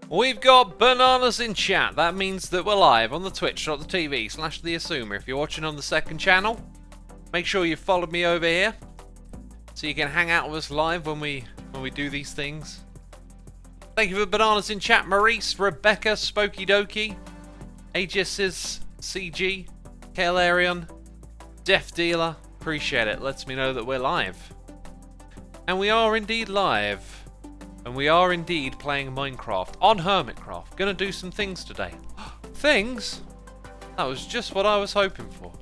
We've got bananas in chat. That means that we're live on the twitch.tv/the Xisuma. If you're watching on the second channel, make sure you follow me over here so you can hang out with us live when we do these things. Thank you for bananas in chat, Maurice, Rebecca, Spooky Dokie, Aegis CG, Kalarion, Def Dealer. Appreciate it. Lets me know that we're live. And we are indeed live. And we are indeed playing Minecraft on Hermitcraft. Gonna do some things today. Things? That was just what I was hoping for.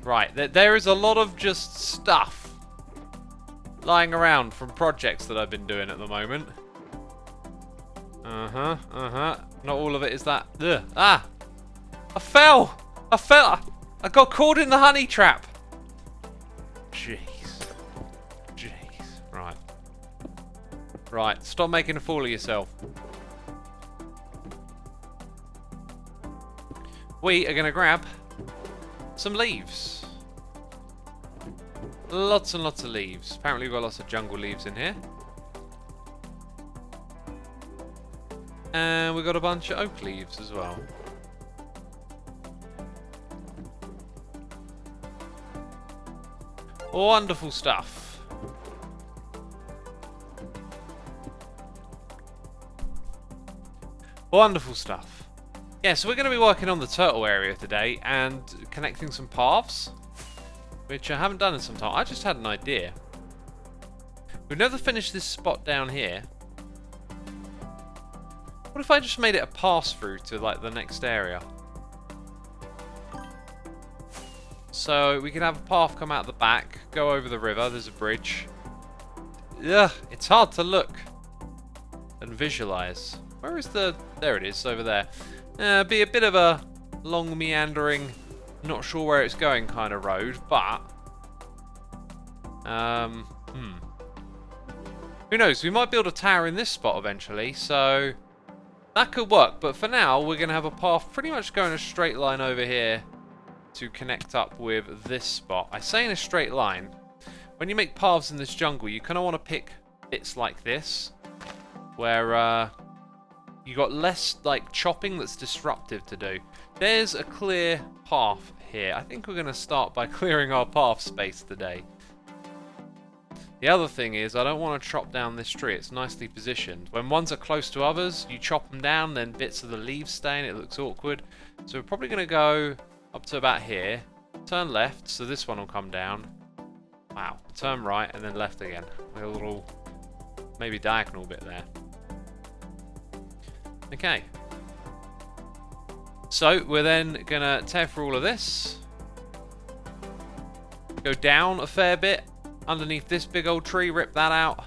Right, there is a lot of just stuff lying around from projects that I've been doing at the moment. Not all of it is that. Ugh. Ah! I fell! I got caught in the honey trap! Jeez. Right, stop making a fool of yourself. We are going to grab some leaves. Lots and lots of leaves. Apparently we've got lots of jungle leaves in here. And we've got a bunch of oak leaves as well. Wonderful stuff. Wonderful stuff. Yeah, so we're going to be working on the turtle area today and connecting some paths, which I haven't done in some time. I just had an idea. We've never finished this spot down here. What if I just made it a pass-through to like the next area? So we can have a path come out the back, go over the river, there's a bridge. Ugh, it's hard to look and visualize. Where is the... There it is, over there. Be a bit of a long, meandering, not sure where it's going kind of road, but... Who knows, we might build a tower in this spot eventually, so... That could work, but for now, we're going to have a path pretty much going a straight line over here to connect up with this spot. I say in a straight line. When you make paths in this jungle, you kind of want to pick bits like this, where... you got less like chopping that's disruptive to do. There's a clear path here. I think we're going to start by clearing our path space today. The other thing is I don't want to chop down this tree. It's nicely positioned. When ones are close to others, you chop them down, then bits of the leaves stay and it looks awkward. So we're probably going to go up to about here. Turn left, so this one will come down. Wow. Turn right and then left again. A little maybe diagonal bit there. Okay, so we're then going to tear through all of this, go down a fair bit, underneath this big old tree, rip that out,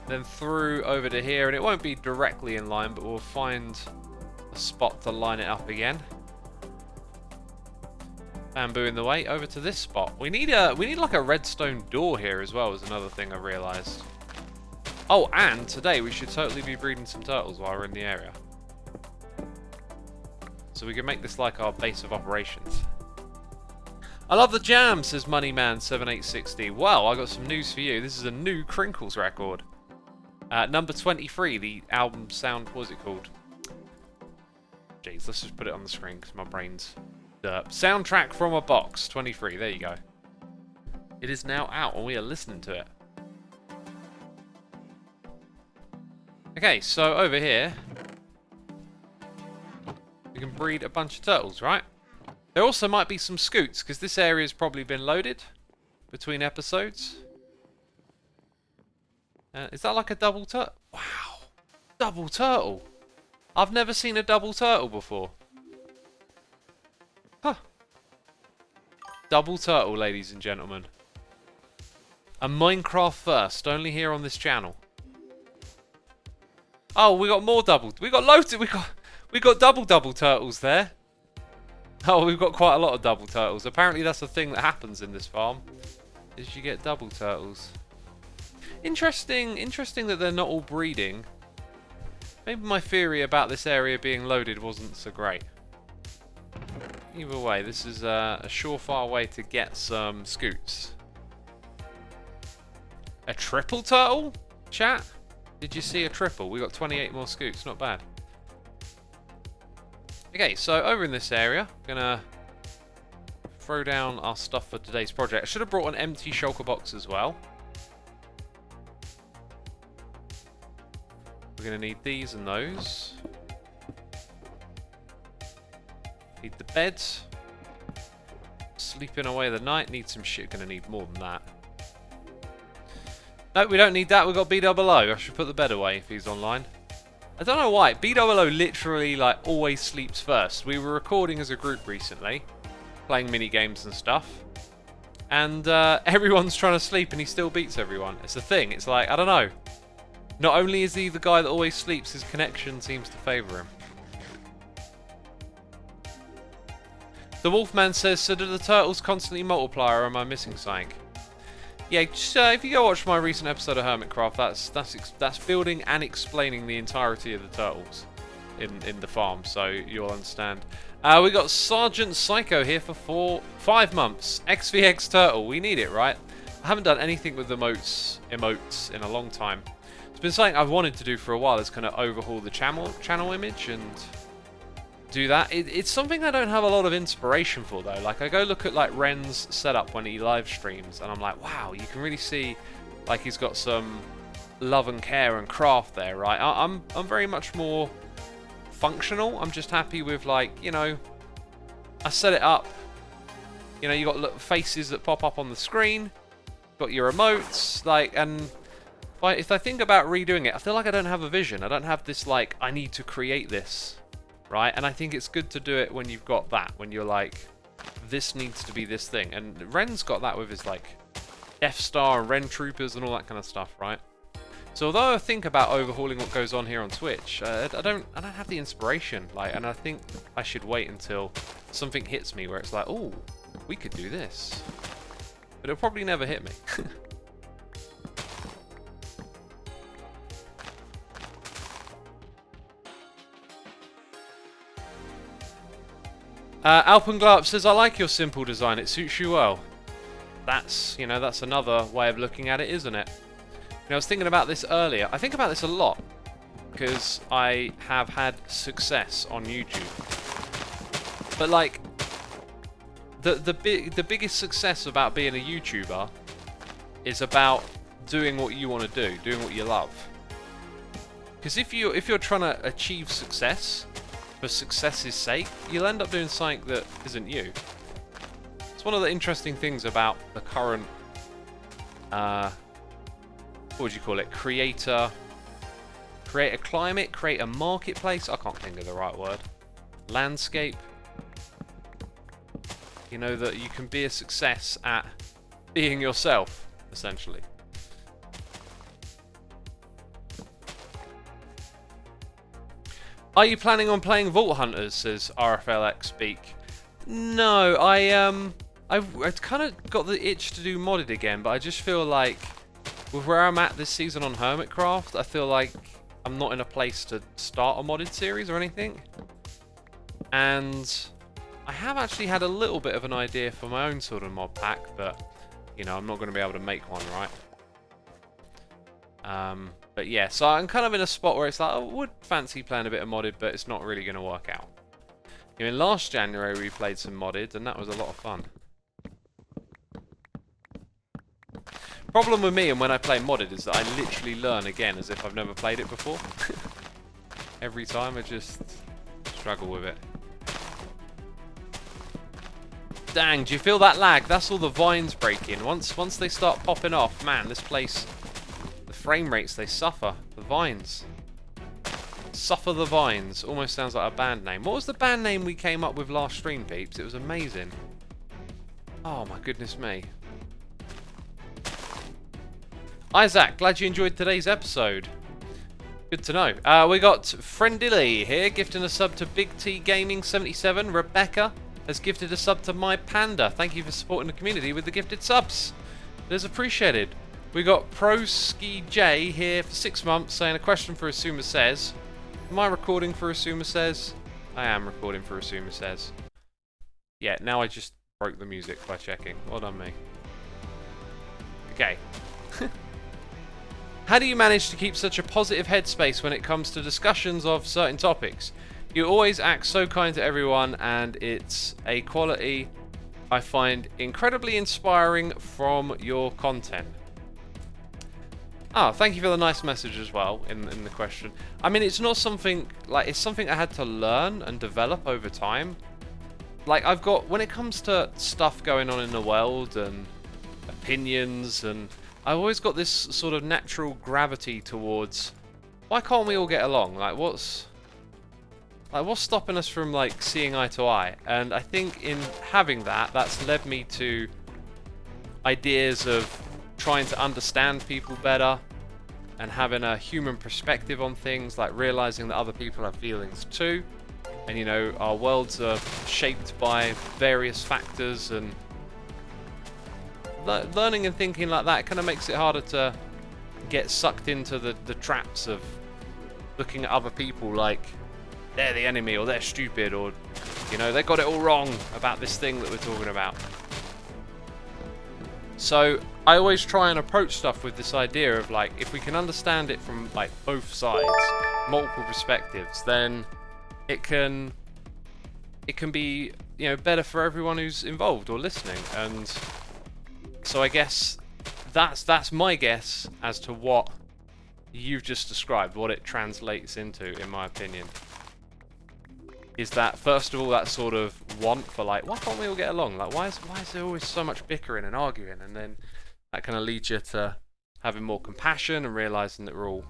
then through over to here, and it won't be directly in line, but we'll find a spot to line it up again. Bamboo in the way, over to this spot. We need like a redstone door here as well, is another thing I realised. Oh, and today we should totally be breeding some turtles while we're in the area. So we can make this like our base of operations. I love the jam, says Moneyman7860. Well, I got some news for you. This is a new Crinkles record. Number 23, the album sound, what was it called? Jeez, let's just put it on the screen because my brain's derp. Soundtrack from a Box, 23, there you go. It is now out and we are listening to it. Okay, so over here, we can breed a bunch of turtles, right? There also might be some scoots, because this area has probably been loaded between episodes. Is that like a double turtle? Wow, double turtle. I've never seen a double turtle before. Huh. Double turtle, ladies and gentlemen. A Minecraft first, only here on this channel. Oh, we got more double. We got loads. We got double turtles there. Oh, we've got quite a lot of double turtles. Apparently, that's a thing that happens in this farm. Is you get double turtles. Interesting that they're not all breeding. Maybe my theory about this area being loaded wasn't so great. Either way, this is a surefire way to get some scoots. A triple turtle, chat? Did you see a triple? We got 28 more scoots, not bad. Okay, so over in this area, gonna throw down our stuff for today's project. I should have brought an empty shulker box as well. We're gonna need these and those. Need the bed. Sleeping away the night. Need some shit. Gonna need more than that. No, we don't need that. We've got B00. I should put the bed away if he's online. I don't know why. B00 literally like always sleeps first. We were recording as a group recently, playing mini games and stuff, and everyone's trying to sleep and he still beats everyone. It's a thing. It's like, I don't know. Not only is he the guy that always sleeps, his connection seems to favour him. The Wolfman says, so do the turtles constantly multiply, or am I missing something? Yeah, just, if you go watch my recent episode of Hermitcraft, that's building and explaining the entirety of the turtles in the farm, so you'll understand. We got Sergeant Psycho here for 5 months. XVX Turtle, we need it, right? I haven't done anything with emotes in a long time. It's been something I've wanted to do for a while, is kind of overhaul the channel image and do that. It's something I don't have a lot of inspiration for though. Like I go look at like Ren's setup when he live streams and I'm like, wow, you can really see like he's got some love and care and craft there, right? I'm very much more functional. I'm just happy with like, you know, I set it up. You know, you got little faces that pop up on the screen, got your emotes, like, and if I think about redoing it, I feel like I don't have a vision. I don't have this like, I need to create this. Right, and I think it's good to do it when you've got that, when you're like, this needs to be this thing. And Ren's got that with his like Death Star and Ren Troopers and all that kind of stuff, right? So although I think about overhauling what goes on here on Twitch, I don't have the inspiration, like, and I think I should wait until something hits me where it's like, oh, we could do this, but it'll probably never hit me. Alpenglarp says, I like your simple design, it suits you well. That's, you know, that's another way of looking at it, isn't it? You know, I was thinking about this earlier. I think about this a lot because I have had success on YouTube. But like, the biggest success about being a YouTuber is about doing what you want to do, doing what you love. Because if you're trying to achieve success for success's sake, you'll end up doing something that isn't you. It's one of the interesting things about the current, what would you call it? Create a climate, create a marketplace. I can't think of the right word. Landscape. You know, that you can be a success at being yourself, essentially. Are you planning on playing Vault Hunters, says RFLX Beak. No, I've kind of got the itch to do modded again, but I just feel like with where I'm at this season on Hermitcraft, I feel like I'm not in a place to start a modded series or anything. And I have actually had a little bit of an idea for my own sort of mod pack, but you know, I'm not going to be able to make one, right? But yeah, so I'm kind of in a spot where it's like, I would fancy playing a bit of modded, but it's not really going to work out. I mean, last January we played some modded, and that was a lot of fun. Problem with me and when I play modded is that I literally learn again as if I've never played it before. Every time I just struggle with it. Dang, do you feel that lag? That's all the vines breaking. Once they start popping off, man, this place, the frame rates, they suffer. The vines. Suffer the Vines. Almost sounds like a band name. What was the band name we came up with last stream, peeps? It was amazing. Oh my goodness me. Isaac, glad you enjoyed today's episode. Good to know. We got Friendilly here, gifting a sub to Big T Gaming 77. Rebecca has gifted a sub to My Panda. Thank you for supporting the community with the gifted subs. It is appreciated. We got Proski J here for 6 months, saying a question for Xisuma Says. Am I recording for Xisuma Says? I am recording for Xisuma Says. Yeah, now I just broke the music by checking. Well done, me. Okay. How do you manage to keep such a positive headspace when it comes to discussions of certain topics? You always act so kind to everyone, and it's a quality I find incredibly inspiring from your content. Ah, thank you for the nice message as well in the question. I mean, it's not something, like, it's something I had to learn and develop over time. Like, I've got, when it comes to stuff going on in the world and opinions, and I've always got this sort of natural gravity towards, why can't we all get along? Like, what's stopping us from, like, seeing eye to eye? And I think in having that, that's led me to ideas of trying to understand people better and having a human perspective on things, like realizing that other people have feelings too. And, you know, our worlds are shaped by various factors, and learning and thinking like that kind of makes it harder to get sucked into the traps of looking at other people like they're the enemy, or they're stupid, or, you know, they got it all wrong about this thing that we're talking about. So I always try and approach stuff with this idea of, like, if we can understand it from, like, both sides, multiple perspectives, then it can be, you know, better for everyone who's involved or listening. And so I guess that's my guess as to what you've just described, what it translates into, in my opinion. Is that, first of all, that sort of want for, like, why can't we all get along? Like, why is there always so much bickering and arguing? And then that kind of leads you to having more compassion and realizing that we're all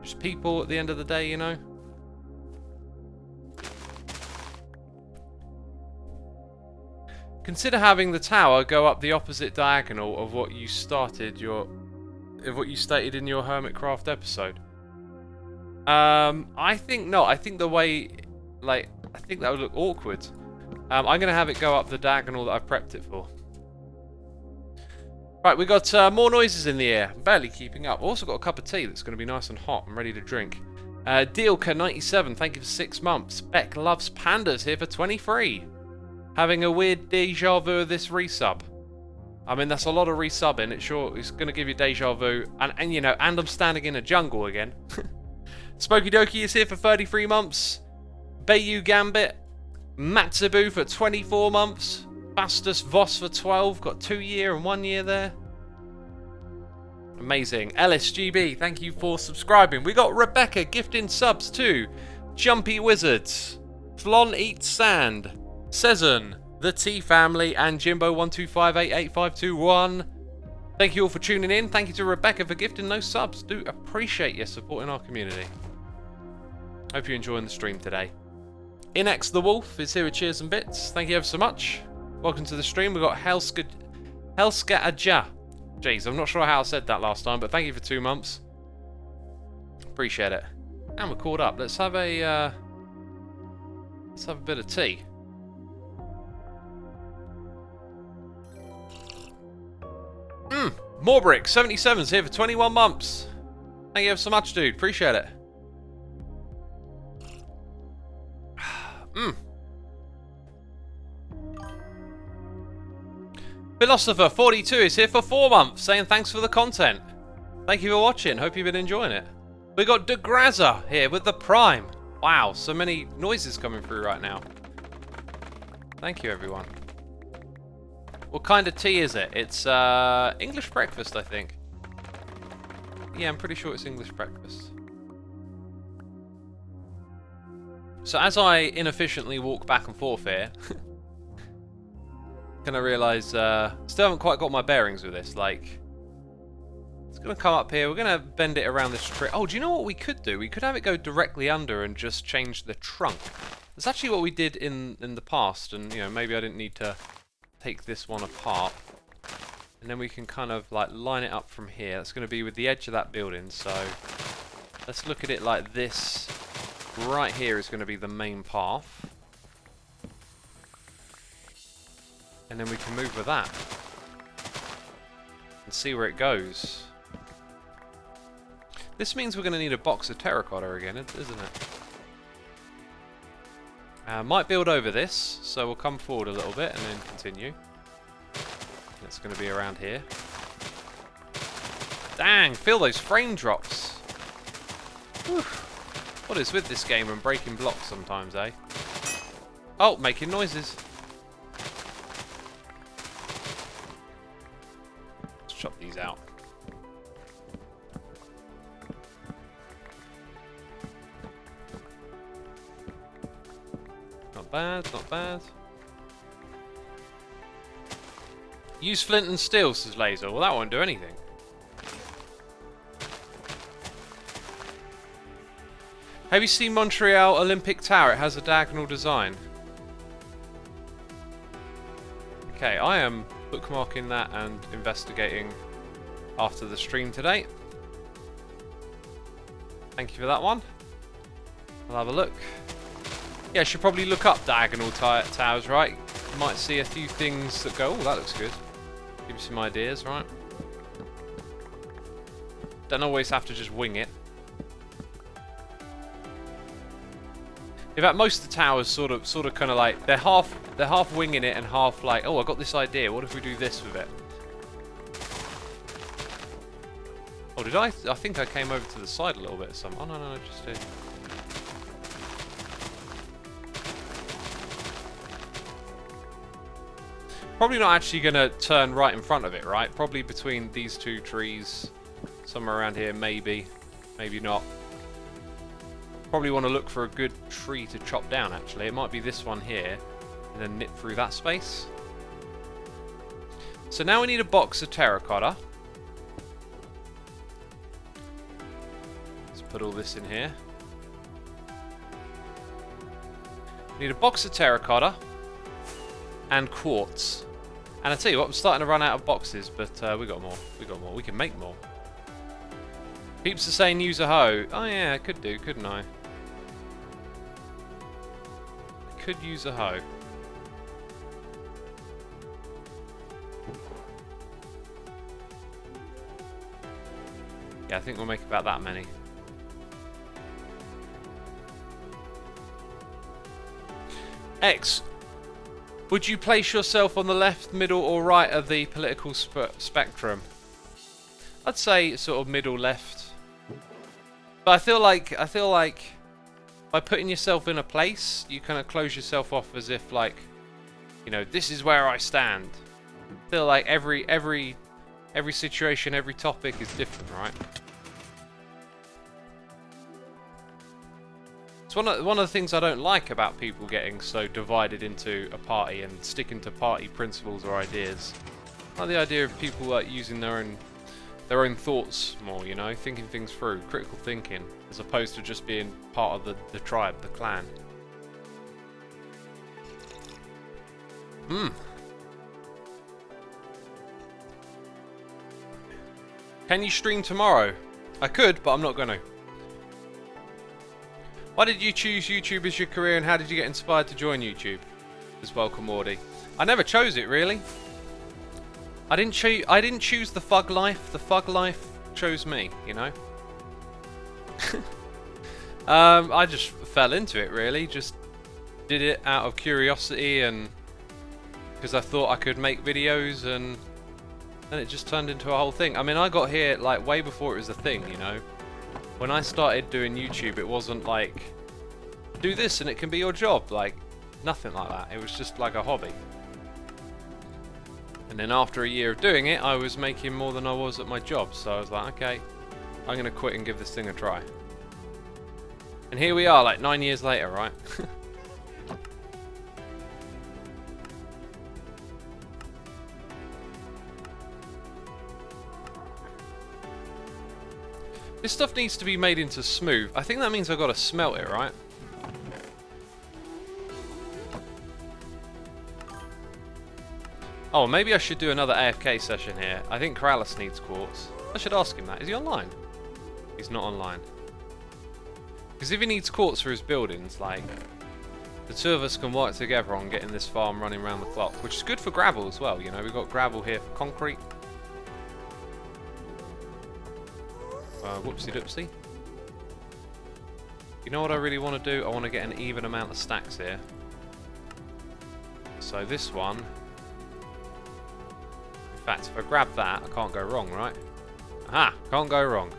just people at the end of the day, you know? Consider having the tower go up the opposite diagonal of what you stated in your Hermitcraft episode. I think not. I think the way, like, I think that would look awkward. I'm going to have it go up the diagonal that I've prepped it for. Right, we got more noises in the air. I'm barely keeping up. I've also got a cup of tea that's going to be nice and hot and ready to drink. Dealka97, thank you for 6 months. Beck Loves Pandas here for 23. Having a weird deja vu of this resub. I mean, that's a lot of resubbing. It's going to give you deja vu. And you know, and I'm standing in a jungle again. Spooky Doki is here for 33 months. Bayou Gambit. Matsubu for 24 months. Bastus Voss for 12. Got 2 year and 1 year there. Amazing. LSGB, thank you for subscribing. We got Rebecca gifting subs too. Jumpy Wizards. Flon Eats Sand. Cezanne. The T Family. And Jimbo125888521. Thank you all for tuning in. Thank you to Rebecca for gifting those subs. Do appreciate your support in our community. Hope you're enjoying the stream today. Inex the Wolf is here with cheers and bits. Thank you ever so much. Welcome to the stream. We've got Helska Aja. Jeez, I'm not sure how I said that last time, but thank you for 2 months. Appreciate it. And we're caught up. Let's have a bit of tea. Morbrick 77's here for 21 months. Thank you ever so much, dude. Appreciate it. Philosopher 42 is here for 4 months, saying thanks for the content. Thank you for watching. Hope you've been enjoying it. We got DeGraza here with the Prime. Wow, so many noises coming through right now. Thank you, everyone. What kind of tea is it? It's English breakfast, I think. Yeah, I'm pretty sure it's English breakfast. So as I inefficiently walk back and forth here, I realise still haven't quite got my bearings with this. Like, it's going to come up here. We're going to bend it around this tree. Oh, do you know what we could do? We could have it go directly under and just change the trunk. That's actually what we did in the past, and, you know, maybe I didn't need to take this one apart. And then we can kind of, like, line it up from here. That's going to be with the edge of that building, so let's look at it like this. Right here is going to be the main path. And then we can move with that. And see where it goes. This means we're going to need a box of terracotta again, isn't it? Might build over this, so we'll come forward a little bit and then continue. It's going to be around here. Dang, feel those frame drops. Whew. What is with this game and breaking blocks sometimes, eh? Oh, making noises. Let's chop these out. Not bad, not bad. Use flint and steel, says Laser. Well, that won't do anything. Have you seen Montreal Olympic Tower? It has a diagonal design. Okay, I am bookmarking that and investigating after the stream today. Thank you for that one. I'll have a look. Yeah, I should probably look up diagonal towers, right? You might see a few things that go, oh, that looks good. Give you some ideas, right? Don't always have to just wing it. In fact, most of the towers sort of kind of like they're half winging it and half like, oh, I got this idea. What if we do this with it? Oh, did I? I think I came over to the side a little bit. Oh no, just did. Probably not actually going to turn right in front of it, right? Probably between these two trees, somewhere around here, maybe, maybe not. Probably want to look for a good tree to chop down, actually. It might be this one here, and then nip through that space. So now we need a box of terracotta. Let's put all this in here. We need a box of terracotta and quartz. And I tell you what, I'm starting to run out of boxes, but we got more. We got more. We can make more. Peeps are saying use a hoe. Oh yeah, I could do, couldn't I? Could use a hoe. Yeah, I think we'll make about that many. X, would you place yourself on the left, middle, or right of the political spectrum? I'd say sort of middle left. But I feel like by putting yourself in a place, you kind of close yourself off as if like, you know, this is where I stand. I feel like every situation, every topic is different, right? It's one of the things I don't like about people getting so divided into a party and sticking to party principles or ideas. I like the idea of people like using their own thoughts more, you know, thinking things through, critical thinking, as opposed to just being part of the tribe, the clan. Can you stream tomorrow? I could, but I'm not gonna. Why did you choose YouTube as your career, and how did you get inspired to join YouTube? As welcome, Mordy. I never chose it, really. I didn't choose the fug life. The fug life chose me, you know. I just fell into it, really. Just did it out of curiosity and because I thought I could make videos, and then it just turned into a whole thing. I mean, I got here like way before it was a thing, you know. When I started doing YouTube, it wasn't like do this and it can be your job, like nothing like that. It was just like a hobby. And then after a year of doing it, I was making more than I was at my job. So I was like, okay, I'm going to quit and give this thing a try. And here we are, like 9 years later, right? This stuff needs to be made into smooth. I think that means I've got to smelt it, right? Oh, maybe I should do another AFK session here. I think Corrales needs quartz. I should ask him that. Is he online? He's not online. Because if he needs quartz for his buildings, like, the two of us can work together on getting this farm running around the clock, which is good for gravel as well, you know. We've got gravel here for concrete. Whoopsie doopsie. You know what I really want to do? I want to get an even amount of stacks here. So this one, in fact, if I grab that, I can't go wrong, right? Ah, can't go wrong.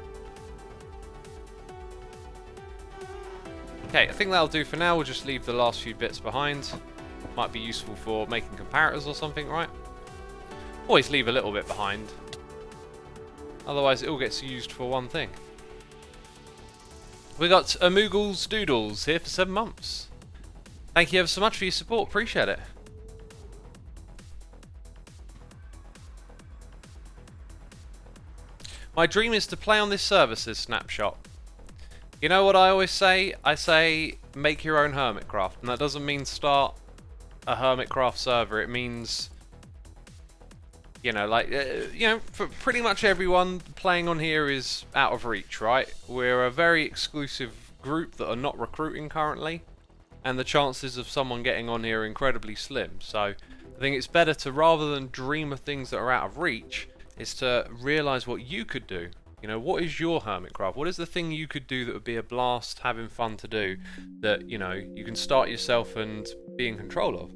Okay, I think that'll do for now. We'll just leave the last few bits behind. Might be useful for making comparators or something, right? Always leave a little bit behind. Otherwise it all gets used for one thing. We got Amoogles Doodles here for 7 months. Thank you ever so much for your support, appreciate it. My dream is to play on this server, says Snapshot. You know what I always say? I say make your own Hermitcraft, and that doesn't mean start a Hermitcraft server. It means, you know, like, you know, for pretty much everyone playing on here is out of reach, right? We're a very exclusive group that are not recruiting currently, and the chances of someone getting on here are incredibly slim. So I think it's better to, rather than dream of things that are out of reach, is to realise what you could do. You know, what is your Hermitcraft? What is the thing you could do that would be a blast, having fun to do, that, you know, you can start yourself and be in control of?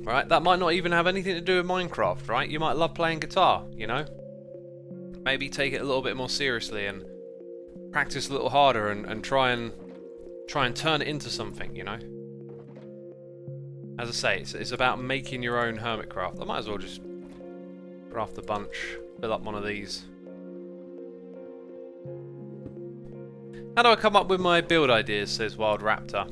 Right, that might not even have anything to do with Minecraft, right? You might love playing guitar, you know? Maybe take it a little bit more seriously and practice a little harder and try and turn it into something, you know? As I say, it's about making your own Hermitcraft. I might as well just craft a bunch, fill up one of these. How do I come up with my build ideas, says Wild Raptor?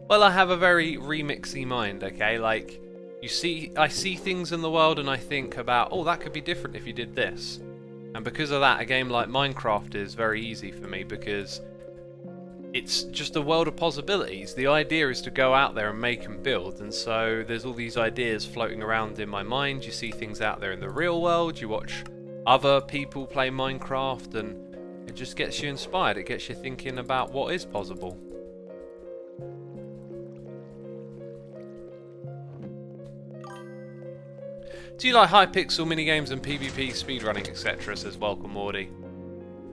Well, I have a very remixy mind, okay? Like, I see things in the world and I think about, oh, that could be different if you did this. And because of that, a game like Minecraft is very easy for me, because it's just a world of possibilities. The idea is to go out there and make and build, and so there's all these ideas floating around in my mind. You see things out there in the real world, you watch other people play Minecraft, and it just gets you inspired. It gets you thinking about what is possible. Do you like Hypixel minigames and PvP speedrunning, etc., says Welcome Morty?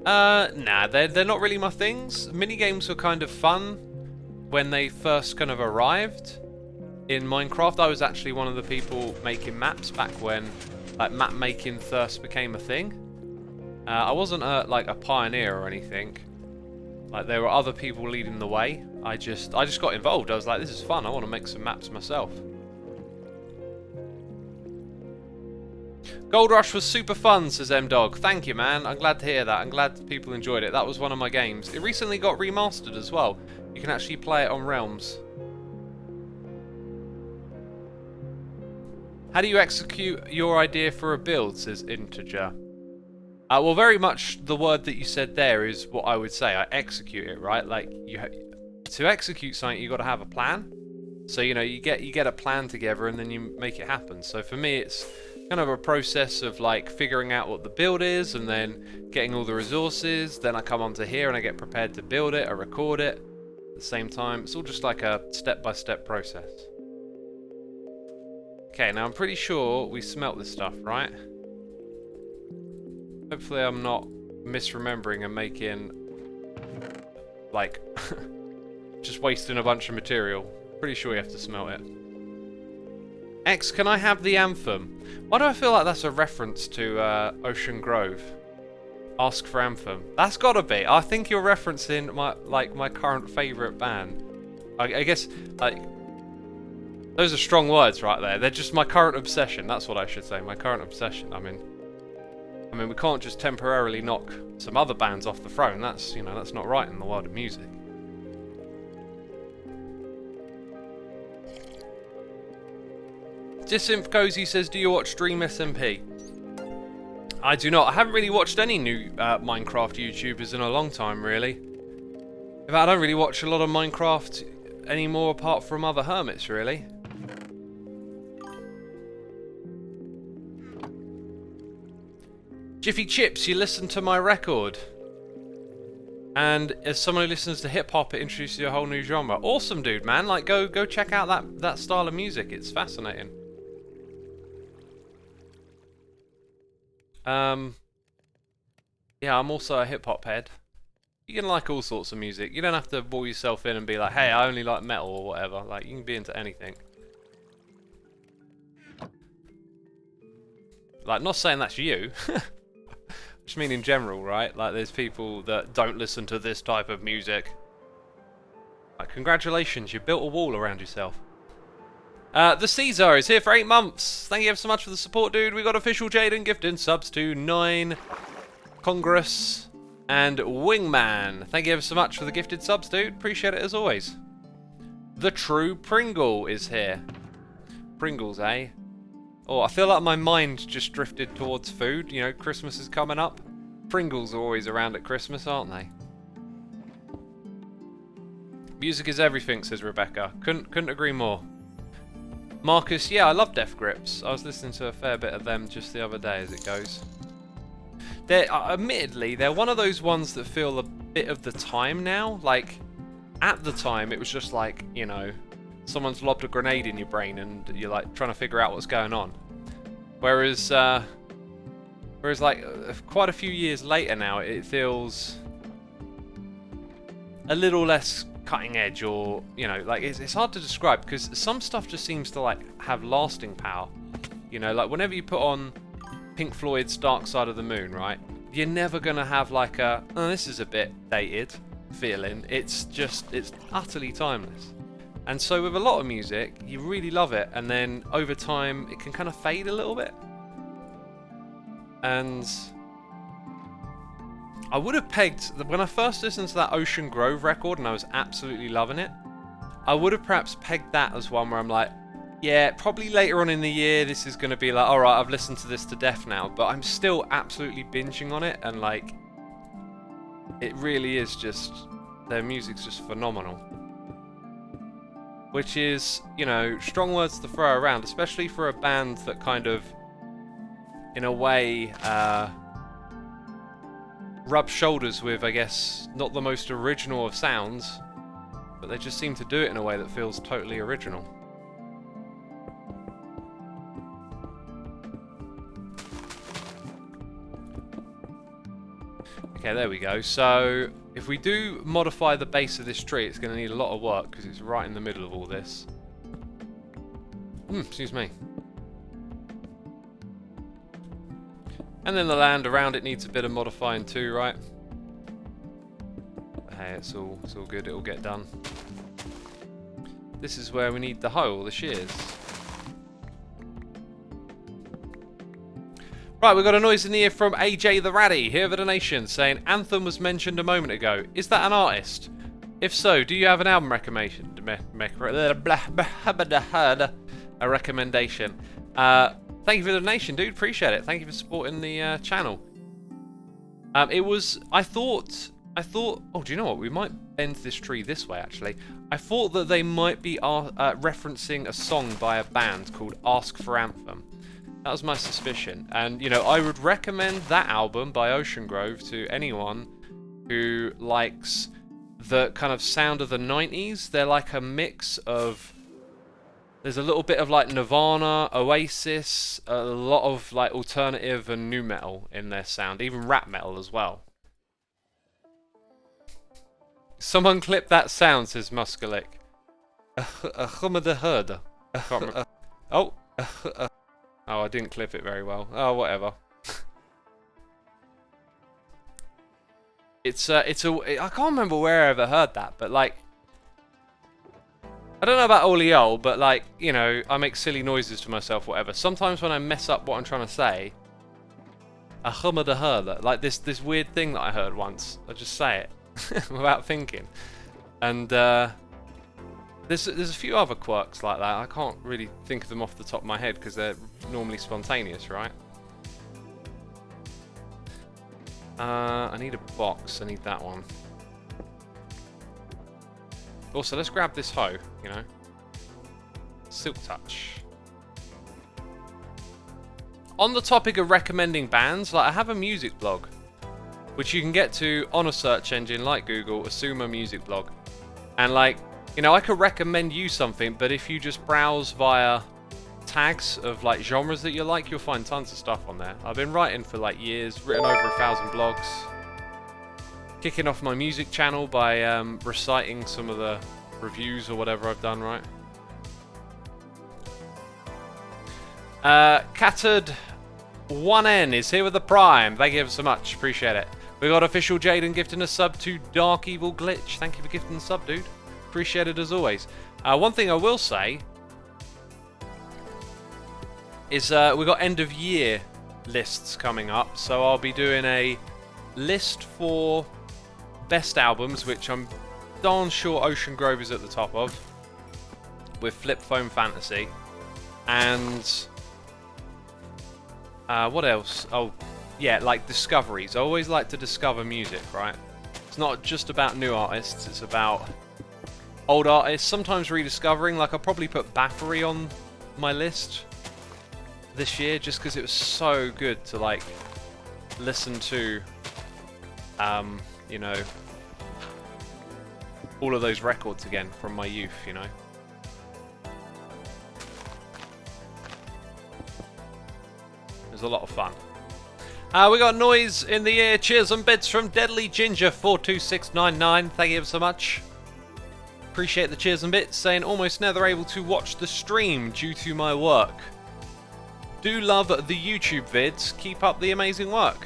Nah, they're not really my things. Minigames were kind of fun when they first kind of arrived in Minecraft. I was actually one of the people making maps back when, like, map making first became a thing. I wasn't like a pioneer or anything. Like, there were other people leading the way. I just got involved. I was like, this is fun. I want to make some maps myself. Gold Rush was super fun, says M-Dog. Thank you, man. I'm glad to hear that. I'm glad people enjoyed it. That was one of my games. It recently got remastered as well. You can actually play it on Realms. How do you execute your idea for a build, says Integer. Well, very much the word that you said there is what I would say. I execute it, right? Like, to execute something, you got to have a plan. So, you know, you get a plan together and then you make it happen. So for me, it's kind of a process of, like, figuring out what the build is and then getting all the resources. Then I come onto here and I get prepared to build it. I record it at the same time. It's all just like a step-by-step process. Okay, now I'm pretty sure we smelt this stuff, right? Hopefully I'm not misremembering and making, like, just wasting a bunch of material. Pretty sure you have to smelt it. X, can I have the anthem? Why do I feel like that's a reference to Ocean Grove? Ask for anthem. That's gotta be. I think you're referencing my current favourite band. I guess, like, those are strong words right there. They're just my current obsession. That's what I should say. My current obsession. I mean, we can't just temporarily knock some other bands off the throne. That's, you know, that's not right in the world of music. Disinf Cozy says, do you watch Dream SMP? I do not. I haven't really watched any new Minecraft YouTubers in a long time, really. In fact, I don't really watch a lot of Minecraft anymore apart from other hermits, really. Jiffy Chips, you listen to my record. And as someone who listens to hip-hop, it introduces you to a whole new genre. Awesome, dude, man. Like, go check out that style of music. It's fascinating. Yeah, I'm also a hip-hop head. You can like all sorts of music. You don't have to bore yourself in and be like, hey, I only like metal or whatever. Like, you can be into anything. Like, not saying that's you. Just mean in general, right? Like, there's people that don't listen to this type of music. Like, congratulations, you built a wall around yourself. The Caesar is here for 8 months. Thank you ever so much for the support, dude. We got official Jaden gifting subs to 9, Congress, and Wingman. Thank you ever so much for the gifted subs, dude. Appreciate it as always. The True Pringle is here. Pringles, eh? Oh, I feel like my mind just drifted towards food. You know, Christmas is coming up. Pringles are always around at Christmas, aren't they? Music is everything, says Rebecca. Couldn't agree more. Marcus, yeah, I love Death Grips. I was listening to a fair bit of them just the other day as it goes. They're, admittedly, they're one of those ones that feel a bit of the time now. Like, at the time, it was just like, you know, someone's lobbed a grenade in your brain and you're like trying to figure out what's going on. Whereas like quite a few years later now, it feels a little less cutting edge, or you know, like it's hard to describe because some stuff just seems to like have lasting power. You know, like whenever you put on Pink Floyd's Dark Side of the Moon, right? You're never gonna have like a, oh, this is a bit dated feeling. It's utterly timeless. And so with a lot of music, you really love it, and then over time it can kind of fade a little bit. And I would have pegged, when I first listened to that Ocean Grove record and I was absolutely loving it, I would have perhaps pegged that as one where I'm like, yeah, probably later on in the year this is going to be like, alright, I've listened to this to death now, but I'm still absolutely binging on it, and like, it really is just, their music's just phenomenal. Which is, you know, strong words to throw around, especially for a band that kind of, in a way, rub shoulders with, I guess, not the most original of sounds, but they just seem to do it in a way that feels totally original. Okay, there we go. So, if we do modify the base of this tree, it's going to need a lot of work because it's right in the middle of all this. Excuse me. And then the land around it needs a bit of modifying too, right? But hey, it's all good, it'll get done. This is where we need the hoe, or the shears. Right, we've got a noise in the ear from AJ the Ratty, here with a donation, saying Anthem was mentioned a moment ago. Is that an artist? If so, do you have an album recommendation? A recommendation. Thank you for the donation, dude. Appreciate it. Thank you for supporting the channel. I thought. Oh, do you know what? We might bend this tree this way. Actually, I thought that they might be referencing a song by a band called Ask for Anthem. That was my suspicion, and you know, I would recommend that album by Ocean Grove to anyone who likes the kind of sound of the 90s. They're like a mix of. There's a little bit of like Nirvana, Oasis, a lot of like alternative and nu metal in their sound, even rap metal as well. Someone clip that sound, says Muscalic. Oh. Oh, I didn't clip it very well. Oh, whatever. I can't remember where I ever heard that, but like, I don't know about Olio, but like, you know, I make silly noises to myself, whatever. Sometimes when I mess up what I'm trying to say, like this weird thing that I heard once, I just say it without thinking. And there's a few other quirks like that. I can't really think of them off the top of my head because they're normally spontaneous, right? I need a box. I need that one. Also, let's grab this hoe, you know. Silk Touch. On the topic of recommending bands, like I have a music blog, which you can get to on a search engine like Google, Xisuma music blog. And like, you know, I could recommend you something, but if you just browse via tags of like genres that you like, you'll find tons of stuff on there. I've been writing for like years, written over 1,000 blogs. Kicking off my music channel by reciting some of the reviews or whatever I've done, right? 1N is here with the Prime. Thank you ever so much. Appreciate it. We got official Jaden gifting a sub to Dark Evil Glitch. Thank you for gifting the sub, dude. Appreciate it as always. One thing I will say is we got end of year lists coming up. So I'll be doing a list for best albums, which I'm darn sure Ocean Grove is at the top of, with Flip Phone Fantasy. And what else? Oh, yeah, like discoveries. I always like to discover music, right? It's not just about new artists, it's about old artists, sometimes rediscovering. Like, I'll probably put Bathory on my list this year just because it was so good to, like, listen to, you know, all of those records again from my youth, you know. It was a lot of fun. We got noise in the ear. Cheers and bits from Deadly Ginger 42699. Thank you so much. Appreciate the cheers and bits. Saying almost never able to watch the stream due to my work. Do love the YouTube vids. Keep up the amazing work.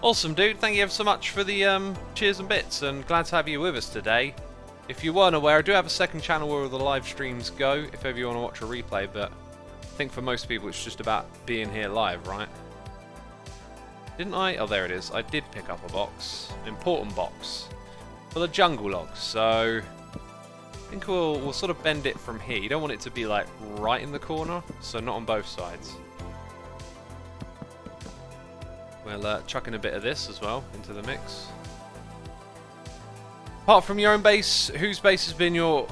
Awesome, dude. Thank you ever so much for the cheers and bits, and glad to have you with us today. If you weren't aware, I do have a second channel where all the live streams go, if ever you want to watch a replay, but I think for most people it's just about being here live, right? Didn't I? Oh, there it is. I did pick up a box. Important box. For the jungle logs. So I think we'll sort of bend it from here. You don't want it to be like right in the corner, so not on both sides. We'll chuck in a bit of this as well into the mix. Apart from your own base, whose base has been your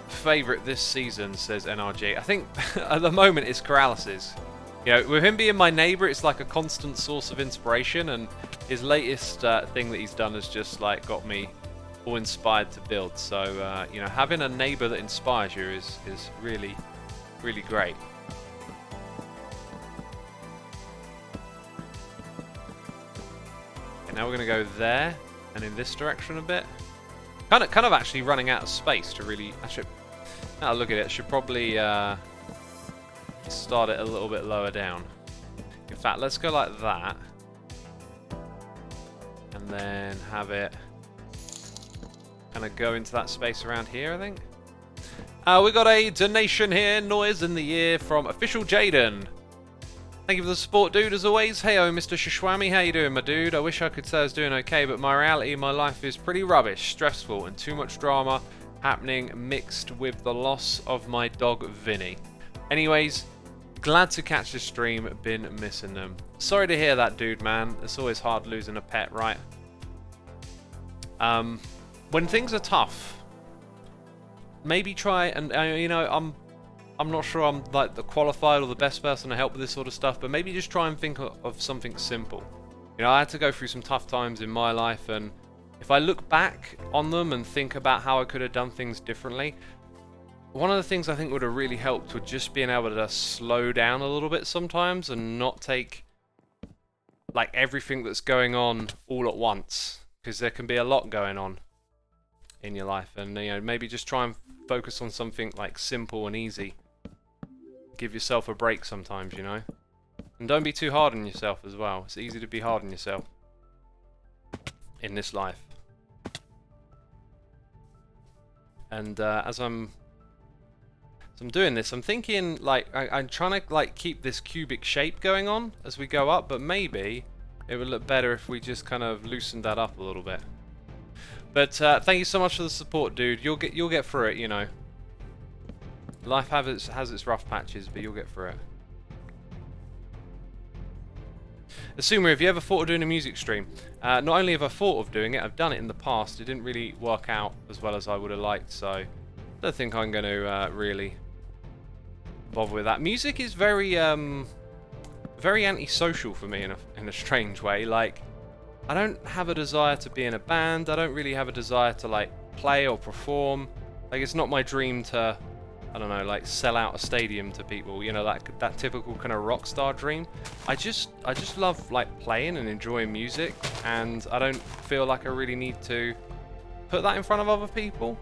favourite this season, says NRG. I think at the moment it's Corralis's. You know, with him being my neighbour, it's like a constant source of inspiration, and his latest thing that he's done has just like got me all inspired to build. So, you know, having a neighbour that inspires you is really, really great. Okay, now we're going to go there and in this direction a bit. Kind of actually running out of space to really... Actually, now look at it, I should probably start it a little bit lower down. In fact, let's go like that. And then have it kind of go into that space around here, I think. We got a donation here, noise in the ear from official Jaden. Thank you for the support, dude, as always. Heyo, Mr. Shishwami, how you doing, my dude? I wish I could say I was doing okay, but my reality, my life is pretty rubbish, stressful, and too much drama happening mixed with the loss of my dog, Vinny. Anyways, glad to catch this stream, been missing them. Sorry to hear that, dude, man. It's always hard losing a pet, right? When things are tough, maybe try and, you know, I'm not sure I'm like the qualified or the best person to help with this sort of stuff, but maybe just try and think of something simple. You know, I had to go through some tough times in my life, and if I look back on them and think about how I could have done things differently, one of the things I think would have really helped would just being able to slow down a little bit sometimes and not take like everything that's going on all at once, because there can be a lot going on in your life, and you know, maybe just try and focus on something like simple and easy. Give yourself a break sometimes, you know, and don't be too hard on yourself as well. It's easy to be hard on yourself in this life. And as I'm doing this, I'm thinking like I'm trying to like keep this cubic shape going on as we go up, but maybe it would look better if we just kind of loosened that up a little bit. But thank you so much for the support, dude. You'll get through it, you know. Life has its rough patches, but you'll get through it. Xisuma, have you ever thought of doing a music stream? Not only have I thought of doing it, I've done it in the past. It didn't really work out as well as I would have liked, so I don't think I'm going to really bother with that. Music is very very antisocial for me in a strange way. Like, I don't have a desire to be in a band. I don't really have a desire to like play or perform. Like, it's not my dream to, I don't know, like sell out a stadium to people, you know, that typical kind of rock star dream. I just love like playing and enjoying music, and I don't feel like I really need to put that in front of other people.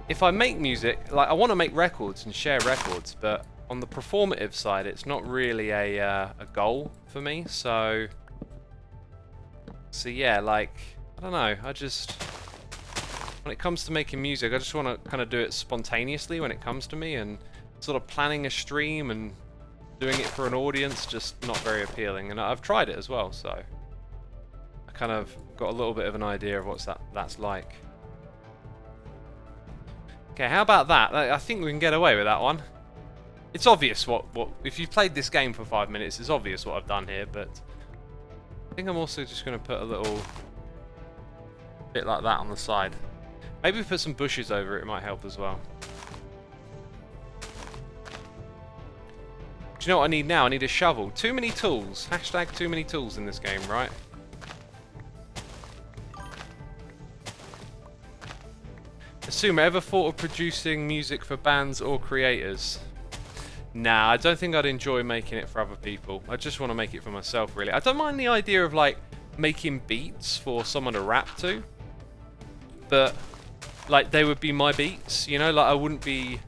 If I make music, like I want to make records and share records, but on the performative side, it's not really a goal for me. So yeah, like, I don't know. I just, when it comes to making music, I just want to kind of do it spontaneously when it comes to me, and sort of planning a stream and doing it for an audience, just not very appealing. And I've tried it as well, so I kind of got a little bit of an idea of what's that's like. Okay, how about that? I think we can get away with that one. It's obvious what if you've played this game for 5 minutes, it's obvious what I've done here, but I think I'm also just going to put a little bit like that on the side. Maybe put some bushes over it, it might help as well. Do you know what I need now? I need a shovel. Too many tools. Hashtag too many tools in this game, right? Xisuma, ever thought of producing music for bands or creators? Nah, I don't think I'd enjoy making it for other people. I just want to make it for myself, really. I don't mind the idea of, like, making beats for someone to rap to. But, like, they would be my beats, you know? Like, I wouldn't be...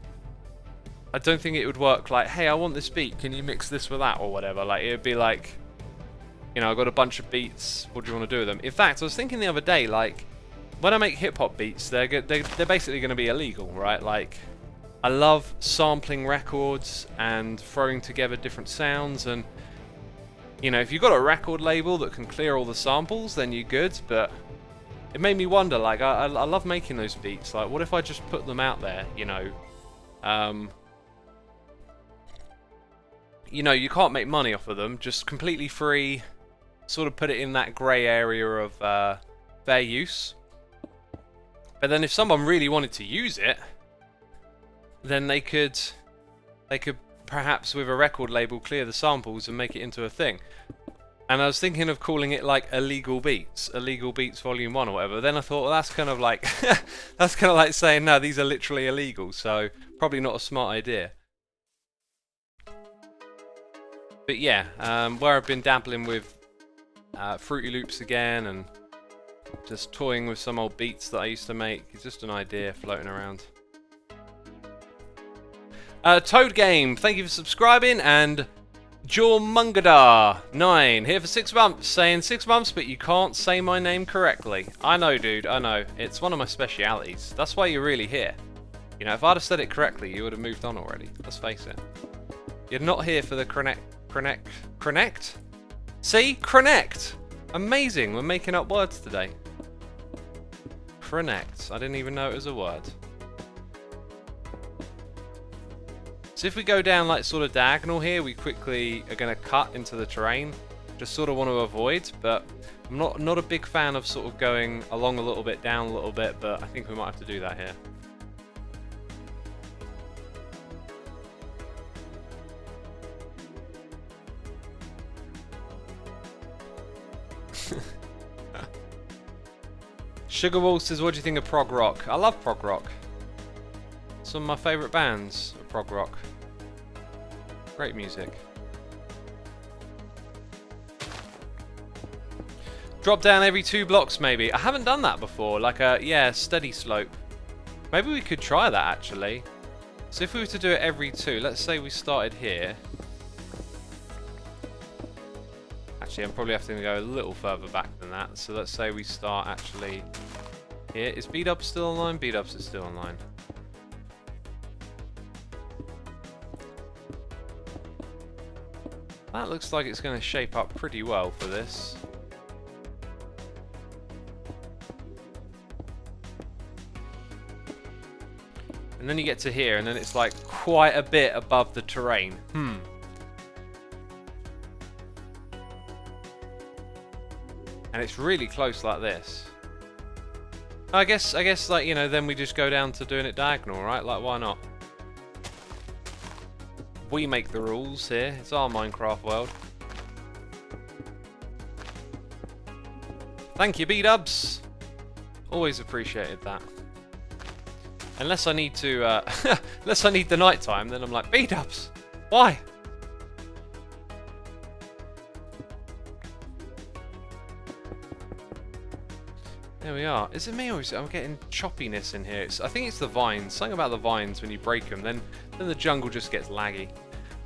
I don't think it would work like, hey, I want this beat, can you mix this with that, or whatever. Like, it would be like, you know, I've got a bunch of beats, what do you want to do with them? In fact, I was thinking the other day, like, when I make hip-hop beats, they're basically going to be illegal, right? Like, I love sampling records and throwing together different sounds, and, you know, if you've got a record label that can clear all the samples, then you're good, but it made me wonder, like, I love making those beats. Like, what if I just put them out there, you know? You know, you can't make money off of them, just completely free, sort of put it in that grey area of fair use. But then if someone really wanted to use it, then they could perhaps with a record label clear the samples and make it into a thing. And I was thinking of calling it like Illegal Beats Volume 1 or whatever. Then I thought, well, that's kind of like that's kind of like saying, no, these are literally illegal, so probably not a smart idea. But yeah, where I've been dabbling with Fruity Loops again and just toying with some old beats that I used to make. It's just an idea floating around. Toad Game, thank you for subscribing, and Jormungadar9 here for 6 months, saying 6 months, but you can't say my name correctly. I know, dude, I know. It's one of my specialities. That's why you're really here. You know, if I'd have said it correctly, you would have moved on already. Let's face it. You're not here for the connect? See? Connect! Amazing, we're making up words today. Connect. I didn't even know it was a word. So if we go down like sort of diagonal here, we quickly are going to cut into the terrain. Just sort of want to avoid, but I'm not a big fan of sort of going along a little bit, down a little bit, but I think we might have to do that here. Sugarwall says, what do you think of prog rock? I love prog rock. Some of my favourite bands are prog rock. Great music. Drop down every 2 blocks maybe. I haven't done that before, like a, yeah, steady slope. Maybe we could try that actually. So if we were to do it every 2, let's say we started here. Actually, I'm probably having to go a little further back than that. So let's say we start actually here. Is B-Dubs still online? B-Dubs is still online. That looks like it's going to shape up pretty well for this. And then you get to here, and then it's like quite a bit above the terrain. And it's really close like this. I guess like, you know, then we just go down to doing it diagonal, right? Like, why not? We make the rules here. It's our Minecraft world. Thank you, B-Dubs. Always appreciated that. Unless I need to, unless I need the night time, then I'm like, B-Dubs, why? There we are. Is it me or is it, I'm getting choppiness in here? I think it's the vines. Something about the vines when you break them, then the jungle just gets laggy.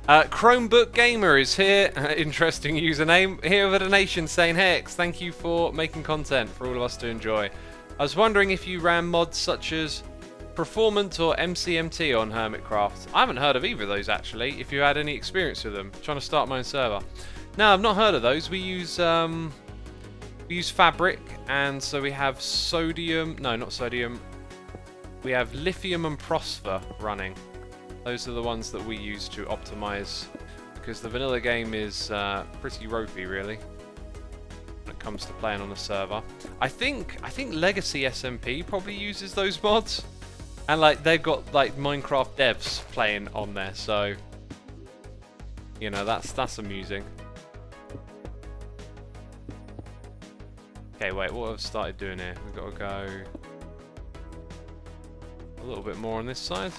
Chromebook Gamer is here. Interesting username. Here with a donation saying, "Hey X, thank you for making content for all of us to enjoy. I was wondering if you ran mods such as Performant or MCMT on Hermitcraft. I haven't heard of either of those actually. If you had any experience with them, trying to start my own server. No, I've not heard of those. We use Fabric, and so we have sodium. No, not sodium. We have lithium and Prosper running. Those are the ones that we use to optimize, because the vanilla game is pretty ropey, really, when it comes to playing on a server. I think Legacy SMP probably uses those mods, and like they've got like Minecraft devs playing on there, so you know that's amusing. Okay, wait, what I've started doing here? We've got to go a little bit more on this side.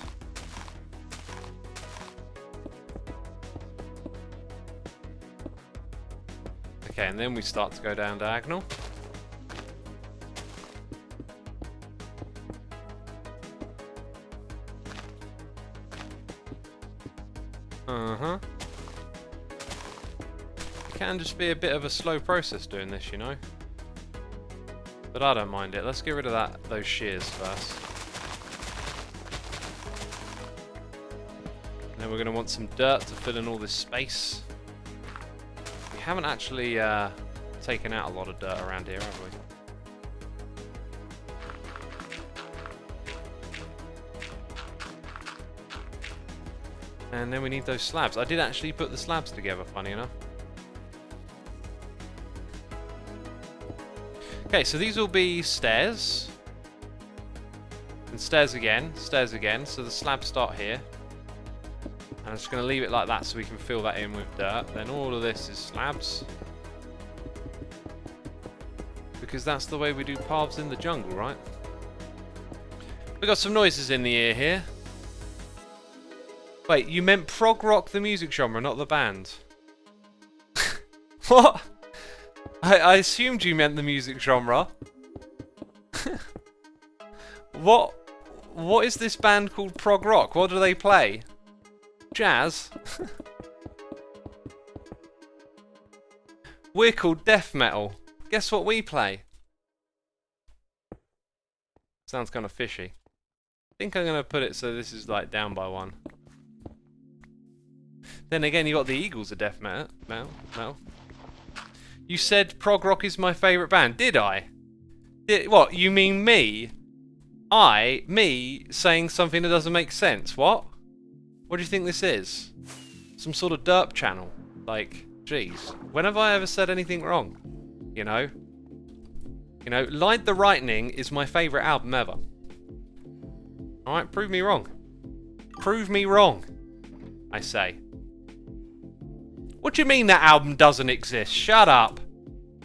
Okay, and then we start to go down diagonal. It can just be a bit of a slow process doing this, you know. But I don't mind it. Let's get rid of those shears first. And then we're going to want some dirt to fill in all this space. We haven't actually taken out a lot of dirt around here, have we? And then we need those slabs. I did actually put the slabs together, funny enough. Okay, so these will be stairs. And stairs again, so the slabs start here. And I'm just going to leave it like that so we can fill that in with dirt. Then all of this is slabs. Because that's the way we do paths in the jungle, right? We got some noises in the ear here. Wait, you meant prog rock the music genre, not the band? What? I assumed you meant the music genre. What is this band called prog rock? What do they play? Jazz? We're called death metal. Guess what we play? Sounds kind of fishy. I think I'm going to put it so this is like down by one. Then again, you got the Eagles of death metal. No. You said prog rock is my favourite band. Did I? What? You mean me? Me saying something that doesn't make sense. What? What do you think this is? Some sort of derp channel? Like, jeez. When have I ever said anything wrong? You know? Light the Lightning is my favourite album ever. Alright, prove me wrong. Prove me wrong, I say. What do you mean that album doesn't exist? Shut up.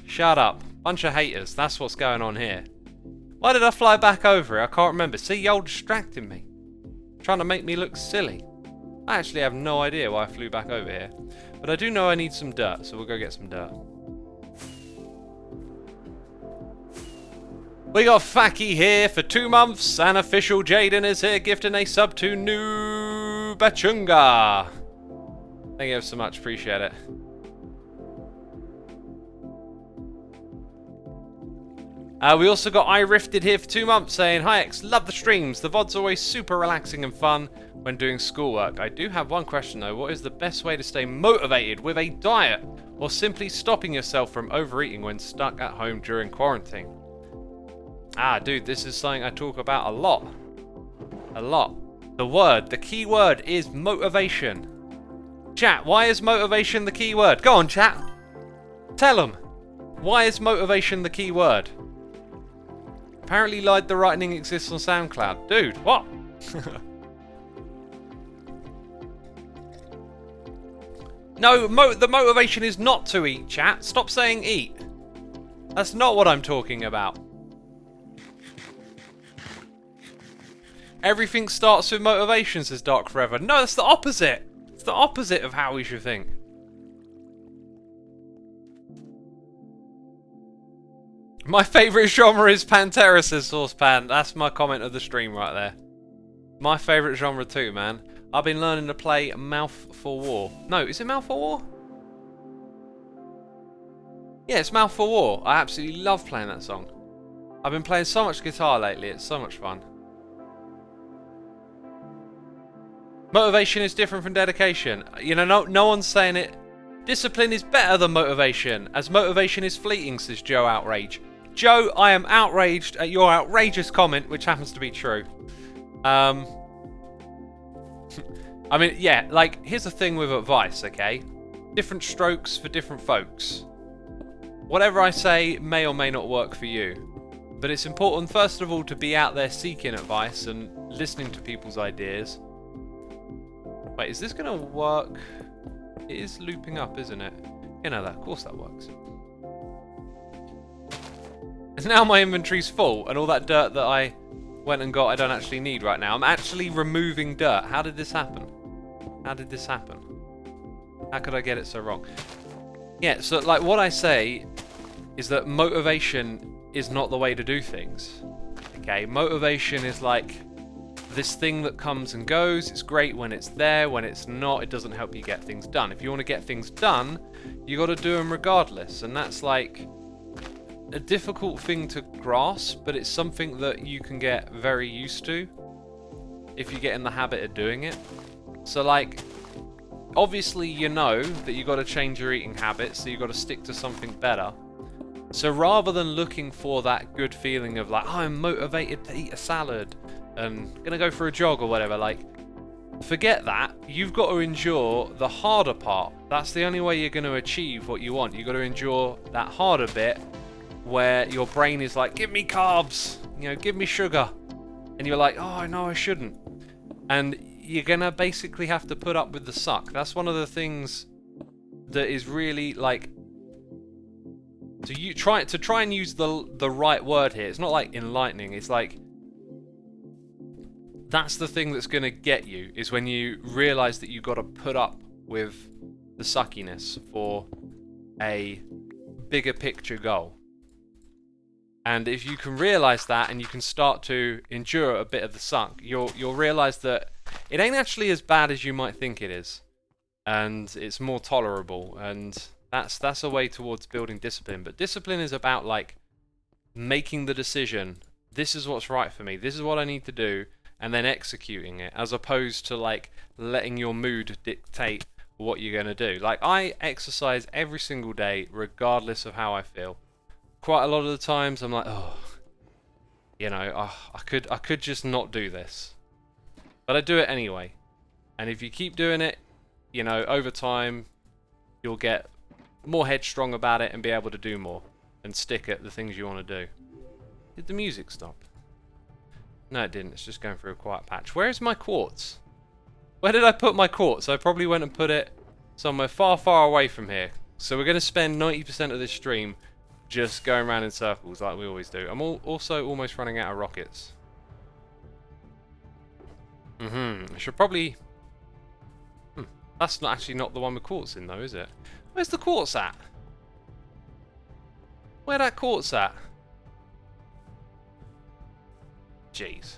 Shut up. Bunch of haters. That's what's going on here. Why did I fly back over it? I can't remember. See, y'all distracting me. Trying to make me look silly. I actually have no idea why I flew back over here. But I do know I need some dirt, so we'll go get some dirt. We got Faki here for 2 months, and official Jaden is here gifting a sub to New Bachunga. Thank you so much, appreciate it. We also got iRifted here for 2 months saying, "Hi X, love the streams. The VOD's always super relaxing and fun when doing schoolwork. I do have one question though. What is the best way to stay motivated with a diet or simply stopping yourself from overeating when stuck at home during quarantine?" Ah, dude, this is something I talk about a lot. A lot. The key word is motivation. Chat, why is motivation the key word? Go on, chat. Tell them. Why is motivation the key word? Apparently Lied the Lightning exists on SoundCloud. Dude, what? No, the motivation is not to eat, chat. Stop saying eat. That's not what I'm talking about. Everything starts with motivation, says Dark Forever. No, that's the opposite. It's the opposite of how we should think. My favourite genre is Pantera, says Saucepan. That's my comment of the stream right there. My favourite genre too, man. I've been learning to play Mouth for War. No, is it Mouth for War? Yeah, it's Mouth for War. I absolutely love playing that song. I've been playing so much guitar lately. It's so much fun. Motivation is different from dedication. You know, no one's saying it. Discipline is better than motivation, as motivation is fleeting, says Joe Outrage. Joe, I am outraged at your outrageous comment, which happens to be true. I mean, yeah, like, here's the thing with advice, okay? Different strokes for different folks. Whatever I say may or may not work for you. But it's important, first of all, to be out there seeking advice and listening to people's ideas. Wait, is this going to work? It is looping up, isn't it? You know that, of course that works. And now my inventory's full, and all that dirt that I went and got I don't actually need right now. I'm actually removing dirt. How did this happen? How did this happen? How could I get it so wrong? Yeah, so like what I say is that motivation is not the way to do things. Okay, motivation is like this thing that comes and goes. It's great when it's there. When it's not, it doesn't help you get things done. If you want to get things done, you got to do them regardless. And that's like a difficult thing to grasp, but it's something that you can get very used to if you get in the habit of doing it. So like, obviously you know that you got to change your eating habits, so you got to stick to something better. So rather than looking for that good feeling of like, oh, I'm motivated to eat a salad and gonna go for a jog or whatever, like, forget that. You've got to endure the harder part. That's the only way you're going to achieve what you want. You've got to endure that harder bit where your brain is like, give me carbs, you know, give me sugar. And you're like, oh, no, I shouldn't. And you're going to basically have to put up with the suck. That's one of the things that is really like, to try and use the right word here. It's not like enlightening. It's like, that's the thing that's going to get you, is when you realize that you've got to put up with the suckiness for a bigger picture goal. And if you can realize that and you can start to endure a bit of the suck, you'll realize that it ain't actually as bad as you might think it is. And it's more tolerable, and that's a way towards building discipline. But discipline is about like making the decision, this is what's right for me, this is what I need to do, and then executing it, as opposed to like letting your mood dictate what you're going to do. Like, I exercise every single day regardless of how I feel. Quite a lot of the times I'm like, oh, you know, I could just not do this, but I do it anyway. And if you keep doing it, you know, over time you'll get more headstrong about it and be able to do more and stick at the things you want to do. Did the music stop? No, it didn't. It's just going through a quiet patch. Where is my quartz? Where did I put my quartz? I probably went and put it somewhere far, far away from here. So we're going to spend 90% of this stream just going around in circles like we always do. I'm also almost running out of rockets. I should probably... That's actually not the one with quartz in though, is it? Where's the quartz at? Where that quartz at? Jeez.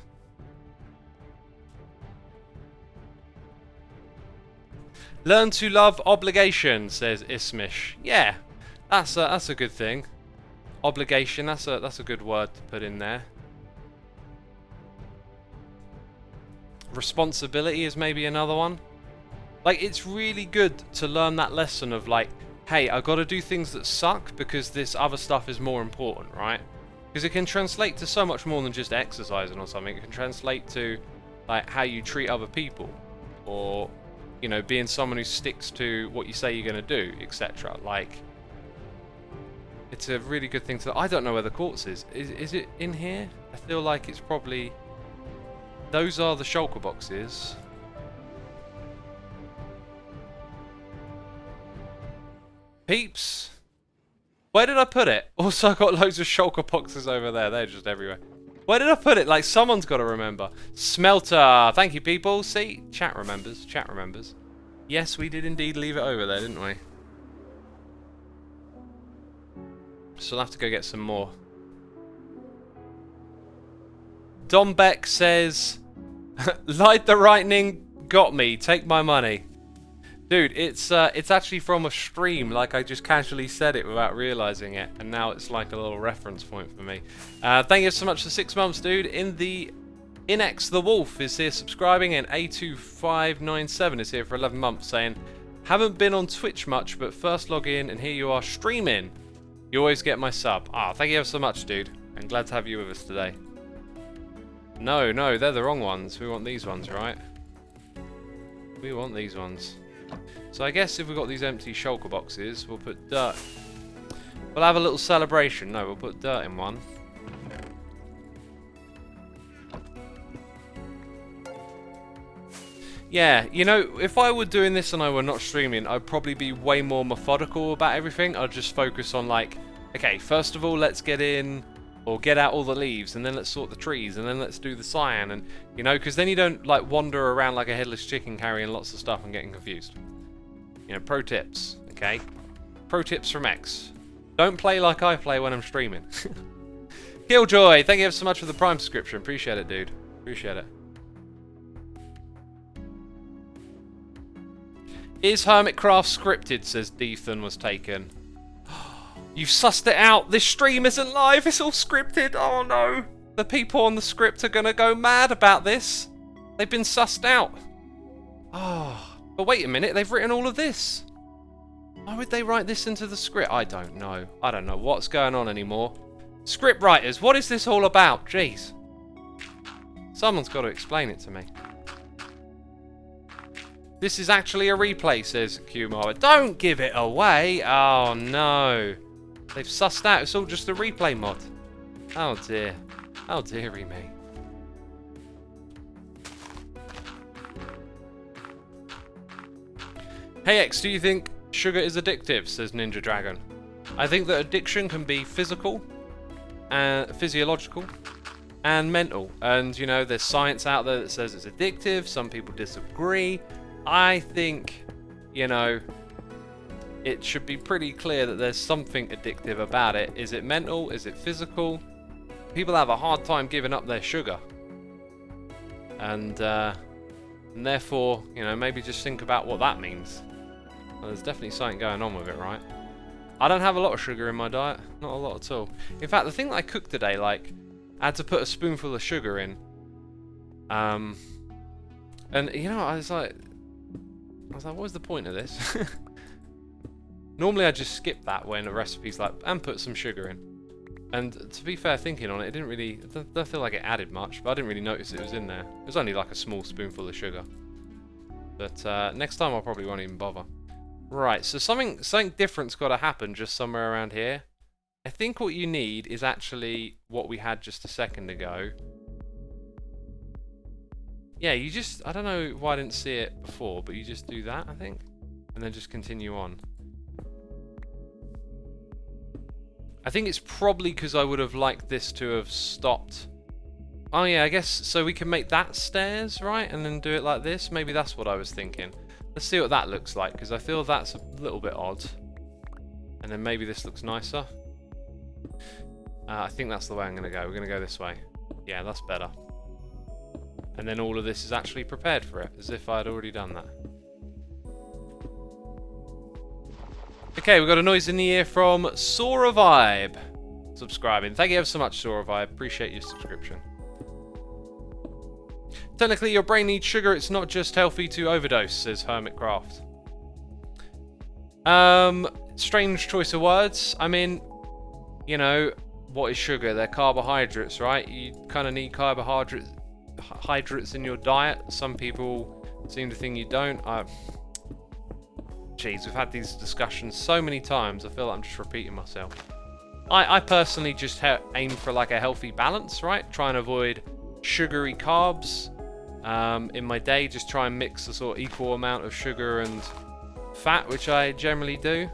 Learn to love obligation, says Ismish. Yeah, that's a good thing. Obligation, that's a good word to put in there. Responsibility is maybe another one. Like, it's really good to learn that lesson of like, hey, I've got to do things that suck because this other stuff is more important, right? Because it can translate to so much more than just exercising or something. It can translate to like how you treat other people, or, you know, being someone who sticks to what you say you're going to do, etc. Like, it's a really good thing to... I don't know where the quartz is. Is it in here? I feel like it's probably... Those are the shulker boxes. Peeps! Where did I put it? Also, I got loads of shulker boxes over there. They're just everywhere. Where did I put it? Like, someone's got to remember. Smelter! Thank you, people. See? Chat remembers. Chat remembers. Yes, we did indeed leave it over there, didn't we? So I'll have to go get some more. Dom Beck says... Light the lightning, got me. Take my money. Dude, it's actually from a stream, like I just casually said it without realizing it, and now it's like a little reference point for me. Thank you so much for 6 months, dude. Inex the Wolf is here subscribing, and A2597 is here for 11 months saying, haven't been on Twitch much, but first log in and here you are streaming. You always get my sub. Thank you ever so much, dude. I'm glad to have you with us today. No, they're the wrong ones. We want these ones, right? We want these ones. So I guess if we've got these empty shulker boxes, we'll put dirt. We'll have a little celebration. No, we'll put dirt in one. Yeah, you know, if I were doing this and I were not streaming, I'd probably be way more methodical about everything. I'd just focus on like, okay, first of all, let's get in or get out all the leaves, and then let's sort the trees, and then let's do the cyan, and you know, because then you don't like wander around like a headless chicken carrying lots of stuff and getting confused. You know, pro tips, okay? Pro tips from X. Don't play like I play when I'm streaming. Killjoy, thank you so much for the Prime subscription. Appreciate it, dude. Appreciate it. Is Hermitcraft scripted, says Deethan was taken. You've sussed it out. This stream isn't live. It's all scripted. Oh, no. The people on the script are going to go mad about this. They've been sussed out. Oh. But wait a minute, they've written all of this. Why would they write this into the script? I don't know. I don't know what's going on anymore. Script writers, what is this all about? Jeez. Someone's got to explain it to me. This is actually a replay, says Qmar. Don't give it away. Oh, no. They've sussed out. It's all just a replay mod. Oh, dear. Oh, dearie me. Hey X, do you think sugar is addictive, says Ninja Dragon. I think that addiction can be physical, and physiological, and mental. And, you know, there's science out there that says it's addictive. Some people disagree. I think, you know, it should be pretty clear that there's something addictive about it. Is it mental? Is it physical? People have a hard time giving up their sugar. And therefore, you know, maybe just think about what that means. Well, there's definitely something going on with it, right? I don't have a lot of sugar in my diet. Not a lot at all. In fact, the thing that I cooked today, like, I had to put a spoonful of sugar in. And, you know, I was like, what was the point of this? Normally I just skip that when a recipe's like, and put some sugar in. And to be fair, thinking on it, it didn't really, I don't feel like it added much, but I didn't really notice it was in there. It was only like a small spoonful of sugar. But next time I probably won't even bother. Right, so something different's got to happen just somewhere around here. I think what you need is actually what we had just a second ago. Yeah, you just, I don't know why I didn't see it before, but you just do that, I think. And then just continue on. I think it's probably because I would have liked this to have stopped. Oh yeah, I guess, so we can make that stairs, right? And then do it like this? Maybe that's what I was thinking. Let's see what that looks like, because I feel that's a little bit odd. And then maybe this looks nicer. I think that's the way I'm going to go. We're going to go this way. Yeah, that's better. And then all of this is actually prepared for it, as if I'd already done that. Okay, we've got a noise in the ear from Sora Vibe subscribing. Thank you ever so much, Sora Vibe. Appreciate your subscription. Technically, your brain needs sugar. It's not just healthy to overdose, says Hermitcraft. Strange choice of words. I mean, you know, what is sugar? They're carbohydrates, right? You kind of need carbohydrates in your diet. Some people seem to think you don't. Jeez, we've had these discussions so many times. I feel like I'm just repeating myself. I personally just aim for like a healthy balance, right? Try and avoid sugary carbs in my day. Just try and mix a sort of equal amount of sugar and fat, which I generally do.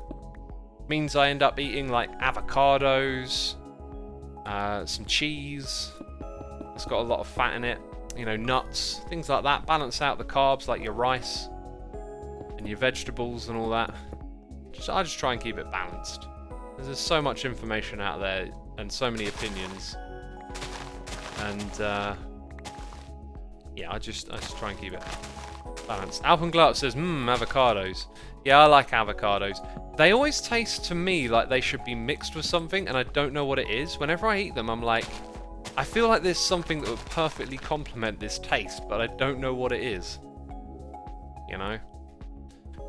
Means I end up eating like avocados, some cheese. It's got a lot of fat in it. You know, nuts, things like that. Balance out the carbs, like your rice and your vegetables and all that. I just try and keep it balanced. There's so much information out there and so many opinions. And yeah, I just try and keep it Balanced. Alpenglow says, avocados. Yeah, I like avocados. They always taste to me like they should be mixed with something, and I don't know what it is. Whenever I eat them, I'm like, I feel like there's something that would perfectly complement this taste, but I don't know what it is. You know?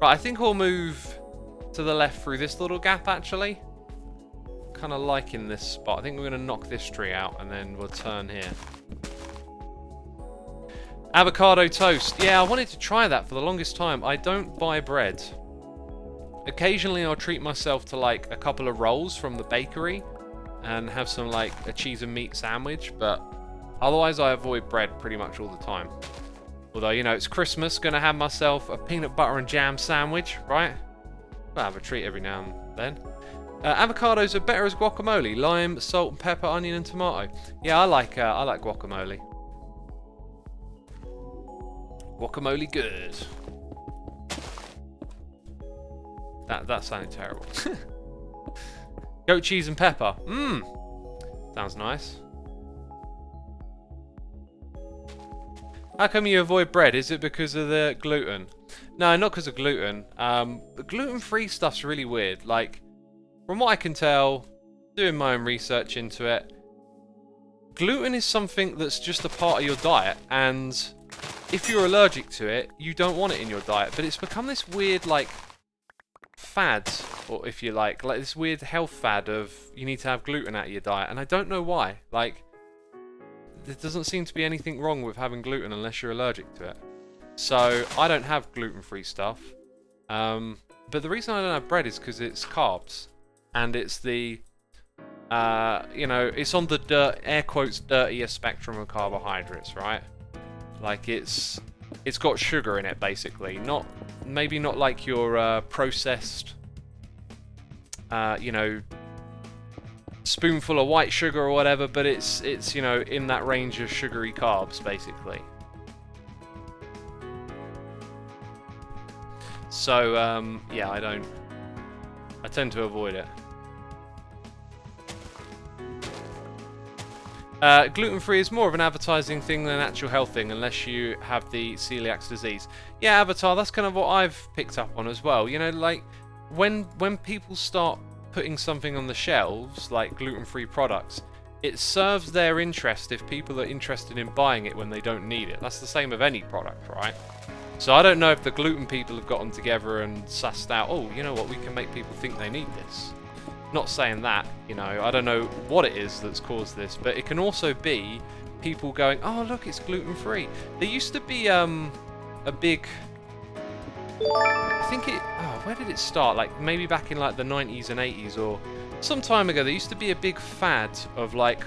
Right, I think we'll move to the left through this little gap, actually. Kind of liking this spot. I think we're going to knock this tree out, and then we'll turn here. Avocado toast. Yeah, I wanted to try that for the longest time. I don't buy bread. Occasionally I'll treat myself to like a couple of rolls from the bakery and have some like a cheese and meat sandwich, but otherwise I avoid bread pretty much all the time. Although, you know, it's Christmas, gonna have myself a peanut butter and jam sandwich, right? I'll have a treat every now and then. Avocados are better as guacamole. Lime, salt, and pepper, onion, and tomato. Yeah, I like guacamole. Guacamole good. That sounded terrible. Goat cheese and pepper. Sounds nice. How come you avoid bread? Is it because of the gluten? No, not because of gluten. The gluten-free stuff's really weird. Like, from what I can tell, doing my own research into it, gluten is something that's just a part of your diet, and if you're allergic to it, you don't want it in your diet. But it's become this weird, like, fad, or if you like this weird health fad of you need to have gluten out of your diet, and I don't know why. Like, there doesn't seem to be anything wrong with having gluten unless you're allergic to it. So I don't have gluten-free stuff. But the reason I don't have bread is because it's carbs, and it's the you know, it's on the air quotes dirtier spectrum of carbohydrates, right? Like it's got sugar in it, basically. Maybe not like your processed, you know, spoonful of white sugar or whatever, but it's you know, in that range of sugary carbs, basically. So yeah, I tend to avoid it. Gluten-free is more of an advertising thing than an actual health thing, unless you have the celiac disease. Yeah, Avatar, that's kind of what I've picked up on as well. You know, like, when people start putting something on the shelves, like gluten-free products, it serves their interest if people are interested in buying it when they don't need it. That's the same of any product, right? So I don't know if the gluten people have gotten together and sussed out, oh, you know what, we can make people think they need this. Not saying that, you know, I don't know what it is that's caused this, but it can also be people going, oh look, it's gluten-free. There used to be a big, I think where did it start? Like maybe back in like the 90s and 80s or some time ago, there used to be a big fad of like,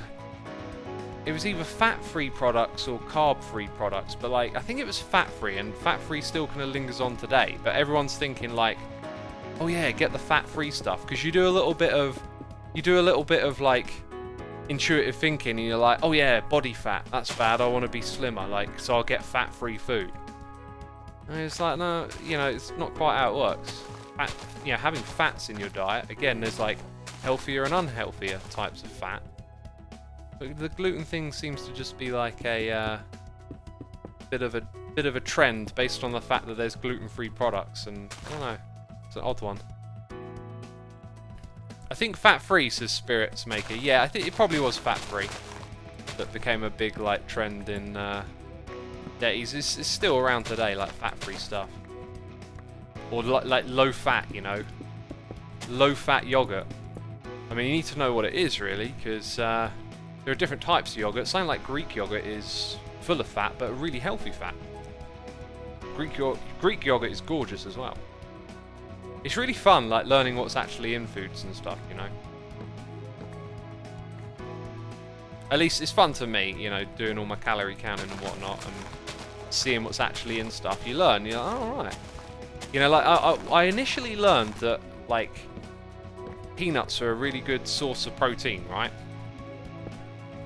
it was either fat-free products or carb-free products, but like, I think it was fat-free, and fat-free still kind of lingers on today, but everyone's thinking like, oh yeah, get the fat-free stuff, because you do a little bit of like intuitive thinking, and you're like, oh yeah, body fat, that's bad, I want to be slimmer, like, so I'll get fat-free food. And it's like, no, you know, it's not quite how it works. You know, having fats in your diet, again, there's like healthier and unhealthier types of fat. But the gluten thing seems to just be like a bit of a trend based on the fact that there's gluten-free products, and I don't know. It's an odd one. I think fat-free, says Spirits Maker. Yeah, I think it probably was fat-free that became a big like trend in days. It's still around today, like fat-free stuff, or like low-fat, you know, low-fat yogurt. I mean, you need to know what it is really, because there are different types of yogurt. Something like Greek yogurt is full of fat, but a really healthy fat. Greek yogurt is gorgeous as well. It's really fun, like, learning what's actually in foods and stuff, you know. At least it's fun to me, you know, doing all my calorie counting and whatnot, and seeing what's actually in stuff. You learn, you're like, oh, right. You know, like, I initially learned that, like, peanuts are a really good source of protein, right?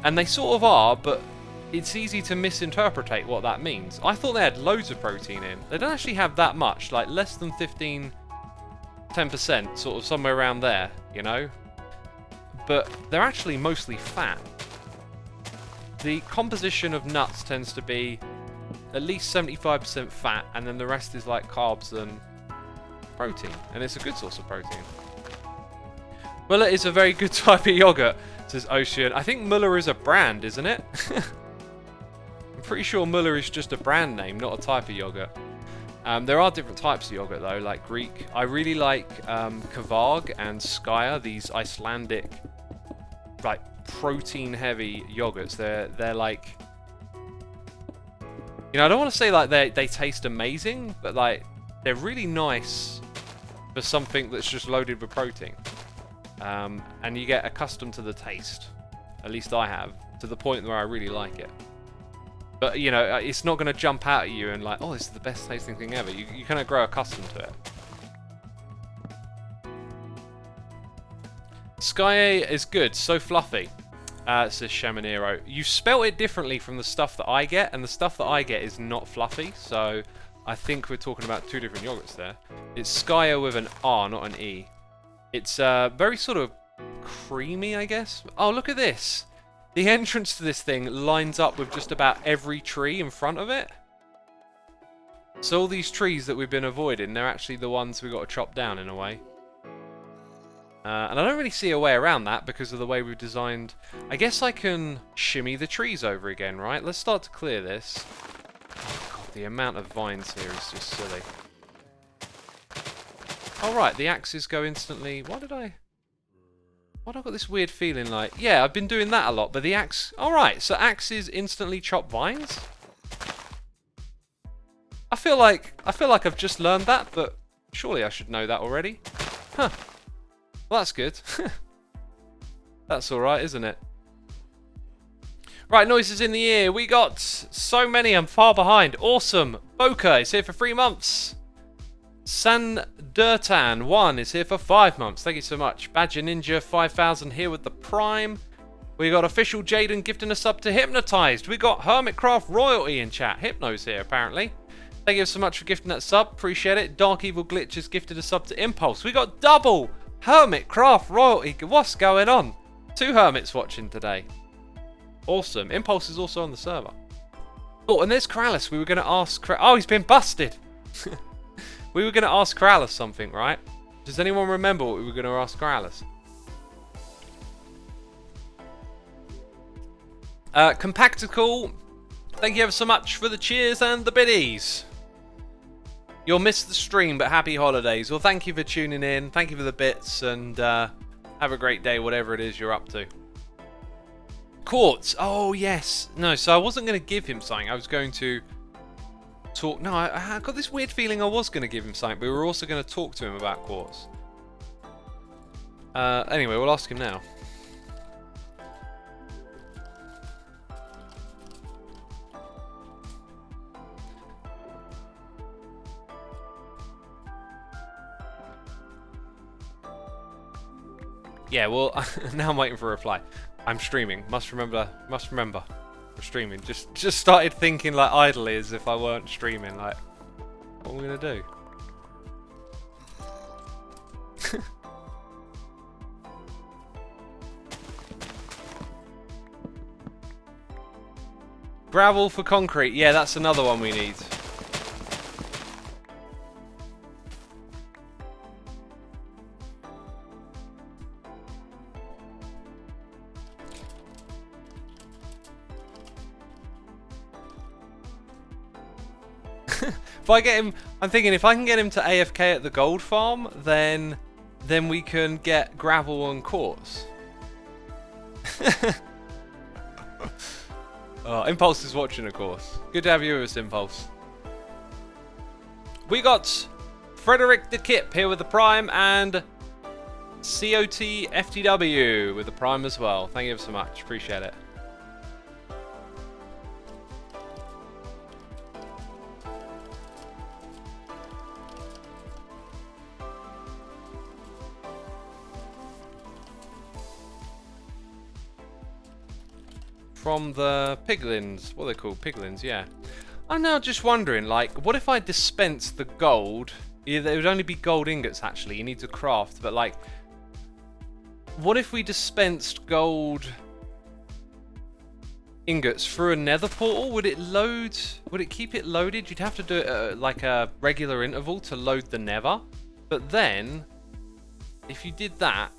And they sort of are, but it's easy to misinterpret what that means. I thought they had loads of protein in. They don't actually have that much, like, less than 10%, sort of somewhere around there, you know? But they're actually mostly fat. The composition of nuts tends to be at least 75% fat, and then the rest is like carbs and protein, and it's a good source of protein. Muller is a very good type of yogurt, says Ocean. I think Muller is a brand, isn't it? I'm pretty sure Muller is just a brand name, not a type of yogurt. There are different types of yogurt though, like Greek. I really like Kvarg and Skya, these Icelandic, like protein-heavy yogurts. They're like, you know, I don't want to say like they taste amazing, but like they're really nice for something that's just loaded with protein. And you get accustomed to the taste. At least I have, to the point where I really like it. But, you know, it's not going to jump out at you and like, oh, this is the best tasting thing ever. You kind of grow accustomed to it. Sky is good, so fluffy, says Shamanero. You spelt it differently from the stuff that I get, and the stuff that I get is not fluffy, so I think we're talking about two different yogurts there. It's Skya with an R, not an E. It's very sort of creamy, I guess. Oh, look at this. The entrance to this thing lines up with just about every tree in front of it. So all these trees that we've been avoiding, they're actually the ones we've got to chop down in a way. And I don't really see a way around that because of the way we've designed. I guess I can shimmy the trees over again, right? Let's start to clear this. Oh god, the amount of vines here is just silly. Oh right, the axes go instantly. Why have I got this weird feeling like... Yeah, I've been doing that a lot, but the axe... Alright, so axes instantly chop vines? I feel like I've just learned that, but surely I should know that already. Huh. Well, that's good. That's alright, isn't it? Right, noises in the ear. We got so many, I'm far behind. Awesome. Boca is here for 3 months. San Durtan 1 is here for 5 months. Thank you so much. Badger Ninja 5000 here with the Prime. We got Official Jaden gifting a sub to Hypnotized. We got Hermitcraft Royalty in chat. Hypno's here, apparently. Thank you so much for gifting that sub. Appreciate it. Dark Evil Glitch has gifted a sub to Impulse. We got double Hermitcraft Royalty. What's going on? 2 Hermits watching today. Awesome. Impulse is also on the server. Oh, and there's Kralis. We were going to ask... Oh, he's been busted. We were going to ask Kralis something, right? Does anyone remember what we were going to ask Kralis? Compactical, thank you ever so much for the cheers and the biddies. You'll miss the stream, but happy holidays. Well, thank you for tuning in. Thank you for the bits, and have a great day, whatever it is you're up to. Quartz. Oh, yes. No, so I wasn't going to give him something. I was going to... talk. No, I got this weird feeling I was going to give him something, but we were also going to talk to him about quartz. Anyway, we'll ask him now. Yeah, well, now I'm waiting for a reply. I'm streaming. Must remember. I'm streaming. Just started thinking like idly as if I weren't streaming. Like, what am I gonna do? Gravel for concrete. Yeah, that's another one we need. If I get him, I'm thinking if I can get him to AFK at the gold farm, then we can get gravel and quartz. Oh, Impulse is watching, of course. Good to have you with us, Impulse. We got Frederick the Kip here with the Prime and COT FTW with the Prime as well. Thank you ever so much. Appreciate it. From the piglins. What are they called? Piglins, yeah. I'm now just wondering, like, what if I dispense the gold? Yeah, there would only be gold ingots, actually. You need to craft, but, like, what if we dispensed gold ingots through a nether portal, would it load? Would it keep it loaded? You'd have to do it at like a regular interval to load the nether. But then, if you did that,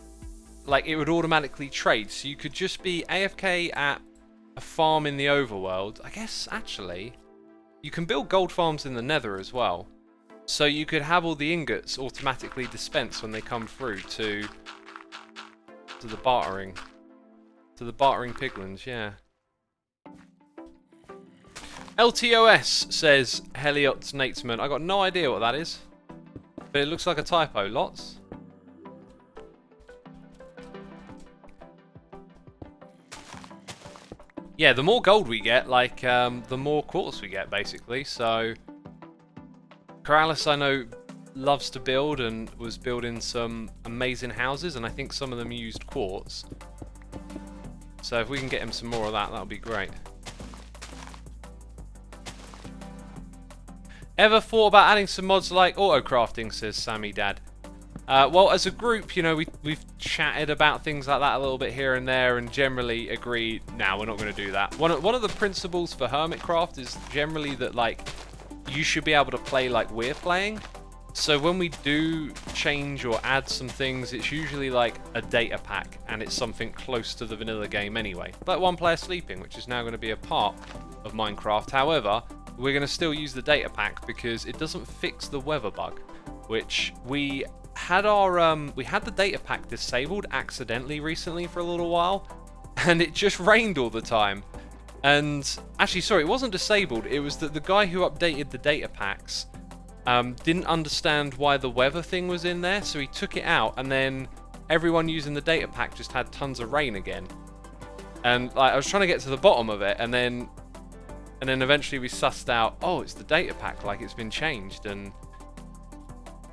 like it would automatically trade. So you could just be AFK at a farm in the overworld. I guess actually, you can build gold farms in the nether as well. So you could have all the ingots automatically dispensed when they come through to the bartering piglins, yeah. LTOS says Heliot Natesman. I got no idea what that is, but it looks like a typo. Lots. Yeah, the more gold we get, like the more quartz we get, basically. So Corrales, I know, loves to build and was building some amazing houses, and I think some of them used quartz. So if we can get him some more of that, that'll be great. Ever thought about adding some mods like auto crafting, says Sammy Dad. Well, as a group, you know, we've chatted about things like that a little bit here and there, and generally agreed, nah, we're not going to do that. One of the principles for Hermitcraft is generally that, like, you should be able to play like we're playing. So when we do change or add some things, it's usually like a data pack, and it's something close to the vanilla game anyway. Like One Player Sleeping, which is now going to be a part of Minecraft. However, we're going to still use the data pack because it doesn't fix the weather bug, which we had the data pack disabled accidentally recently for a little while, and it just rained all the time. And actually, sorry, it wasn't disabled. It was that the guy who updated the data packs didn't understand why the weather thing was in there, so he took it out, and then everyone using the data pack just had tons of rain again. And like, I was trying to get to the bottom of it, and then eventually we sussed out, oh, it's the data pack, like it's been changed, and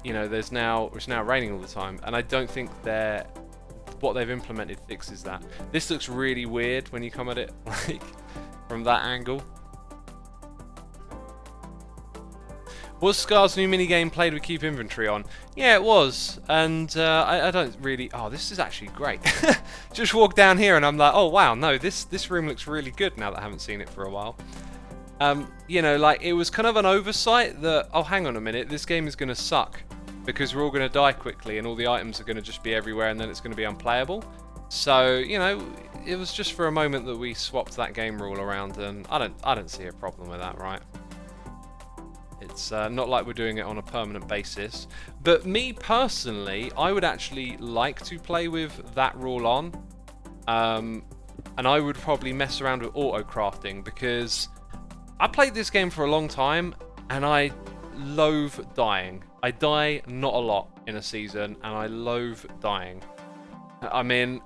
you know, it's now raining all the time. And I don't think what they've implemented fixes that. This looks really weird when you come at it like from that angle. Was Scar's new minigame played with Keep Inventory on? Yeah, it was. And I don't really... Oh, this is actually great. Just walk down here and I'm like, oh, wow, no, this room looks really good now that I haven't seen it for a while. You know, like, it was kind of an oversight that, oh, hang on a minute, this game is going to suck because we're all going to die quickly and all the items are going to just be everywhere and then it's going to be unplayable. So, you know, it was just for a moment that we swapped that game rule around, and I don't see a problem with that, right? It's not like we're doing it on a permanent basis. But me personally, I would actually like to play with that rule on. And I would probably mess around with auto crafting, because I played this game for a long time and I loathe dying. I die not a lot in a season and I loathe dying. I mean,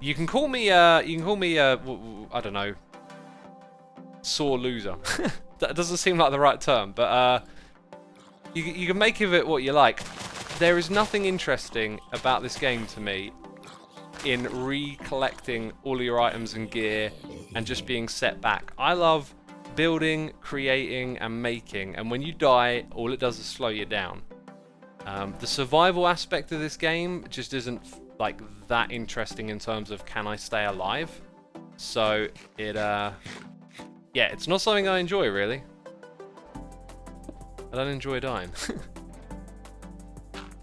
you can call me I don't know, sore loser. That doesn't seem like the right term, but you can make of it what you like. There is nothing interesting about this game to me in recollecting all of your items and gear and just being set back. I love building, creating, and making, and when you die, all it does is slow you down. The survival aspect of this game just isn't like that interesting in terms of can I stay alive. So it yeah, it's not something I enjoy, really. I don't enjoy dying.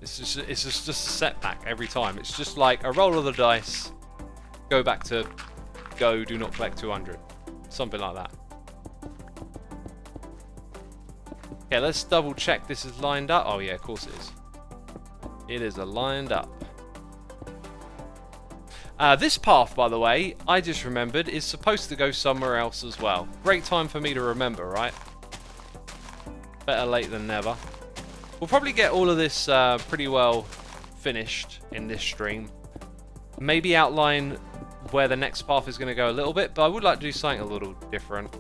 It's just a setback every time. It's just like a roll of the dice, go back to go, do not collect 200. Something like that. Okay, let's double check this is lined up. Oh yeah, of course it is. It is lined up. This path, by the way, I just remembered, is supposed to go somewhere else as well. Great time for me to remember, right? Better late than never. We'll probably get all of this pretty well finished in this stream. Maybe outline where the next path is going to go a little bit, but I would like to do something a little different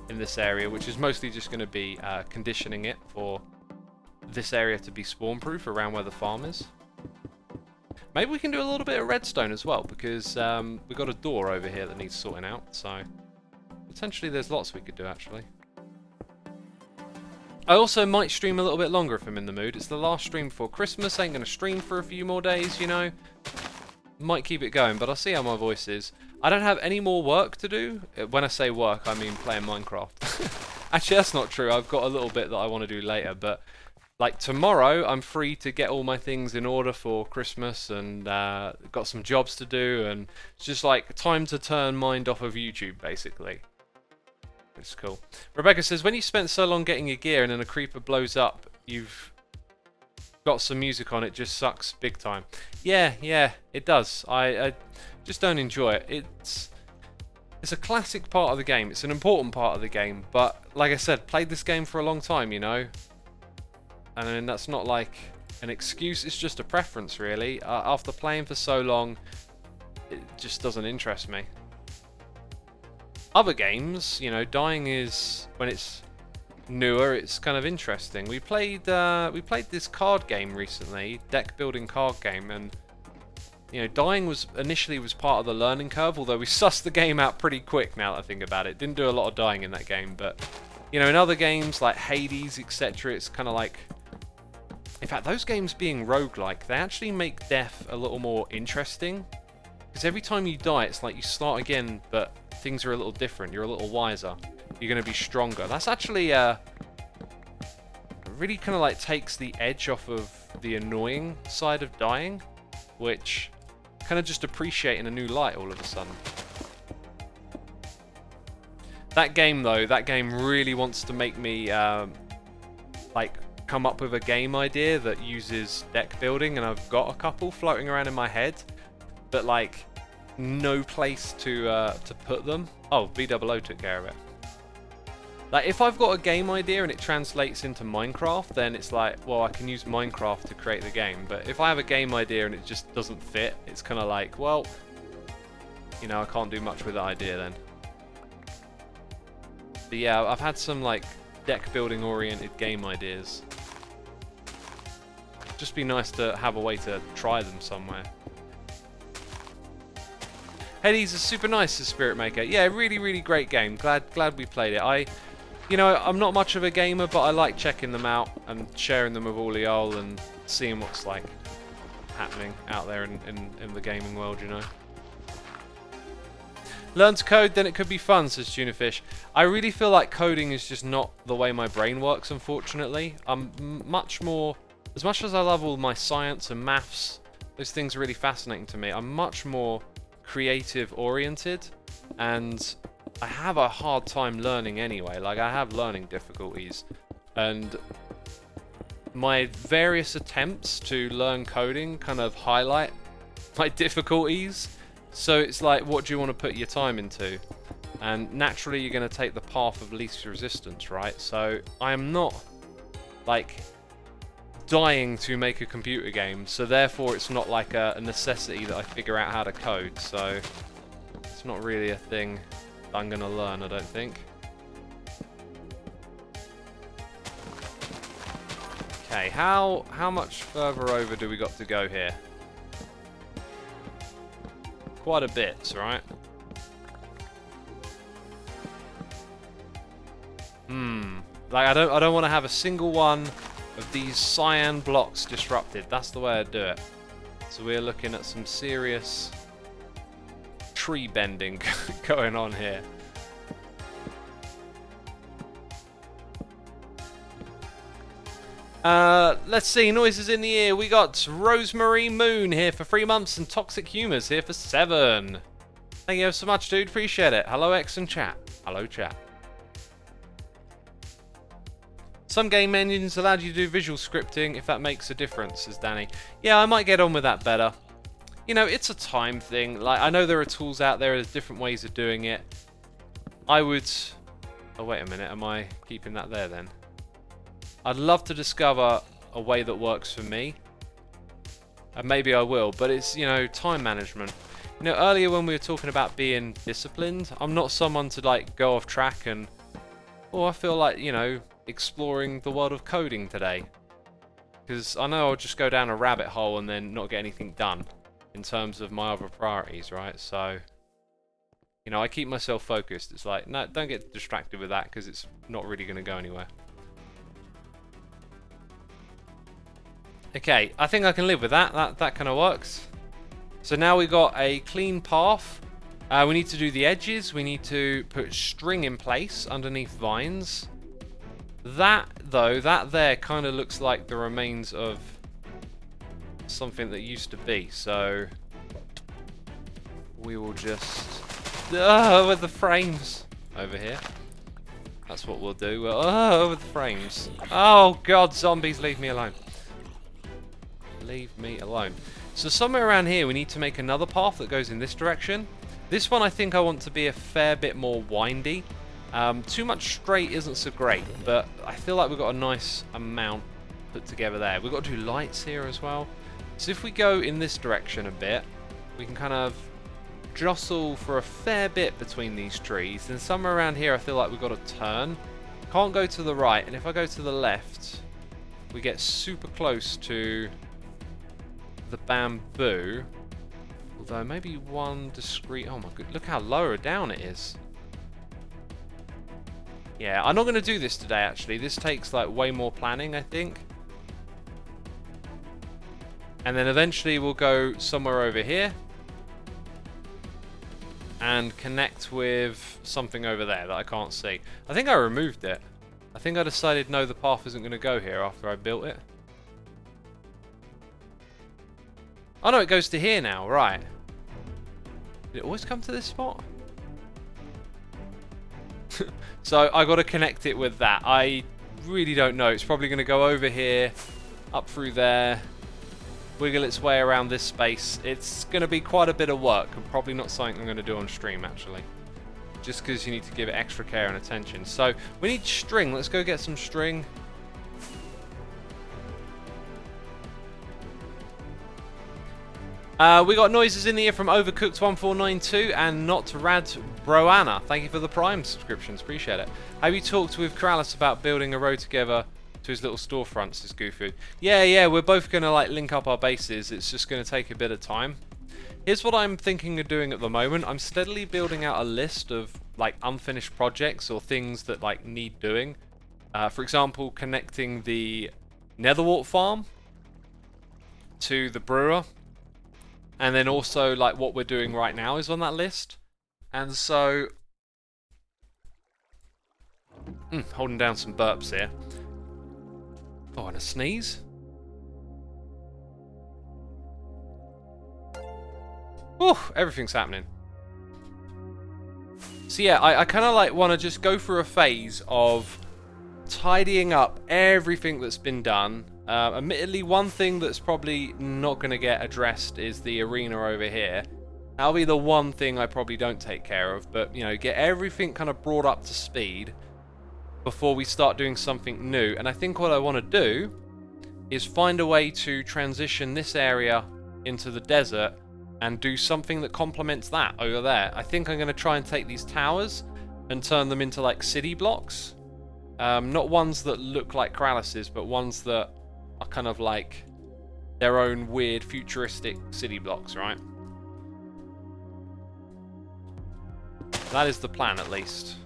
in this area, which is mostly just going to be conditioning it for this area to be spawn-proof around where the farm is. Maybe we can do a little bit of redstone as well, because we've got a door over here that needs sorting out, so potentially there's lots we could do, actually. I also might stream a little bit longer if I'm in the mood. It's the last stream before Christmas. Ain't going to stream for a few more days, you know. Might keep it going, but I'll see how my voice is. I don't have any more work to do. When I say work, I mean playing Minecraft. Actually, that's not true. I've got a little bit that I want to do later, but like tomorrow, I'm free to get all my things in order for Christmas, and got some jobs to do, and it's just like time to turn mind off of YouTube, basically. It's cool. Rebecca says, when you spent so long getting your gear and then a creeper blows up, you've got some music on, it just sucks big time. Yeah, it does. I just don't enjoy it. It's a classic part of the game. It's an important part of the game, but like I said, played this game for a long time, you know? And I mean, that's not like an excuse, it's just a preference, really. After playing for so long, it just doesn't interest me. Other games, you know, dying is, when it's newer, it's kind of interesting. We played this card game recently, deck building card game, and you know, dying was initially part of the learning curve, although we sussed the game out pretty quick now that I think about it. Didn't do a lot of dying in that game, but you know, in other games like Hades, etc., it's kind of like, in fact, those games being roguelike, they actually make death a little more interesting, because every time you die, it's like you start again, but things are a little different. You're a little wiser. You're going to be stronger. That's actually really kind of like takes the edge off of the annoying side of dying, which kind of just appreciate in a new light all of a sudden. That game though, that game really wants to make me like come up with a game idea that uses deck building, and I've got a couple floating around in my head, but like no place to put them. Oh, BOO took care of it. Like, if I've got a game idea and it translates into Minecraft, then it's like, well, I can use Minecraft to create the game. But if I have a game idea and it just doesn't fit, it's kind of like, well, you know, I can't do much with that idea then. But yeah, I've had some like deck building oriented game ideas. Just be nice to have a way to try them somewhere. Hades is super nice, the Spirit Maker. Yeah, really, really great game. Glad we played it. You know, I'm not much of a gamer, but I like checking them out and sharing them with all y'all and seeing what's like happening out there in the gaming world, you know. Learn to code, then it could be fun, says Tunafish. I really feel like coding is just not the way my brain works, unfortunately. I'm much more, as much as I love all my science and maths, those things are really fascinating to me. I'm much more creative oriented, and I have a hard time learning anyway. Like, I have learning difficulties, and my various attempts to learn coding kind of highlight my difficulties. So it's like, what do you want to put your time into? And naturally you're going to take the path of least resistance, right? So I am not like dying to make a computer game, so therefore it's not like a necessity that I figure out how to code. So it's not really a thing that I'm going to learn, I don't think. Okay, how much further over do we got to go here? Quite a bit, right? Like, I don't want to have a single one of these cyan blocks disrupted. That's the way I'd do it. So we're looking at some serious tree bending going on here. Let's see, noises in the ear. We got Rosemary Moon here for 3 months and Toxic Humors here for 7. Thank you so much, dude. Appreciate it. Hello, X and chat. Hello, chat. Some game engines allowed you to do visual scripting, if that makes a difference, says Danny. Yeah, I might get on with that better. You know, it's a time thing. Like, I know there are tools out there, there's different ways of doing it. I would... Oh, wait a minute. Am I keeping that there, then? I'd love to discover a way that works for me. And maybe I will, but it's, you know, time management. You know, earlier when we were talking about being disciplined, I'm not someone to, like, go off track and... Oh, I feel like, you know, exploring the world of coding today. Because I know I'll just go down a rabbit hole and then not get anything done in terms of my other priorities, right? So, you know, I keep myself focused. It's like, no, don't get distracted with that because it's not really going to go anywhere. Okay, I think I can live with that. That kind of works. So now we got a clean path We need to do the edges. We need to put string in place underneath vines. That, though, that there kind of looks like the remains of something that used to be. So we will just... with the frames over here. That's what we'll do. With the frames. Oh, God, zombies, leave me alone. Leave me alone. So somewhere around here, we need to make another path that goes in this direction. This one I think I want to be a fair bit more windy. Too much straight isn't so great, but I feel like we've got a nice amount put together there. We've got to do lights here as well. So if we go in this direction a bit, we can kind of jostle for a fair bit between these trees. Then somewhere around here I feel like we've got to turn. Can't go to the right, and if I go to the left, we get super close to the bamboo. Although maybe one discrete... Oh my god, look how lower down it is. Yeah, I'm not going to do this today actually. This takes like way more planning, I think. And then eventually we'll go somewhere over here and connect with something over there that I can't see. I think I removed it. I think I decided no, the path isn't going to go here after I built it. Oh no, it goes to here now, right. Did it always come to this spot? So I got to connect it with that. I really don't know. It's probably going to go over here, up through there, wiggle its way around this space. It's going to be quite a bit of work, and probably not something I'm going to do on stream actually. Just because you need to give it extra care and attention. So we need string. Let's go get some string. We got noises in the ear from Overcooked1492 and Not Rad Broana. Thank you for the Prime subscriptions, appreciate it. Have you talked with Kralis about building a road together to his little storefronts, says Goofy? Yeah, we're both going to like link up our bases. It's just going to take a bit of time. Here's what I'm thinking of doing at the moment. I'm steadily building out a list of like unfinished projects or things that like need doing. For example, connecting the Netherwart farm to the brewer. And then also, like, what we're doing right now is on that list. And so... holding down some burps here. Oh, and a sneeze. Whew, everything's happening. So yeah, I kind of like want to just go through a phase of tidying up everything that's been done. Admittedly, one thing that's probably not going to get addressed is the arena over here. That'll be the one thing I probably don't take care of, but, you know, get everything kind of brought up to speed before we start doing something new. And I think what I want to do is find a way to transition this area into the desert and do something that complements that over there. I think I'm going to try and take these towers and turn them into, like, city blocks. Not ones that look like Kralis's, but ones that are kind of like their own weird futuristic city blocks, right? That is the plan, at least.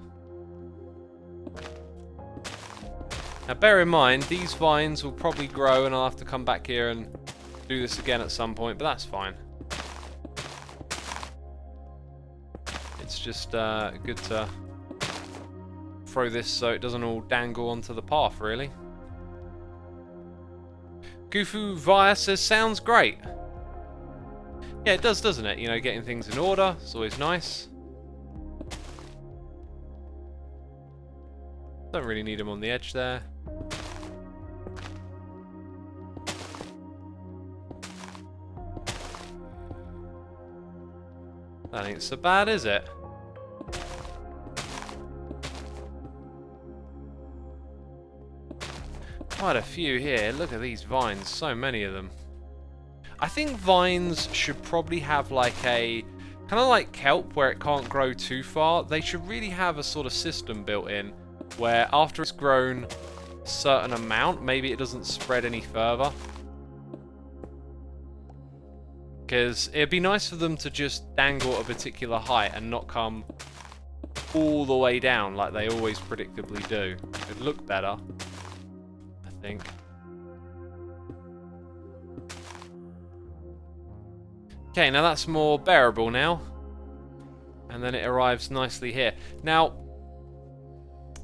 Now bear in mind, these vines will probably grow and I'll have to come back here and do this again at some point, but that's fine. It's just good to throw this so it doesn't all dangle onto the path, really. Gufu Via says, sounds great. Yeah, it does, doesn't it? You know, getting things in order, it's always nice. Don't really need them on the edge there. That ain't so bad, is it? Quite a few here. Look at these vines, so many of them. I think vines should probably have like a kind of like kelp where it can't grow too far. They should really have a sort of system built in where after it's grown a certain amount, maybe it doesn't spread any further. Because it'd be nice for them to just dangle at a particular height and not come all the way down like they always predictably do. It'd look better, I think. Okay, now that's more bearable now. And then it arrives nicely here. Now,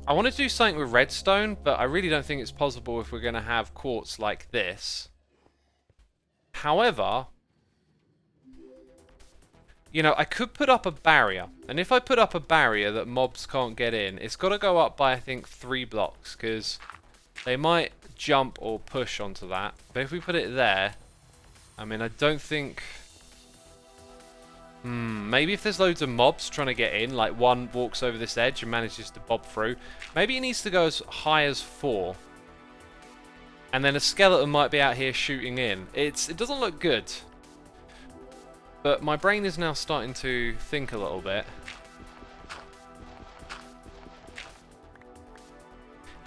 I want to do something with redstone, but I really don't think it's possible if we're going to have quartz like this. However, you know, I could put up a barrier. And if I put up a barrier that mobs can't get in, it's got to go up by, I think, 3 blocks. Because they might jump or push onto that. But if we put it there, I mean, I don't think... maybe if there's loads of mobs trying to get in, like one walks over this edge and manages to bob through, maybe it needs to go as high as 4. And then a skeleton might be out here shooting in. It doesn't look good. But my brain is now starting to think a little bit.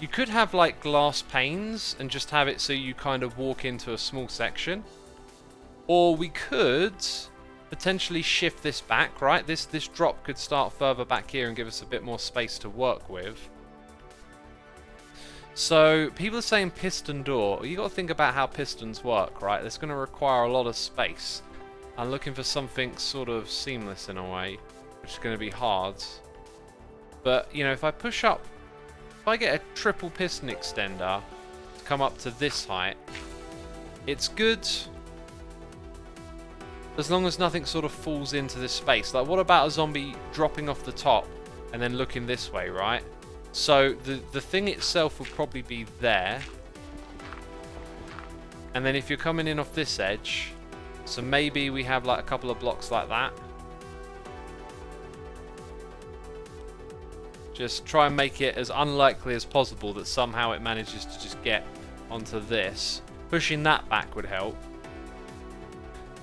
You could have like glass panes and just have it so you kind of walk into a small section. Or we could potentially shift this back, right? This drop could start further back here and give us a bit more space to work with. So people are saying piston door. You got to think about how pistons work, right? That's going to require a lot of space. I'm looking for something sort of seamless in a way, which is going to be hard. But you know, if I push up, if I get a triple piston extender to come up to this height, it's good. As long as nothing sort of falls into this space. Like, what about a zombie dropping off the top and then looking this way, right? So the thing itself will probably be there. And then if you're coming in off this edge, so maybe we have like a couple of blocks like that. Just try and make it as unlikely as possible that somehow it manages to just get onto this. Pushing that back would help.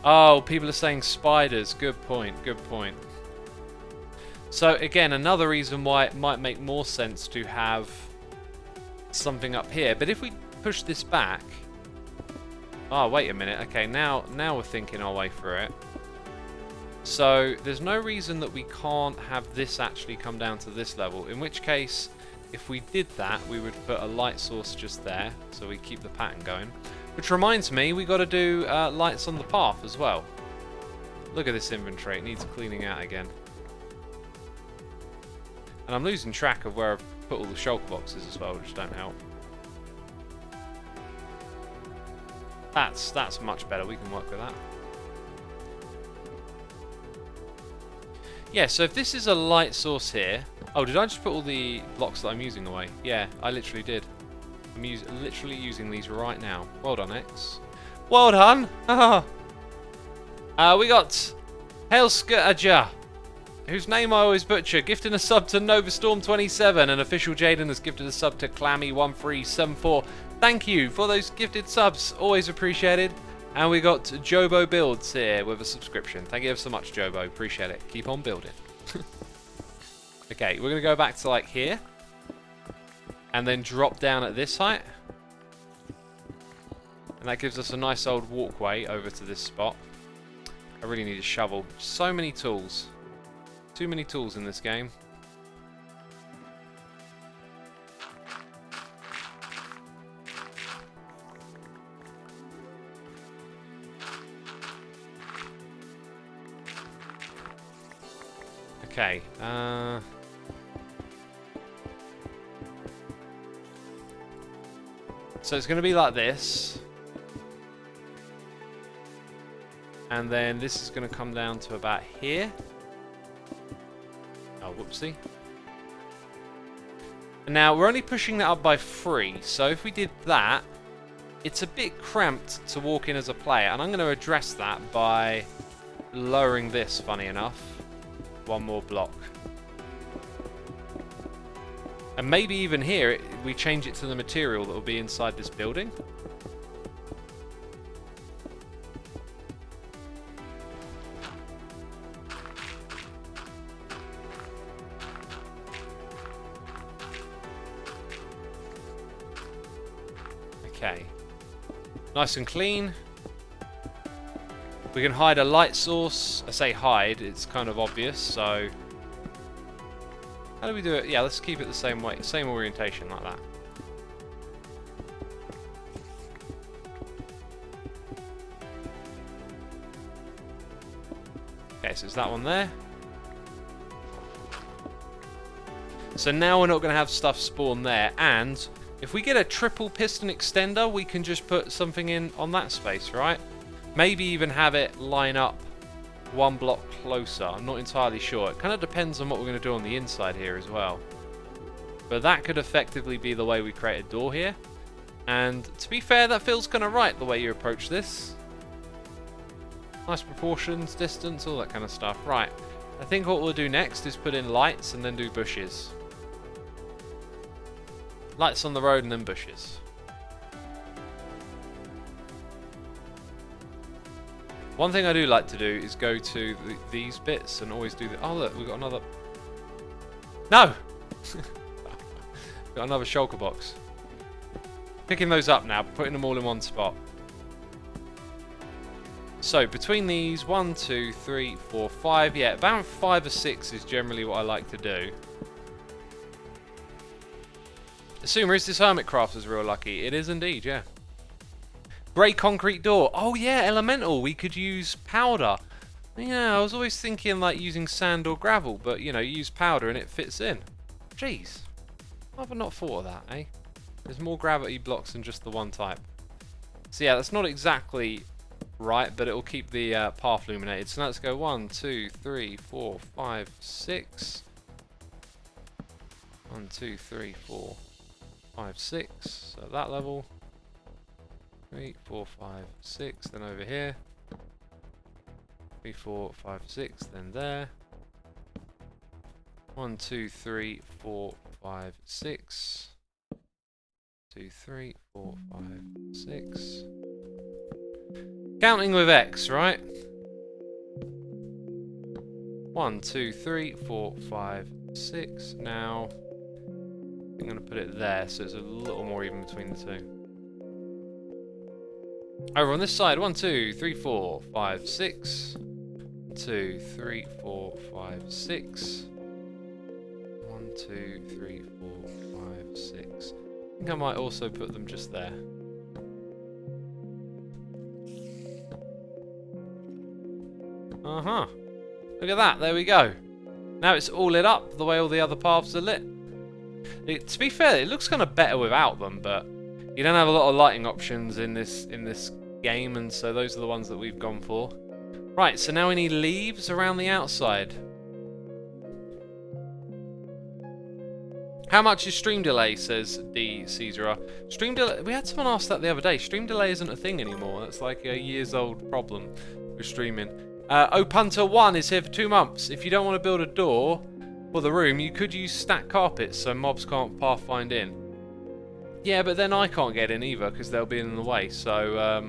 Oh, people are saying spiders. Good point, good point. So again, another reason why it might make more sense to have something up here. But if we push this back... Oh, wait a minute. Okay, now we're thinking our way through it. So there's no reason that we can't have this actually come down to this level. In which case, if we did that, we would put a light source just there. So we keep the pattern going. Which reminds me, we got to do lights on the path as well. Look at this inventory, it needs cleaning out again. And I'm losing track of where I've put all the shulker boxes as well, which don't help. That's much better, we can work with that. Yeah, so if this is a light source here... Oh, did I just put all the blocks that I'm using away? Yeah, I literally did. I'm literally using these right now. Well done, X. Well done! We got Hellskirja, whose name I always butcher, gifting a sub to Novastorm27, and official Jaden has gifted a sub to Clammy1374. Thank you for those gifted subs, always appreciated. And we got Jobo Builds here with a subscription. Thank you ever so much, Jobo. Appreciate it. Keep on building. Okay, we're going to go back to like here. And then drop down at this height. And that gives us a nice old walkway over to this spot. I really need a shovel. So many tools. Too many tools in this game. Okay, so it's going to be like this. And then this is going to come down to about here. Oh, whoopsie. And now, we're only pushing that up by 3. So if we did that, it's a bit cramped to walk in as a player. And I'm going to address that by lowering this, funny enough. One more block. And maybe even here, we change it to the material that will be inside this building. Okay. Nice and clean. We can hide a light source. I say hide, it's kind of obvious, so... How do we do it? Yeah, let's keep it the same way, same orientation like that. Okay, so it's that one there. So now we're not going to have stuff spawn there, and if we get a triple piston extender, we can just put something in on that space, right? Maybe even have it line up one block closer. I'm not entirely sure. It kind of depends on what we're going to do on the inside here as well. But that could effectively be the way we create a door here. And to be fair, that feels kind of right the way you approach this. Nice proportions, distance, all that kind of stuff. Right, I think what we'll do next is put in lights and then do bushes. Lights on the road and then bushes. One thing I do like to do is go to these bits and always do the... Oh look, we've got another... No! Got another shulker box. Picking those up now, putting them all in one spot. So between these, 1, 2, 3, 4, 5. Yeah, about 5 or 6 is generally what I like to do. Xisuma, is this Hermitcraft is real lucky? It is indeed, yeah. Grey concrete door. Oh yeah, elemental. We could use powder. Yeah, I was always thinking like using sand or gravel, but you know, you use powder and it fits in. Jeez. Why have I not thought of that, eh? There's more gravity blocks than just the one type. So yeah, that's not exactly right, but it'll keep the path illuminated. So let's go 1, 2, 3, 4, 5, 6. 1, 2, 3, 4, 5, 6. So at that level. 3, 4, 5, 6. Then over here. 3, 4, 5, 6. Then there. 1, 2, 3, 4, 5, 6. 2, 3, 4, 5, 6. Counting with X, right? 1, 2, 3, 4, 5, 6. Now, I'm going to put it there so it's a little more even between the two. Over on this side, 1, 2, 3, 4, 5, 6. 2, 3, 4, 5, 6. 1, 2, 3, 4, 5, 6. I think I might also put them just there. Uh-huh. Look at that, there we go. Now it's all lit up the way all the other paths are lit. To be fair, it looks kind of better without them, but you don't have a lot of lighting options in this game, and so those are the ones that we've gone for. Right, so now we need leaves around the outside. How much is stream delay, says D. Caesar. Stream delay, we had someone ask that the other day. Stream delay isn't a thing anymore. That's like a years old problem with streaming. Opunter1 is here for 2 months. If you don't want to build a door for the room, you could use stacked carpets so mobs can't pathfind in. Yeah, but then I can't get in either because they'll be in the way. So,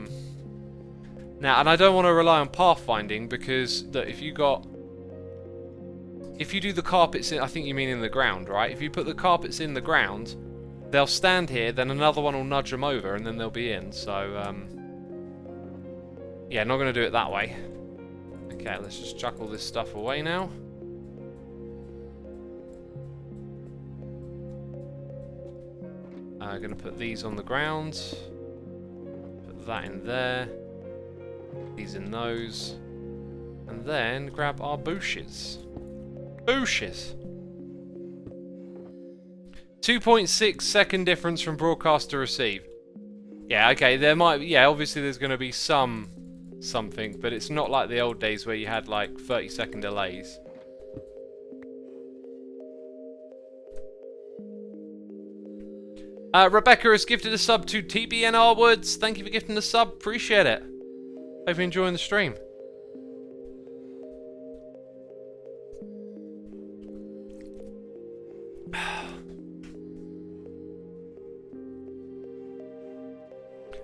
now, and I don't want to rely on pathfinding because look, if you do the carpets in, I think you mean in the ground, right? If you put the carpets in the ground, they'll stand here, then another one will nudge them over, and then they'll be in. So, yeah, not going to do it that way. Okay, let's just chuck all this stuff away now. I'm going to put these on the ground. Put that in there. These in those. And then grab our bushes. Bushes! 2.6 second difference from broadcast to receive. Yeah, okay, there might... Yeah, obviously there's going to be something, but it's not like the old days where you had like 30-second delays. Rebecca has gifted a sub to TBNR Woods. Thank you for gifting the sub. Appreciate it. Hope you're enjoying the stream.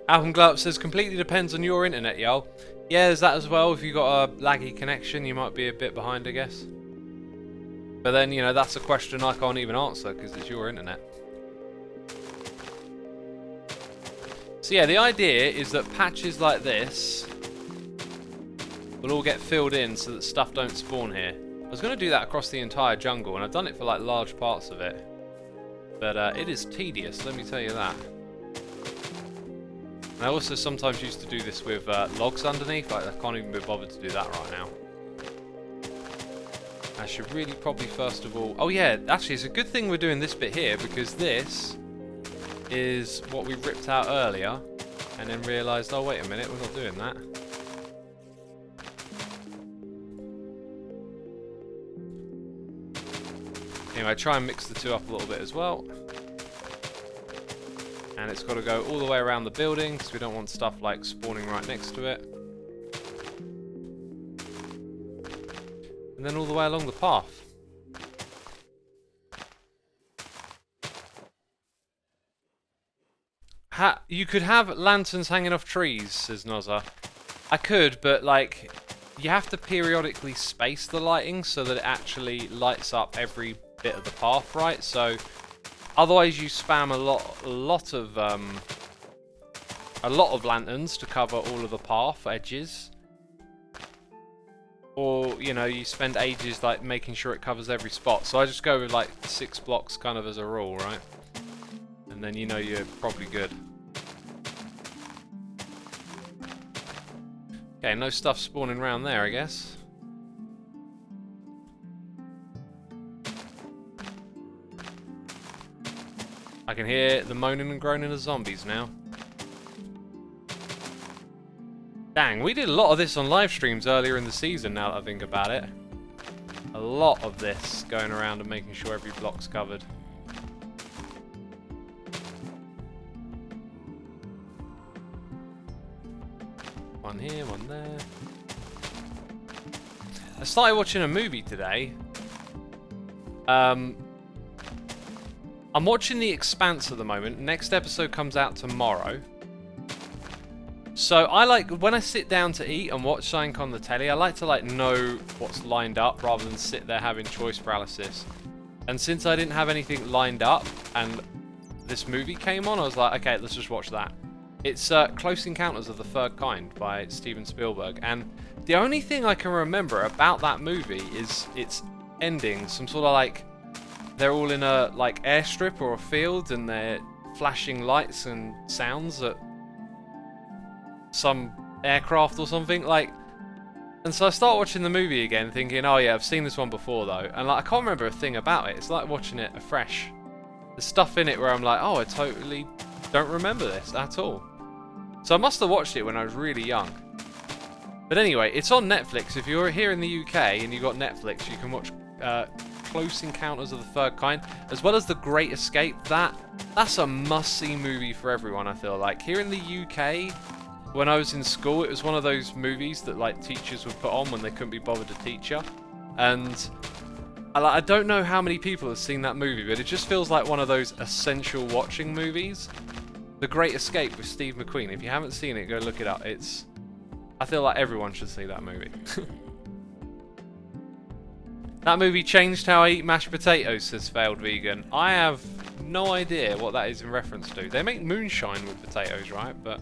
Alvin Glow Up says, completely depends on your internet, yo. Yeah, there's that as well. If you've got a laggy connection, you might be a bit behind, I guess. But then, you know, that's a question I can't even answer because it's your internet. So yeah, the idea is that patches like this will all get filled in so that stuff don't spawn here. I was going to do that across the entire jungle, and I've done it for like large parts of it. But it is tedious, let me tell you that. And I also sometimes used to do this with logs underneath. Like, I can't even be bothered to do that right now. I should really probably first of all... Oh yeah, actually it's a good thing we're doing this bit here, because this is what we ripped out earlier and then realised, oh wait a minute, we're not doing that. Anyway, try and mix the two up a little bit as well. And it's got to go all the way around the building because we don't want stuff like spawning right next to it. And then all the way along the path. You could have lanterns hanging off trees, says Nozza. I could, but like, you have to periodically space the lighting so that it actually lights up every bit of the path, right? So otherwise you spam a lot of lanterns to cover all of the path edges. Or, you know, you spend ages like making sure it covers every spot. So I just go with like 6 blocks kind of as a rule, right? And then you know you're probably good. Okay, no stuff spawning around there, I guess. I can hear the moaning and groaning of zombies now. Dang, we did a lot of this on live streams earlier in the season now that I think about it. A lot of this going around and making sure every block's covered. One here, one there. I started watching a movie today. I'm watching The Expanse at the moment. Next episode comes out tomorrow. So I like, when I sit down to eat and watch something on the telly, I like to like know what's lined up rather than sit there having choice paralysis. And since I didn't have anything lined up and this movie came on, I was like, okay, let's just watch that. It's Close Encounters of the Third Kind by Steven Spielberg, and the only thing I can remember about that movie is its ending. Some sort of like, they're all in a like airstrip or a field and they're flashing lights and sounds at some aircraft or something, like. And so I start watching the movie again thinking, oh yeah, I've seen this one before though, and like I can't remember a thing about it. It's like watching it afresh. There's stuff in it where I'm like, oh, I totally don't remember this at all. So I must have watched it when I was really young. But anyway, it's on Netflix. If you're here in the UK and you've got Netflix, you can watch Close Encounters of the Third Kind, as well as The Great Escape. That's a must-see movie for everyone, I feel like. Here in the UK, when I was in school, it was one of those movies that like teachers would put on when they couldn't be bothered to teach you. And I don't know how many people have seen that movie, but it just feels like one of those essential watching movies. The Great Escape with Steve McQueen. If you haven't seen it, go look it up. I feel like everyone should see that movie. That movie changed how I eat mashed potatoes, says Failed Vegan. I have no idea what that is in reference to. They make moonshine with potatoes, right? But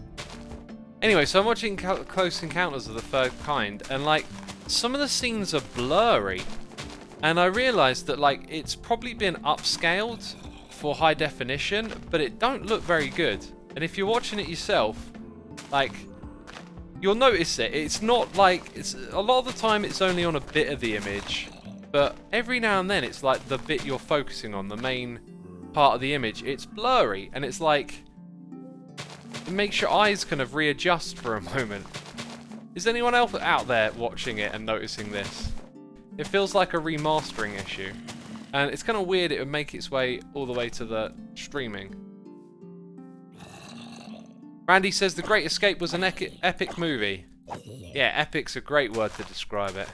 anyway, so I'm watching Close Encounters of the Third Kind, and like, some of the scenes are blurry. And I realised that like, it's probably been upscaled for high definition, but it don't look very good. And if you're watching it yourself, like, you'll notice it. It's not like, it's a lot of the time it's only on a bit of the image, but every now and then it's like the bit you're focusing on, the main part of the image, it's blurry, and it's like, it makes your eyes kind of readjust for a moment. Is anyone else out there watching it and noticing this? It feels like a remastering issue. And it's kind of weird it would make its way all the way to the streaming. Randy says The Great Escape was an epic movie. Yeah, epic's a great word to describe it.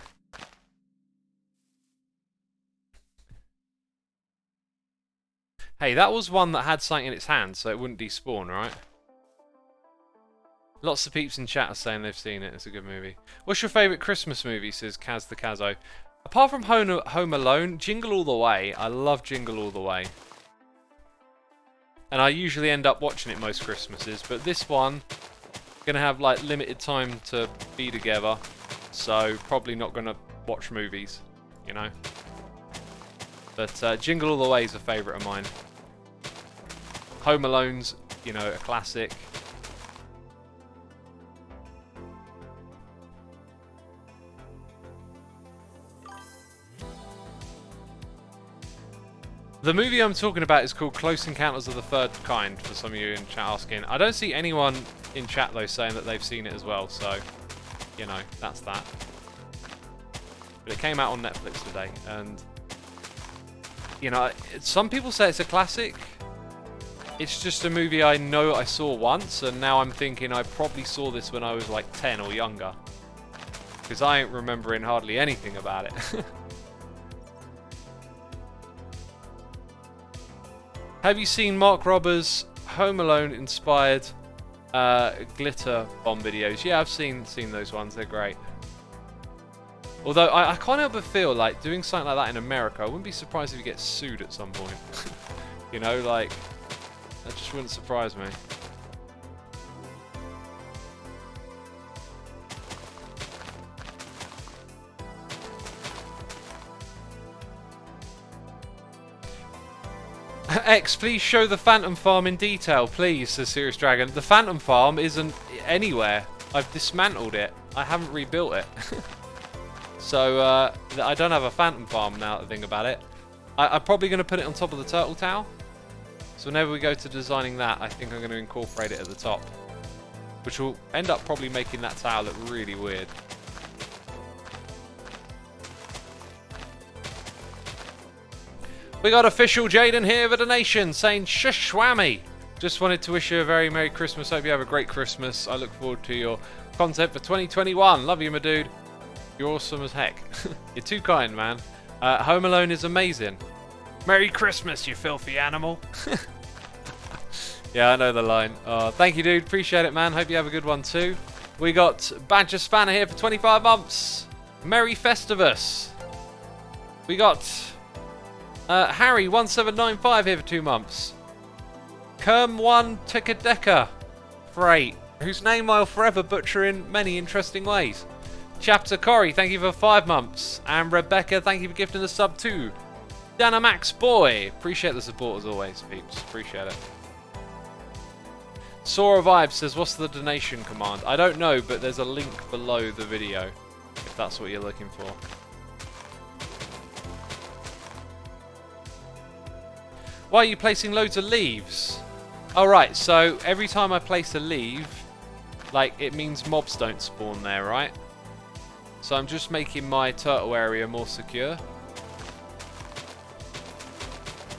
Hey, that was one that had something in its hand, so it wouldn't despawn, right? Lots of peeps in chat are saying they've seen it. It's a good movie. What's your favourite Christmas movie, says Kaz the Kazo. Apart from Home Alone, Jingle All the Way. I love Jingle All the Way. And I usually end up watching it most Christmases, but this one, gonna have like limited time to be together, so probably not gonna watch movies, you know. But Jingle All the Way is a favourite of mine. Home Alone's, you know, a classic. The movie I'm talking about is called Close Encounters of the Third Kind, for some of you in chat asking. I don't see anyone in chat, though, saying that they've seen it as well, so, you know, that's that. But it came out on Netflix today, and, you know, some people say it's a classic. It's just a movie I know I saw once, and now I'm thinking I probably saw this when I was like 10 or younger. Because I ain't remembering hardly anything about it. Have you seen Mark Roberts' Home Alone inspired glitter bomb videos? Yeah, I've seen those ones. They're great. Although I can't help but feel like doing something like that in America, I wouldn't be surprised if you get sued at some point. You know, like, that just wouldn't surprise me. X, please show the Phantom Farm in detail, please, says Serious Dragon. The Phantom Farm isn't anywhere. I've dismantled it. I haven't rebuilt it. So, I don't have a Phantom Farm now that I think about it. I'm probably going to put it on top of the Turtle Tower. So whenever we go to designing that, I think I'm going to incorporate it at the top. Which will end up probably making that tower look really weird. We got official Jaden here with a donation saying Shashwami. Just wanted to wish you a very Merry Christmas. Hope you have a great Christmas. I look forward to your content for 2021. Love you, my dude. You're awesome as heck. You're too kind, man. Home Alone is amazing. Merry Christmas, you filthy animal. Yeah, I know the line. Thank you, dude. Appreciate it, man. Hope you have a good one too. We got Badger Spanner here for 25 months. Merry Festivus. We got Harry1795 here for 2 months. Kerm1 Tikadeka for 8, whose name I'll forever butcher in many interesting ways. Chapter Corey, thank you for 5 months. And Rebecca, thank you for gifting the sub too. Dynamax Boy, appreciate the support as always, peeps. Appreciate it. Sora Vibe says, what's the donation command? I don't know, but there's a link below the video, if that's what you're looking for. Why are you placing loads of leaves? Alright, so every time I place a leaf, like, it means mobs don't spawn there, right? So I'm just making my turtle area more secure.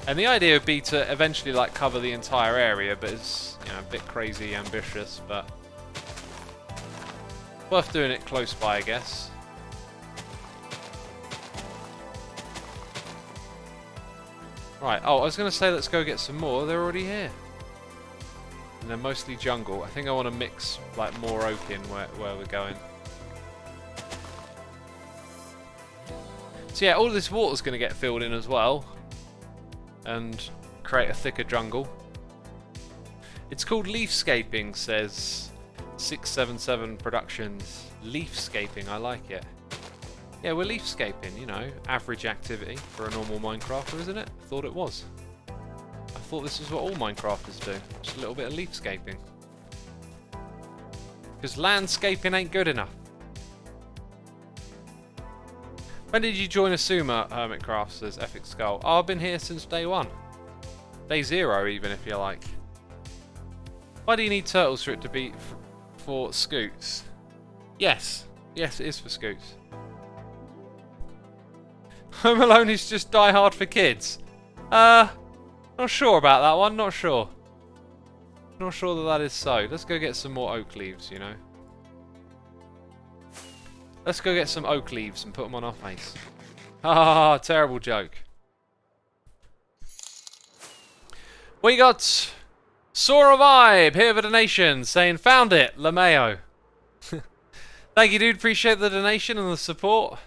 And the idea would be to eventually, like, cover the entire area, but it's, you know, a bit crazy ambitious, but worth doing it close by, I guess. Right, oh, I was going to say let's go get some more. They're already here. And they're mostly jungle. I think I want to mix, like, more oak in where we're going. So yeah, all of this water's going to get filled in as well. And create a thicker jungle. It's called leafscaping, says 677 Productions. Leafscaping, I like it. Yeah, we're leafscaping, you know, average activity for a normal Minecrafter, isn't it? I thought it was. I thought this is what all Minecrafters do. Just a little bit of leafscaping. Because landscaping ain't good enough. When did you join Xisuma, Hermitcraft, says Epic Skull? Oh, I've been here since day 1. Day 0, even, if you like. Why do you need turtles for it to be for scoots? Yes. Yes, it is for scoots. Home Alone is just Die Hard for kids. Not sure about that one, not sure. Not sure that is so. Let's go get some more oak leaves, you know. Let's go get some oak leaves and put them on our face. Ah, terrible joke. We got Sora Vibe here for donation saying, found it, LeMayo. Thank you, dude. Appreciate the donation and the support.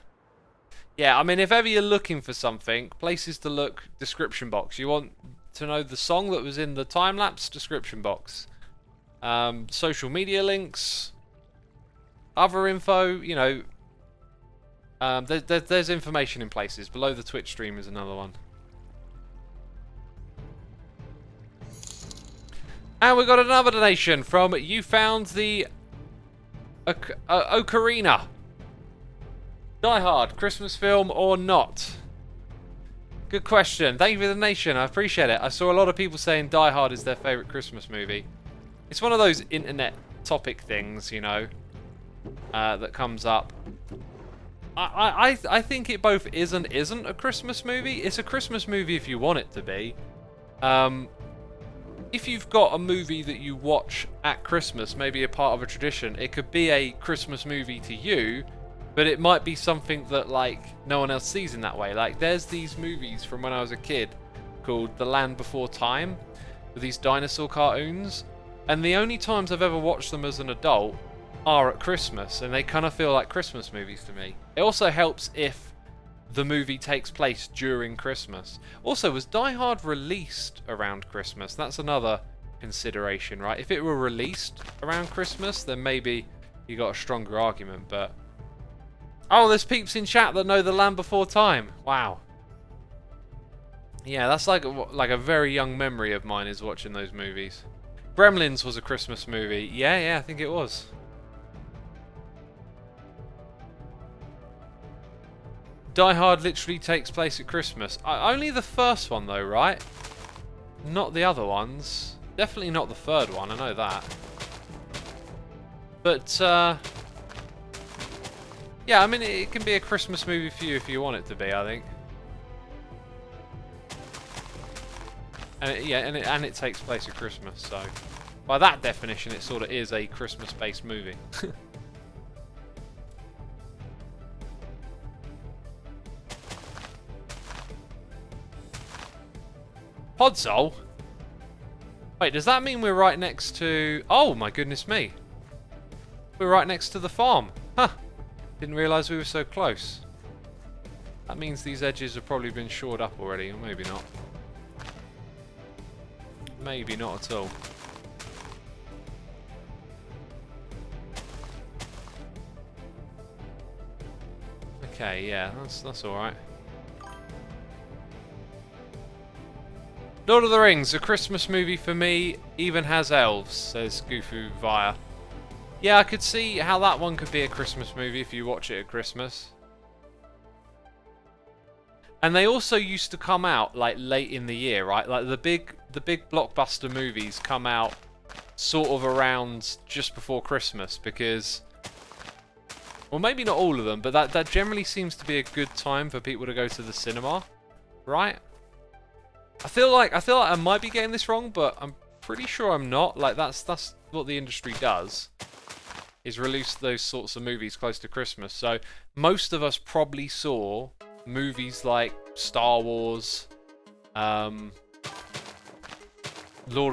Yeah, I mean, if ever you're looking for something, places to look, description box. You want to know the song that was in the time-lapse, description box. Social media links, other info, you know. There's information in places. Below the Twitch stream is another one. And we got another donation from You Found the Ocarina. Die Hard, Christmas film or not? Good question. Thank you for the donation. I appreciate it. I saw a lot of people saying Die Hard is their favourite Christmas movie. It's one of those internet topic things, you know, that comes up. I think it both is and isn't a Christmas movie. It's a Christmas movie if you want it to be. If you've got a movie that you watch at Christmas, maybe a part of a tradition, it could be a Christmas movie to you, but it might be something that, like, no one else sees in that way. Like, there's these movies from when I was a kid called The Land Before Time, with these dinosaur cartoons, and the only times I've ever watched them as an adult are at Christmas, and they kind of feel like Christmas movies to me. It also helps if the movie takes place during Christmas. Also, was Die Hard released around Christmas? That's another consideration, right? If it were released around Christmas, then maybe you got a stronger argument, but... Oh, there's peeps in chat that know The Land Before Time. Wow. Yeah, that's like a very young memory of mine is watching those movies. Gremlins was a Christmas movie. Yeah, I think it was. Die Hard literally takes place at Christmas. Only the first one though, right? Not the other ones. Definitely not the third one, I know that. But, yeah, I mean, it can be a Christmas movie for you if you want it to be, I think. And it takes place at Christmas, so... By that definition, it sort of is a Christmas-based movie. Podzol? Wait, does that mean we're right next to... Oh, my goodness me. We're right next to the farm. Huh. Didn't realise we were so close. That means these edges have probably been shored up already, or maybe not. Maybe not at all. Okay, yeah, that's alright. Lord of the Rings, a Christmas movie for me, even has elves, says Gufu Via. Yeah, I could see how that one could be a Christmas movie if you watch it at Christmas. And they also used to come out like late in the year, right? Like the big blockbuster movies come out sort of around just before Christmas because, well, maybe not all of them, but that generally seems to be a good time for people to go to the cinema, right? I feel like I might be getting this wrong, but I'm pretty sure I'm not. Like that's what the industry does, is release those sorts of movies close to Christmas. So most of us probably saw movies like Star Wars, Lord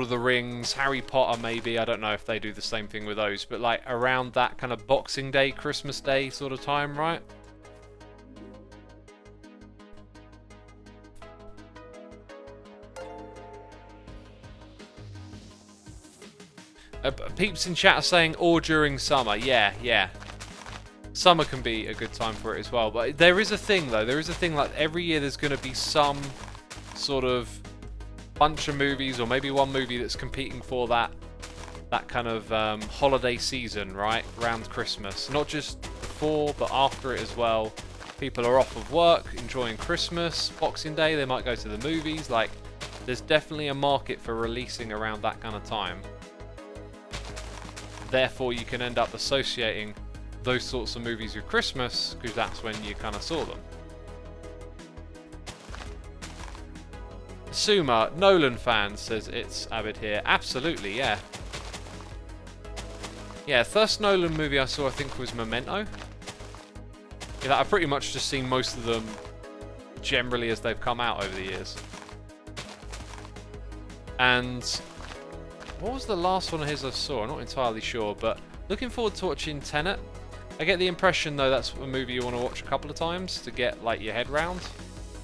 of the Rings, Harry Potter maybe. I don't know if they do the same thing with those, but like around that kind of Boxing Day, Christmas Day sort of time, right? Peeps in chat are saying, or during summer. Yeah. Summer can be a good time for it as well. But there is a thing, though. There is a thing, like, every year there's going to be some sort of bunch of movies, or maybe one movie that's competing for that kind of holiday season, right? Around Christmas. Not just before, but after it as well. People are off of work, enjoying Christmas. Boxing Day, they might go to the movies. Like, there's definitely a market for releasing around that kind of time. Therefore, you can end up associating those sorts of movies with Christmas, because that's when you kind of saw them. Xisuma, Nolan fan, says it's Abid here. Absolutely, yeah. Yeah, first Nolan movie I saw, I think, was Memento. Yeah, I've pretty much just seen most of them generally as they've come out over the years. And what was the last one of his I saw? I'm not entirely sure, but looking forward to watching Tenet. I get the impression, though, that's a movie you want to watch a couple of times to get, like, your head round.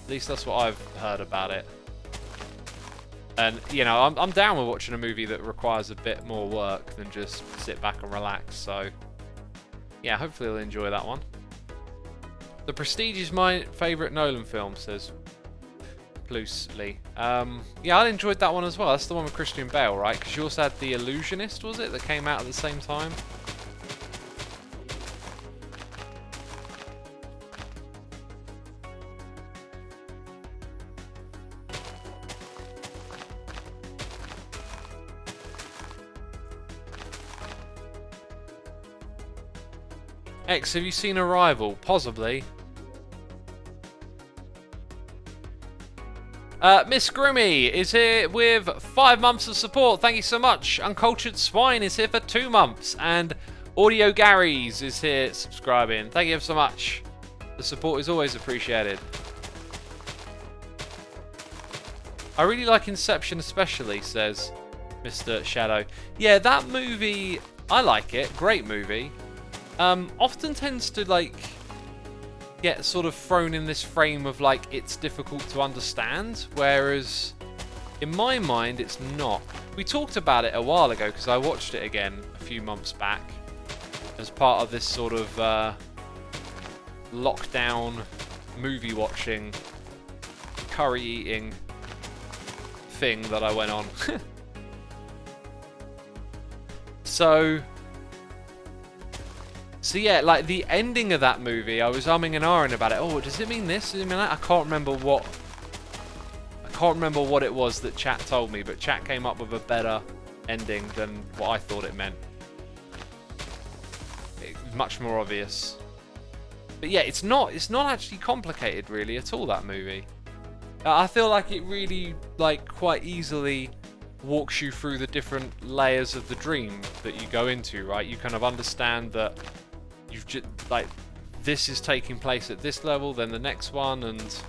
At least that's what I've heard about it. And, you know, I'm down with watching a movie that requires a bit more work than just sit back and relax. So, yeah, hopefully you'll enjoy that one. The Prestige is my favourite Nolan film, says loosely. Yeah, I enjoyed that one as well. That's the one with Christian Bale, right? Because you also had The Illusionist, was it, that came out at the same time? X, have you seen Arrival? Possibly. Miss Grimmy is here with 5 months of support. Thank you so much. Uncultured Swine is here for 2 months. And Audio Gary's is here subscribing. Thank you so much. The support is always appreciated. I really like Inception especially, says Mr. Shadow. Yeah, that movie, I like it. Great movie. Often tends to, like, get sort of thrown in this frame of, like, it's difficult to understand, whereas in my mind it's not. We talked about it a while ago because I watched it again a few months back as part of this sort of lockdown movie watching, curry eating thing that I went on. So yeah, like the ending of that movie, I was umming and ahhing about it. Oh, does it mean this? Does it mean that? I can't remember what it was that chat told me, but chat came up with a better ending than what I thought it meant. Much more obvious. But yeah, it's not actually complicated really at all, that movie. I feel like it really, like, quite easily walks you through the different layers of the dream that you go into, right? You kind of understand that you've just, like, this is taking place at this level, then the next one, and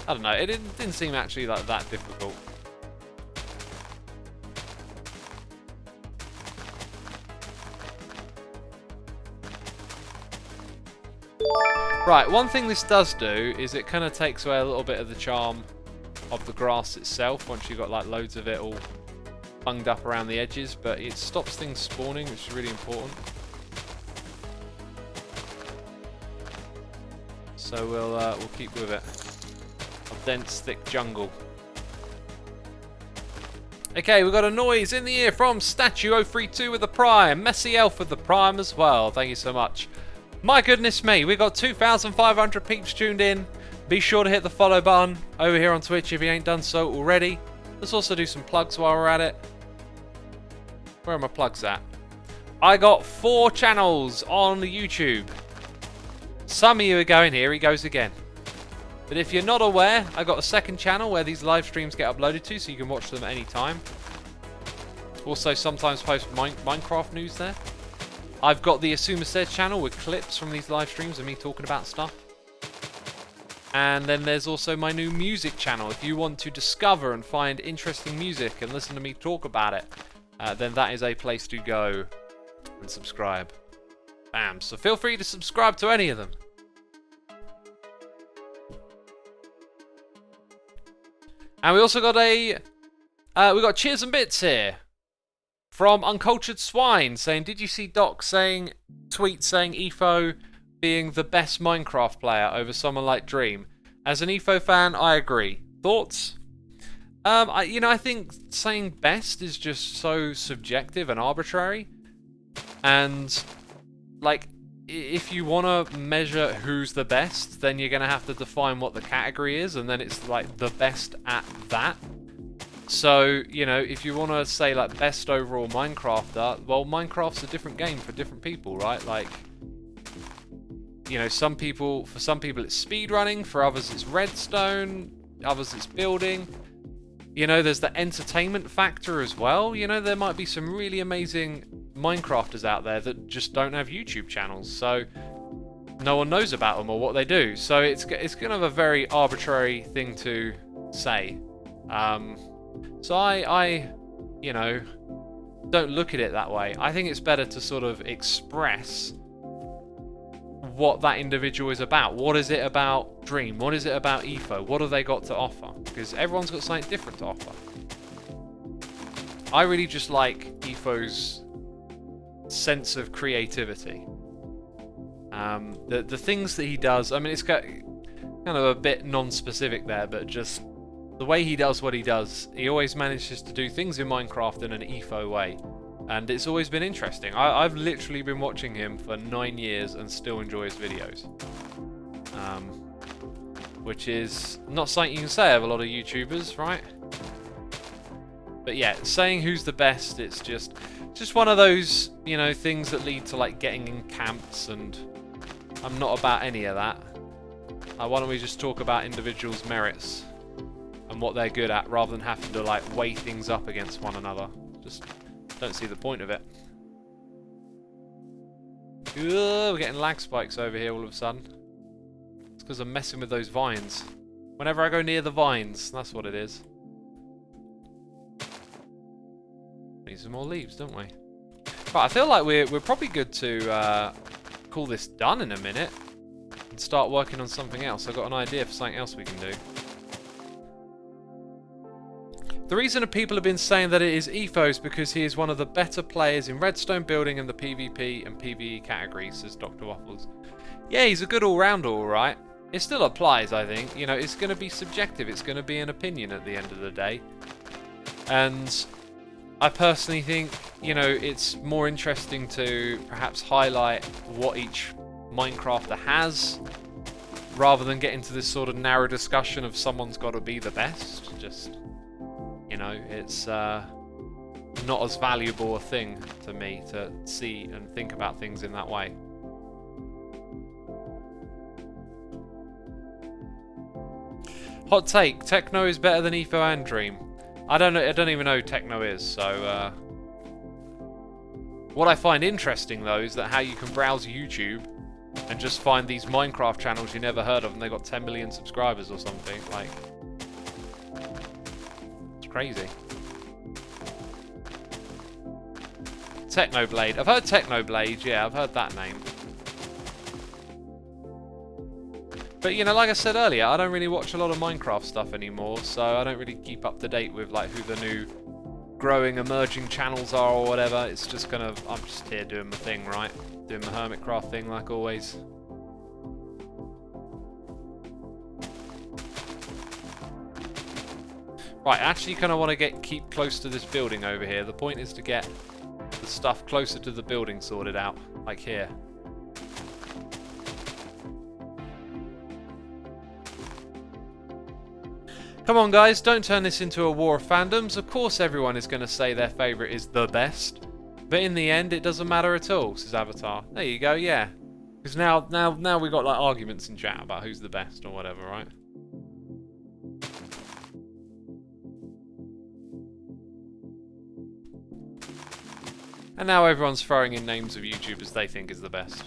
I don't know, it didn't seem actually like that difficult. Right, one thing this does do is it kind of takes away a little bit of the charm of the grass itself once you've got, like, loads of it all bunged up around the edges, but it stops things spawning, which is really important. So we'll keep with it. A dense, thick jungle. Okay, we've got a noise in the ear from Statue032 with the Prime. Messy Elf with the Prime as well. Thank you so much. My goodness me, we've got 2,500 peeps tuned in. Be sure to hit the follow button over here on Twitch if you ain't done so already. Let's also do some plugs while we're at it. Where are my plugs at? I got 4 channels on YouTube. Some of you are going, here he goes again. But if you're not aware, I got a second channel where these live streams get uploaded to, so you can watch them at any time. Also sometimes post Minecraft news there. I've got the Xisuma Says channel with clips from these live streams of me talking about stuff. And then there's also my new music channel. If you want to discover and find interesting music and listen to me talk about it, then that is a place to go and subscribe. Bam. So feel free to subscribe to any of them. And we also got we got cheers and bits here from Uncultured Swine saying, did you see Doc tweet saying EFO being the best Minecraft player over someone like Dream? As an EFO fan, I agree. Thoughts? I think saying best is just so subjective and arbitrary. And, like, if you want to measure who's the best, then you're going to have to define what the category is, and then it's, like, the best at that. So, if you want to say, like, best overall Minecrafter, well, Minecraft's a different game for different people, right? Like, for some people it's speedrunning, for others it's redstone, others it's building. There's the entertainment factor as well. There might be some really amazing Minecrafters out there that just don't have YouTube channels, so no one knows about them or what they do. So it's kind of a very arbitrary thing to say. So I don't look at it that way. I think it's better to sort of express what that individual is about. What is it about Dream? What is it about EFO? What have they got to offer? Because everyone's got something different to offer. I really just like EFO's sense of creativity. The things that he does, I mean, it's got kind of a bit non-specific there, but just the way he does what he does, he always manages to do things in Minecraft in an EFO way. And it's always been interesting. I've literally been watching him for 9 years and still enjoy his videos. Which is not something you can say of a lot of YouTubers, right? But yeah, saying who's the best, it's just Just one of those, you know, things that lead to like getting in camps, and I'm not about any of that. Why don't we just talk about individuals' merits and what they're good at, rather than having to like weigh things up against one another. Just don't see the point of it. Ugh, we're getting lag spikes over here all of a sudden. It's because I'm messing with those vines. Whenever I go near the vines, that's what it is. Need some more leaves, don't we? Right, I feel like we're probably good to call this done in a minute and start working on something else. I've got an idea for something else we can do. The reason that people have been saying that it is Ethos because he is one of the better players in redstone building in the PvP and PvE categories, says Dr. Waffles. Yeah, he's a good all-rounder, alright. It still applies, I think. You know, it's going to be subjective. It's going to be an opinion at the end of the day. And I personally think, you know, it's more interesting to perhaps highlight what each Minecrafter has, rather than get into this sort of narrow discussion of someone's got to be the best. Just, you know, it's not as valuable a thing to me to see and think about things in that way. Hot take, Techno is better than Etho and Dream. I don't even know who Techno is, so what I find interesting though is that how you can browse YouTube and just find these Minecraft channels you never heard of and they got 10 million subscribers or something. Like, it's crazy. Technoblade. I've heard Technoblade, yeah, I've heard that name. But, you know, like I said earlier, I don't really watch a lot of Minecraft stuff anymore, so I don't really keep up to date with, like, who the new growing, emerging channels are or whatever. It's just kind of, I'm just here doing my thing, right? Doing my Hermitcraft thing, like always. Right, I actually kind of want to keep close to this building over here. The point is to get the stuff closer to the building sorted out, like here. Come on guys, don't turn this into a war of fandoms. Of course everyone is going to say their favourite is the best. But in the end, it doesn't matter at all, says Avatar. There you go, yeah. Because now we've got like arguments in chat about who's the best or whatever, right? And now everyone's throwing in names of YouTubers they think is the best.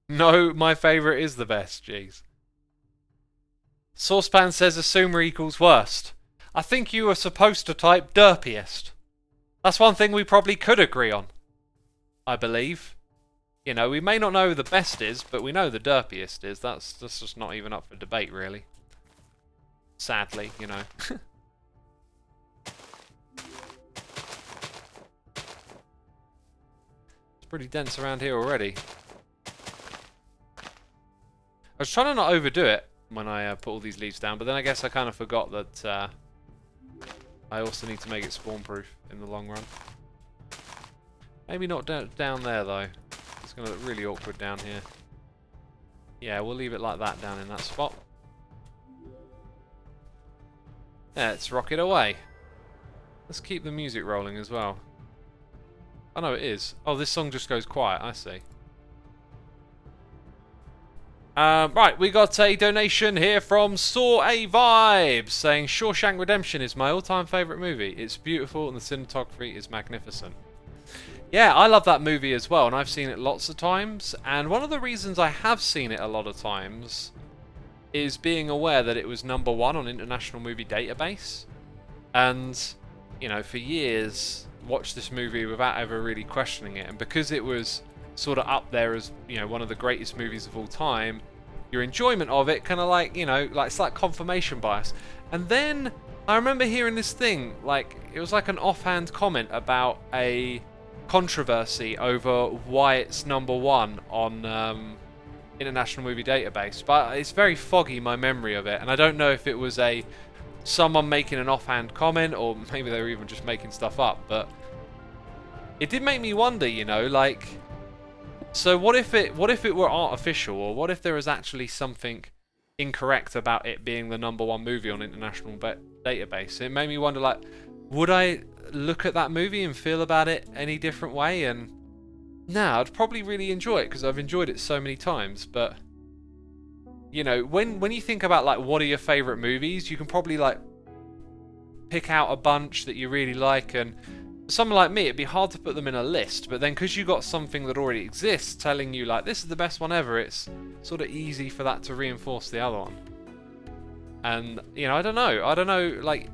No, my favourite is the best, jeez. Saucepan says Xisuma equals worst. I think you were supposed to type derpiest. That's one thing we probably could agree on. I believe. You know, we may not know who the best is, but we know the derpiest is. That's just not even up for debate, really. Sadly, you know. It's pretty dense around here already. I was trying to not overdo it when I put all these leaves down, but then I guess I kind of forgot that I also need to make it spawn-proof in the long run. Maybe not down there, though. It's going to look really awkward down here. Yeah, we'll leave it like that down in that spot. Let's rock it away. Let's keep the music rolling as well. Oh, no, it is. Oh, this song just goes quiet, I see. Right, we got a donation here from Saw A Vibes saying Shawshank Redemption is my all-time favourite movie. It's beautiful and the cinematography is magnificent. Yeah, I love that movie as well, and I've seen it lots of times. And one of the reasons I have seen it a lot of times is being aware that it was #1 on International Movie Database. And, you know, for years, watched this movie without ever really questioning it. And because it was sort of up there as, you know, one of the greatest movies of all time, your enjoyment of it kind of like, you know, like it's like confirmation bias. And then I remember hearing this thing, like it was like an offhand comment about a controversy over why it's #1 on International Movie Database, but it's very foggy, my memory of it, and I don't know if it was a someone making an offhand comment, or maybe they were even just making stuff up, but it did make me wonder, you know, like, so what if it were artificial, or what if there was actually something incorrect about it being the #1 movie on international database? It made me wonder, like, would I look at that movie and feel about it any different way? And nah, I'd probably really enjoy it because I've enjoyed it so many times. But you know, when you think about like what are your favorite movies, you can probably like pick out a bunch that you really like, and for someone like me, it'd be hard to put them in a list. But then because you got something that already exists telling you like this is the best one ever, it's sort of easy for that to reinforce the other one. And you know, I don't know, like,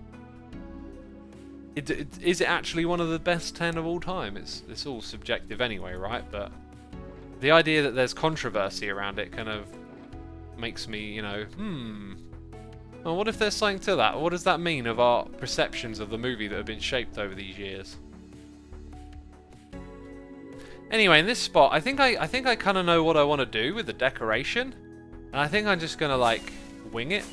is it actually one of the best 10 of all time? It's all subjective anyway, right? But the idea that there's controversy around it kind of makes me, you know, well, what if there's something to that? What does that mean of our perceptions of the movie that have been shaped over these years? Anyway, in this spot, I think I kind of know what I want to do with the decoration, and I think I'm just gonna like wing it.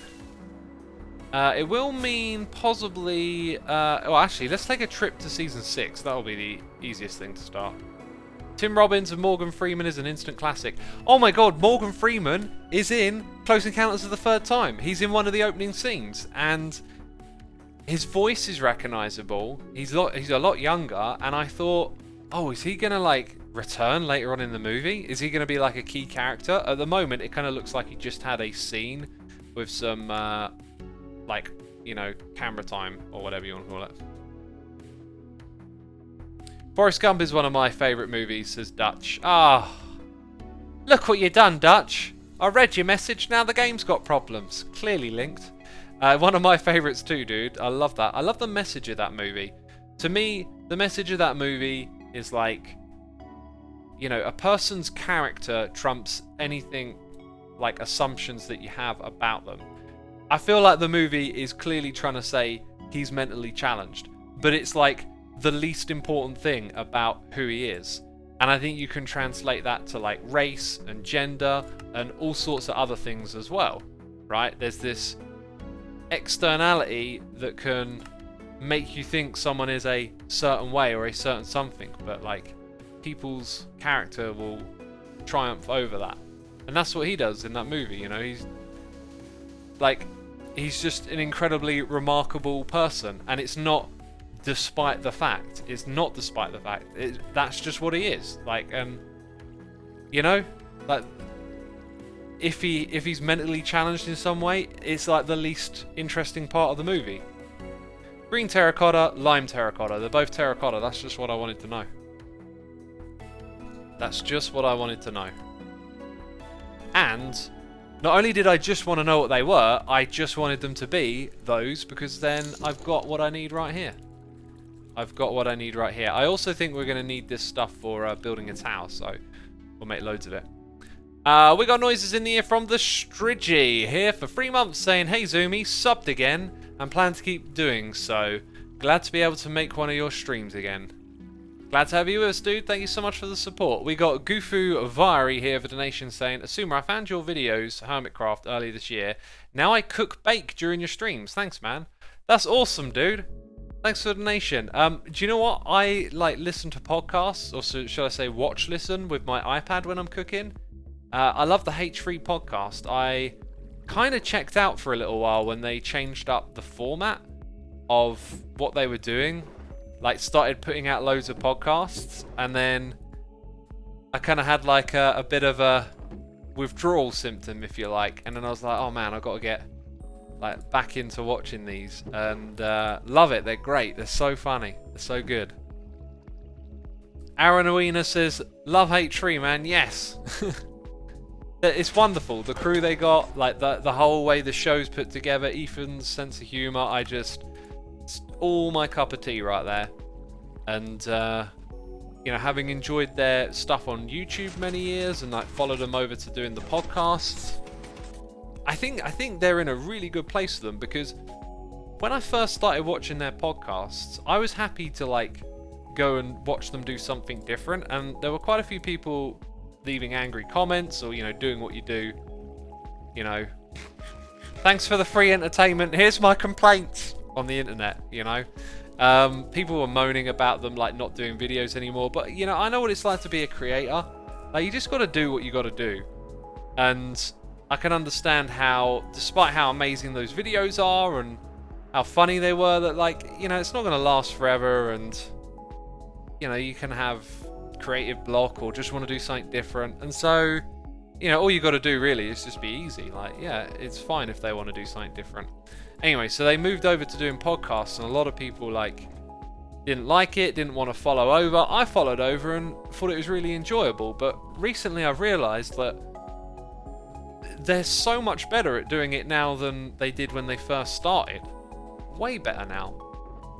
It will mean possibly. Well, actually, let's take a trip to season 6. That'll be the easiest thing to start. Tim Robbins and Morgan Freeman is an instant classic. Oh my God, Morgan Freeman is in Close Encounters of the Third Time. He's in one of the opening scenes, and his voice is recognizable. He's a lot younger, and I thought, oh, is he gonna like return later on in the movie? Is he gonna be like a key character? At the moment, it kind of looks like he just had a scene with some like, you know, camera time or whatever you want to call it. Forrest Gump is one of my favourite movies, says Dutch. Ah, look what you done, Dutch. I read your message, now the game's got problems. Clearly linked. One of my favourites too, dude. I love that. I love the message of that movie. To me, the message of that movie is like, you know, a person's character trumps anything like assumptions that you have about them. I feel like the movie is clearly trying to say he's mentally challenged, but it's like the least important thing about who he is. And I think you can translate that to like race and gender and all sorts of other things as well, right? There's this externality that can make you think someone is a certain way or a certain something, but like people's character will triumph over that. And that's what he does in that movie, you know. He's just an incredibly remarkable person, and it's not despite the fact. It's not despite the fact. That's just what he is. Like, you know, like if he's mentally challenged in some way, it's like the least interesting part of the movie. Green terracotta, lime terracotta. They're both terracotta. That's just what I wanted to know. That's just what I wanted to know. And not only did I just want to know what they were, I just wanted them to be those, because then I've got what I need right here. I've got what I need right here. I also think we're going to need this stuff for building a tower, so we'll make loads of it. We got noises in the ear from the Stridgy here for 3 months saying, hey Zoomy, subbed again and plan to keep doing so. Glad to be able to make one of your streams again. Glad to have you with us, dude. Thank you so much for the support. We got Gufu Vari here for donation saying, Xisuma, I found your videos, Hermitcraft, earlier this year. Now I cook bake during your streams. Thanks, man. That's awesome, dude. Thanks for the donation. Do you know what? I like listen to podcasts, or should I say watch listen with my iPad when I'm cooking. I love the H3 podcast. I kind of checked out for a little while when they changed up the format of what they were doing. Like, started putting out loads of podcasts, and then I kind of had like a bit of a withdrawal symptom, if you like, and then I was like, oh man, I've got to get like back into watching these, and love it. They're great. They're so funny. They're so good. Aaron Oena says, love H3, man. Yes. It's wonderful. The crew they got, like the whole way the show's put together, Ethan's sense of humour, it's all my cup of tea right there. And you know, having enjoyed their stuff on YouTube many years and like followed them over to doing the podcasts, I think they're in a really good place for them, because when I first started watching their podcasts, I was happy to like go and watch them do something different, and there were quite a few people leaving angry comments or, you know, doing what you do, you know, Thanks for the free entertainment. Here's my complaints on the internet, you know. People were moaning about them like not doing videos anymore, but you know, I know what it's like to be a creator. Like, you just got to do what you got to do. And I can understand how, despite how amazing those videos are and how funny they were, that, like, you know, it's not going to last forever, and you know, you can have creative block or just want to do something different. And so, you know, all you got to do really is just be easy. Like, yeah, it's fine if they want to do something different. Anyway, so they moved over to doing podcasts, and a lot of people, like, didn't like it, didn't want to follow over. I followed over and thought it was really enjoyable, but recently I've realised that they're so much better at doing it now than they did when they first started. Way better now.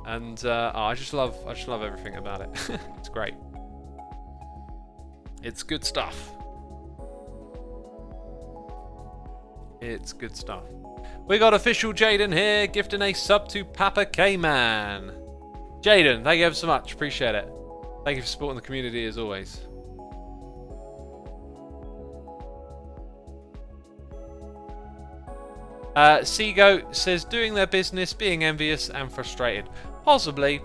And I just love everything about it. It's great. It's good stuff. It's good stuff. We got official Jaden here, gifting a sub to Papa K-Man. Jaden, thank you ever so much. Appreciate it. Thank you for supporting the community as always. Seago says, doing their business, being envious and frustrated. Possibly.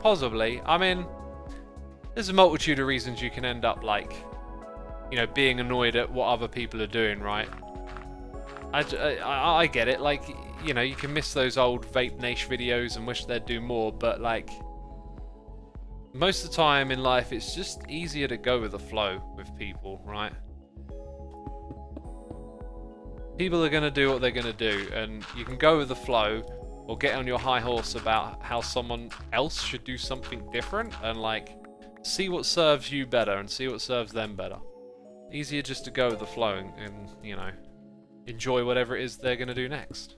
I mean, there's a multitude of reasons you can end up, like, you know, being annoyed at what other people are doing, right? I get it. Like, you know, you can miss those old Vape Niche videos and wish they'd do more, but, like, most of the time in life, it's just easier to go with the flow with people, right? People are going to do what they're going to do, and you can go with the flow or get on your high horse about how someone else should do something different and, like, see what serves you better and see what serves them better. Easier just to go with the flow and you know, enjoy whatever it is they're going to do next.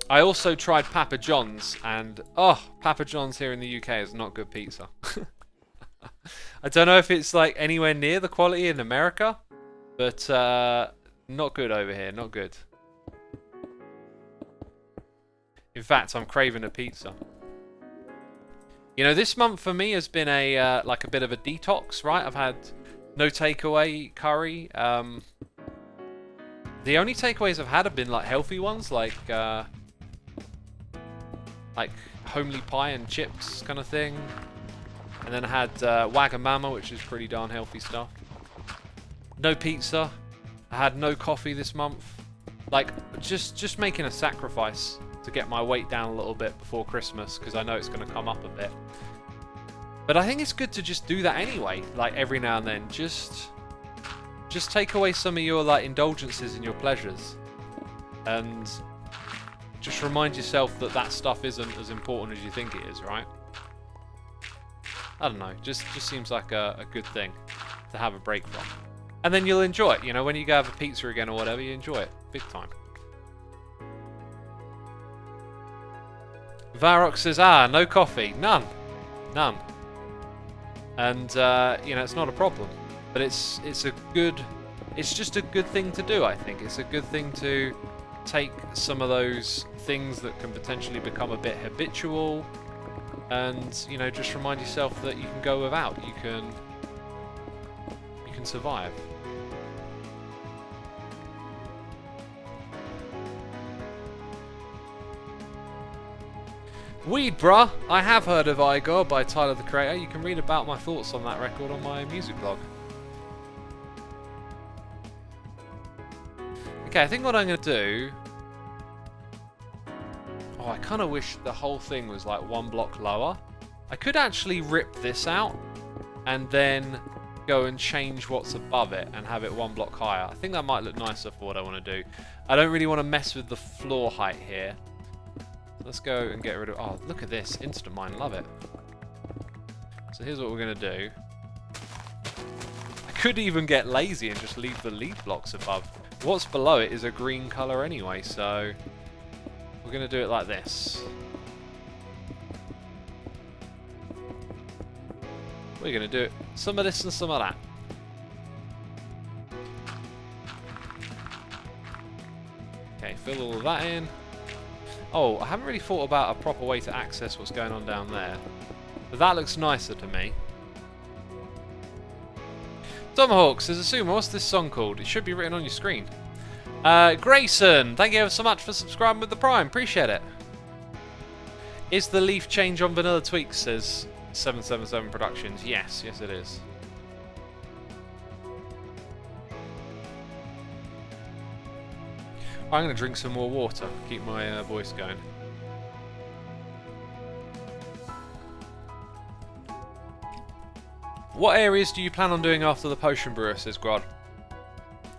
I also tried Papa John's, and oh, Papa John's here in the UK is not good pizza. I don't know if it's like anywhere near the quality in America, but not good over here, not good. In fact, I'm craving a pizza. You know, this month for me has been a like a bit of a detox, right? I've had no takeaway curry. The only takeaways I've had have been like healthy ones, like homely pie and chips kind of thing. And then I had Wagamama, which is pretty darn healthy stuff. No pizza. I had no coffee this month. Like, just making a sacrifice to get my weight down a little bit before Christmas, because I know it's going to come up a bit. But I think it's good to just do that anyway, like every now and then. Just take away some of your like indulgences and your pleasures, and just remind yourself that that stuff isn't as important as you think it is, right? I don't know, just seems like a good thing to have a break from. And then you'll enjoy it, you know, when you go have a pizza again or whatever, you enjoy it, big time. Varrock says, no coffee, none. And, you know, it's not a problem. But it's just a good thing to do, I think. It's a good thing to take some of those things that can potentially become a bit habitual, and, you know, just remind yourself that you can go without. You can survive. Weed, bruh! I have heard of Igor by Tyler the Creator. You can read about my thoughts on that record on my music blog. Okay, I think what I'm going to do... Oh, I kind of wish the whole thing was like one block lower. I could actually rip this out and then go and change what's above it and have it one block higher. I think that might look nicer for what I want to do. I don't really want to mess with the floor height here. Let's go and get rid of... Oh, look at this. Instant mine. Love it. So here's what we're going to do. I could even get lazy and just leave the leaf blocks above. What's below it is a green colour anyway, so... We're going to do it like this. We're going to do some of this and some of that. Okay, fill all of that in. Oh, I haven't really thought about a proper way to access what's going on down there. But that looks nicer to me. Tomahawk says, Xisuma, what's this song called? It should be written on your screen. Grayson, thank you ever so much for subscribing with the Prime. Appreciate it. Is the leaf change on Vanilla Tweaks, says 777 Productions. Yes, yes it is. I'm going to drink some more water, keep my voice going. What areas do you plan on doing after the Potion Brewer, says Grod?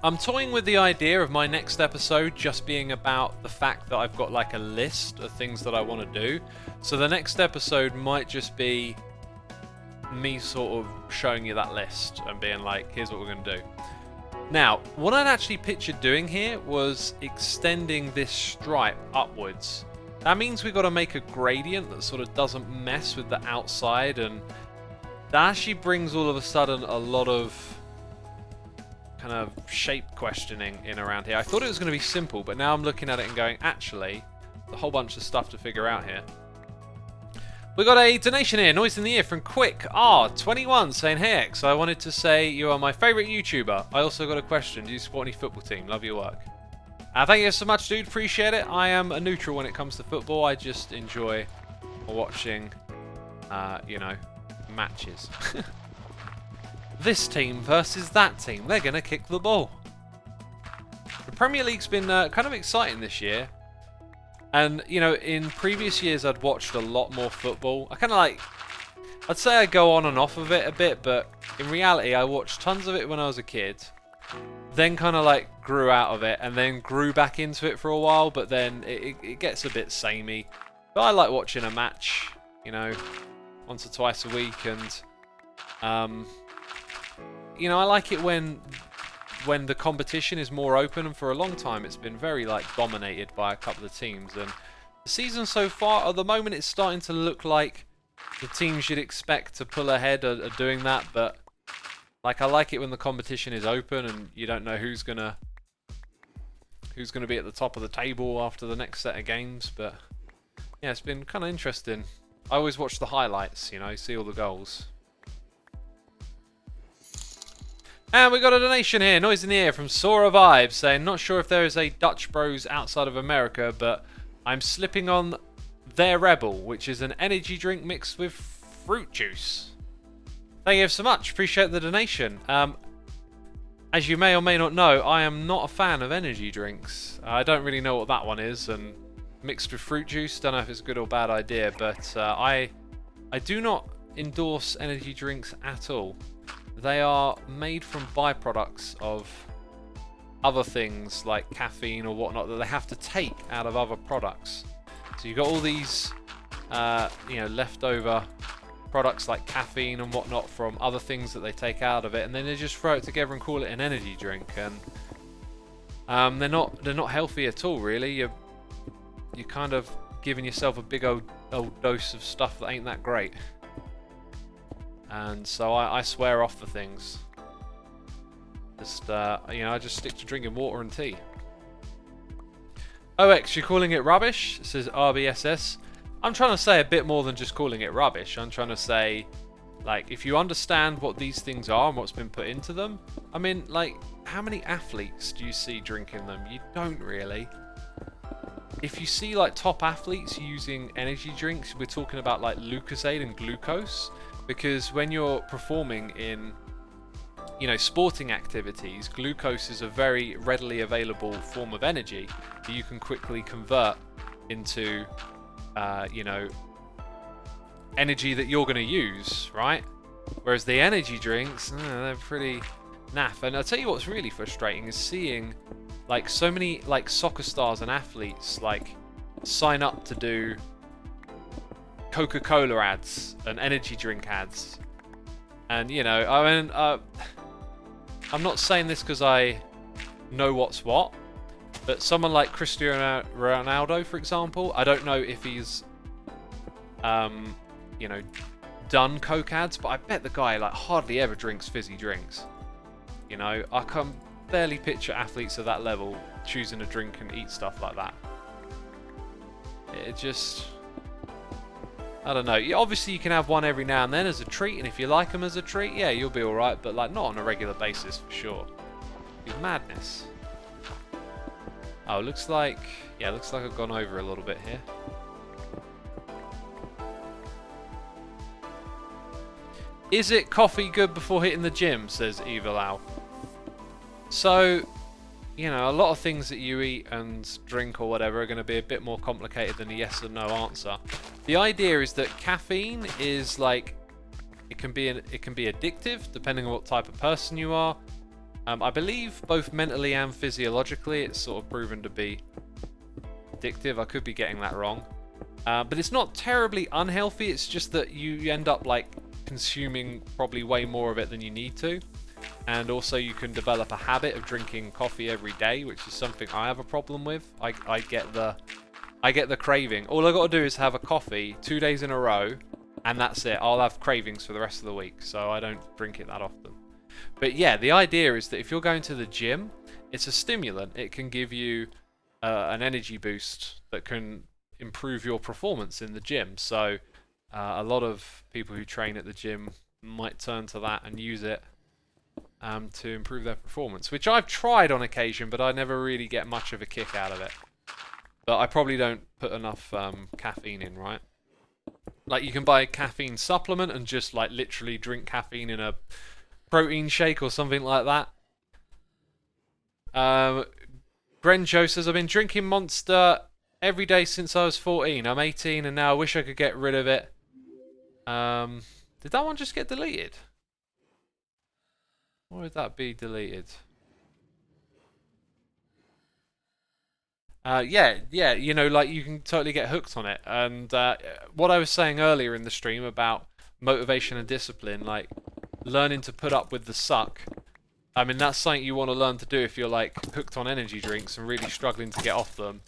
I'm toying with the idea of my next episode just being about the fact that I've got like a list of things that I want to do. So the next episode might just be me sort of showing you that list and being like, here's what we're going to do. Now, what I'd actually pictured doing here was extending this stripe upwards. That means we've got to make a gradient that sort of doesn't mess with the outside, and that actually brings all of a sudden a lot of kind of shape questioning in around here. I thought it was going to be simple, but now I'm looking at it and going, actually, a whole bunch of stuff to figure out here. We got a donation here, Noise in the Ear from Quick R21 saying, hey X, I wanted to say you are my favourite YouTuber. I also got a question. Do you support any football team? Love your work. Thank you so much, dude. Appreciate it. I am a neutral when it comes to football. I just enjoy watching, you know, matches. This team versus that team. They're going to kick the ball. The Premier League's been kind of exciting this year. And, you know, in previous years I'd watched a lot more football. I kind of like, I'd say I go on and off of it a bit, but in reality I watched tons of it when I was a kid. Then kind of like grew out of it and then grew back into it for a while, but then it gets a bit samey. But I like watching a match, you know, once or twice a week, and you know, I like it when the competition is more open, and for a long time it's been very like dominated by a couple of teams, and the season so far at the moment it's starting to look like the teams you'd expect to pull ahead are doing that, but like I like it when the competition is open and you don't know who's gonna be at the top of the table after the next set of games. But yeah, it's been kind of interesting. I always watch the highlights, you know, see all the goals. And we got a donation here, Noise in the Ear from Sora Vibes, saying, not sure if there is a Dutch Bros outside of America, but I'm slipping on their Rebel, which is an energy drink mixed with fruit juice. Thank you so much, appreciate the donation. As you may or may not know, I am not a fan of energy drinks. I don't really know what that one is, and mixed with fruit juice, don't know if it's a good or bad idea, but I do not endorse energy drinks at all. They are made from byproducts of other things like caffeine or whatnot that they have to take out of other products. So you've got all these, you know, leftover products like caffeine and whatnot from other things that they take out of it, and then they just throw it together and call it an energy drink. And they're not healthy at all, really. You're kind of giving yourself a big old dose of stuff that ain't that great. And so I swear off the things. Just you know, I just stick to drinking water and tea. OX, you're calling it rubbish? It says RBSS. I'm trying to say a bit more than just calling it rubbish. I'm trying to say, like, if you understand what these things are and what's been put into them. I mean, like, how many athletes do you see drinking them? You don't really. If you see like top athletes using energy drinks, we're talking about like Lucozade and glucose. Because when you're performing in, you know, sporting activities, glucose is a very readily available form of energy that you can quickly convert into, you know, energy that you're going to use, right? Whereas the energy drinks, they're pretty naff. And I'll tell you what's really frustrating is seeing like so many like soccer stars and athletes like sign up to do Coca-Cola ads and energy drink ads, and you know, I mean, I'm not saying this because I know what's what, but someone like Cristiano Ronaldo, for example, I don't know if he's, you know, done Coke ads, but I bet the guy like hardly ever drinks fizzy drinks. You know, I can barely picture athletes of that level choosing to drink and eat stuff like that. It just, I don't know. Obviously, you can have one every now and then as a treat, and if you like them as a treat, yeah, you'll be alright, but like not on a regular basis for sure. It's madness. Oh, looks like... Yeah, looks like I've gone over a little bit here. Is it coffee good before hitting the gym, says Evil Al. So, you know, a lot of things that you eat and drink or whatever are going to be a bit more complicated than a yes or no answer. The idea is that caffeine is like... It can be addictive, depending on what type of person you are. I believe both mentally and physiologically it's sort of proven to be addictive. I could be getting that wrong. But it's not terribly unhealthy, it's just that you end up like consuming probably way more of it than you need to. And also you can develop a habit of drinking coffee every day, which is something I have a problem with. I get the craving. All I got to do is have a coffee 2 days in a row, and that's it. I'll have cravings for the rest of the week, so I don't drink it that often. But yeah, the idea is that if you're going to the gym, it's a stimulant. It can give you an energy boost that can improve your performance in the gym. So a lot of people who train at the gym might turn to that and use it to improve their performance, which I've tried on occasion, but I never really get much of a kick out of it. But I probably don't put enough caffeine in, right? Like, you can buy a caffeine supplement and just like literally drink caffeine in a protein shake or something like that. Grenjo says, I've been drinking Monster every day since I was 14. I'm 18 and now I wish I could get rid of it. Did that one just get deleted? Or would that be deleted? Yeah, you know, like you can totally get hooked on it. And what I was saying earlier in the stream about motivation and discipline, like learning to put up with the suck. I mean, that's something you want to learn to do if you're like hooked on energy drinks and really struggling to get off them.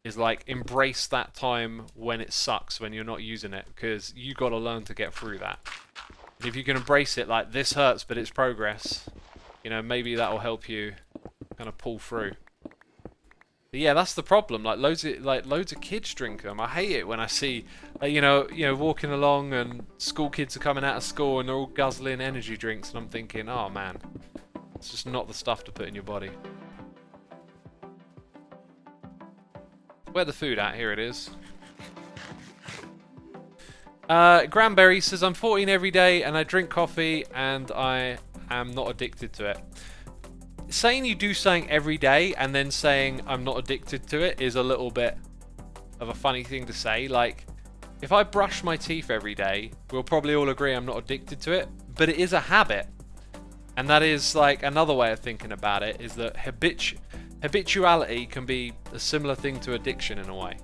Is like embrace that time when it sucks, when you're not using it, because you got to learn to get through that. And if you can embrace it, like this hurts, but it's progress. You know, maybe that will help you kind of pull through. But yeah, that's the problem. Like loads of kids drink them. I hate it when I see, you know, walking along and school kids are coming out of school and they're all guzzling energy drinks, and I'm thinking, oh man, it's just not the stuff to put in your body. Where the food at? Here it is. Granberry says, I'm 14 every day and I drink coffee and I am not addicted to it. Saying you do something every day and then saying I'm not addicted to it is a little bit of a funny thing to say. Like, if I brush my teeth every day, we'll probably all agree I'm not addicted to it, but it is a habit. And that is like another way of thinking about it, is that habituality can be a similar thing to addiction in a way.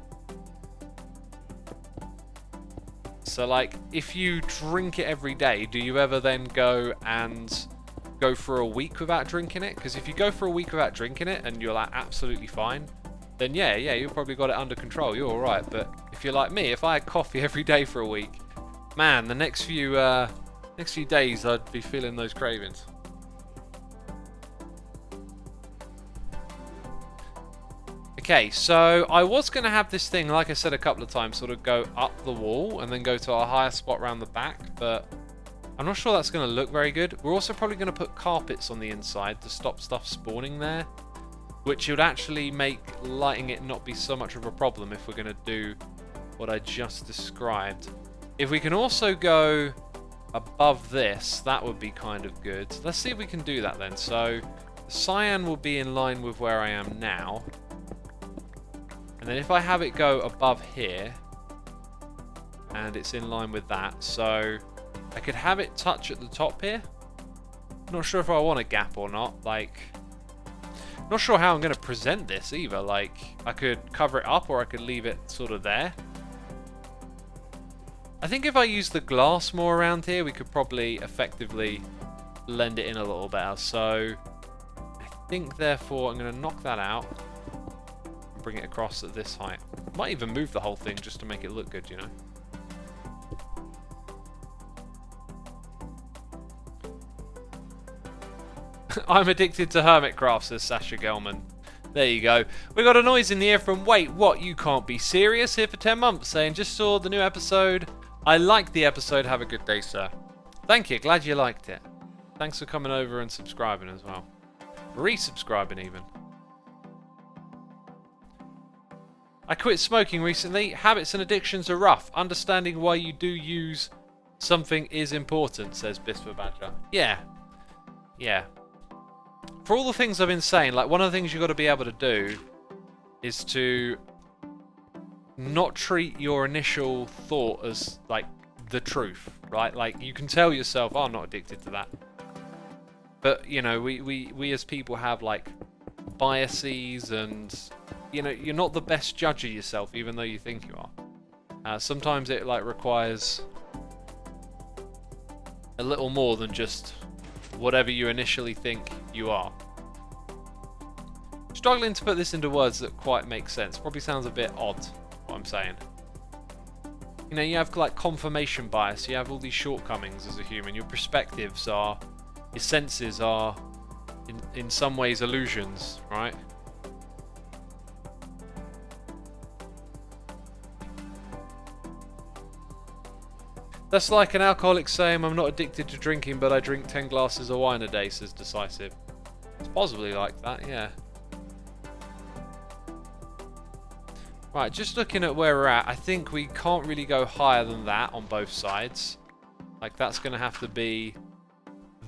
So like, if you drink it every day, do you ever then go and go for a week without drinking it? Because if you go for a week without drinking it and you're like absolutely fine, then yeah, you've probably got it under control, you're alright. But if you're like me, if I had coffee every day for a week, man, the next few days I'd be feeling those cravings. Okay, so I was going to have this thing, like I said a couple of times, sort of go up the wall and then go to a higher spot around the back, but I'm not sure that's going to look very good. We're also probably going to put carpets on the inside to stop stuff spawning there, which would actually make lighting it not be so much of a problem if we're going to do what I just described. If we can also go above this, that would be kind of good. Let's see if we can do that then. So the cyan will be in line with where I am now. And then if I have it go above here, and it's in line with that, so I could have it touch at the top here. Not sure if I want a gap or not. Like, not sure how I'm going to present this either. Like, I could cover it up or I could leave it sort of there. I think if I use the glass more around here, we could probably effectively blend it in a little better. So I think therefore I'm going to knock that out. Bring it across at this height. Might even move the whole thing just to make it look good, you know. I'm addicted to Hermitcraft, says Sasha Gelman. There you go. We got a noise in the ear from Wait, what? You can't be serious? Here for 10 months, saying just saw the new episode I liked the episode. Have a good day, sir. Thank you. Glad you liked it. Thanks for coming over and subscribing as well. Resubscribing even. I quit smoking recently. Habits and addictions are rough. Understanding why you do use something is important, says Bispa Badger. Yeah. Yeah. For all the things I've been saying, like, one of the things you've got to be able to do is to not treat your initial thought as, like, the truth, right? Like, you can tell yourself, oh, I'm not addicted to that. But, you know, we as people have, like, biases and, you know, you're not the best judge of yourself, even though you think you are. Sometimes it, like, requires a little more than just whatever you initially think you are. Struggling to put this into words that quite make sense. Probably sounds a bit odd, what I'm saying. You know, you have, like, confirmation bias. You have all these shortcomings as a human. Your perspectives are, your senses are, in some ways, illusions, right? That's like an alcoholic saying, I'm not addicted to drinking, but I drink 10 glasses of wine a day, says Decisive. It's possibly like that, yeah. Right, just looking at where we're at, I think we can't really go higher than that on both sides. Like, that's going to have to be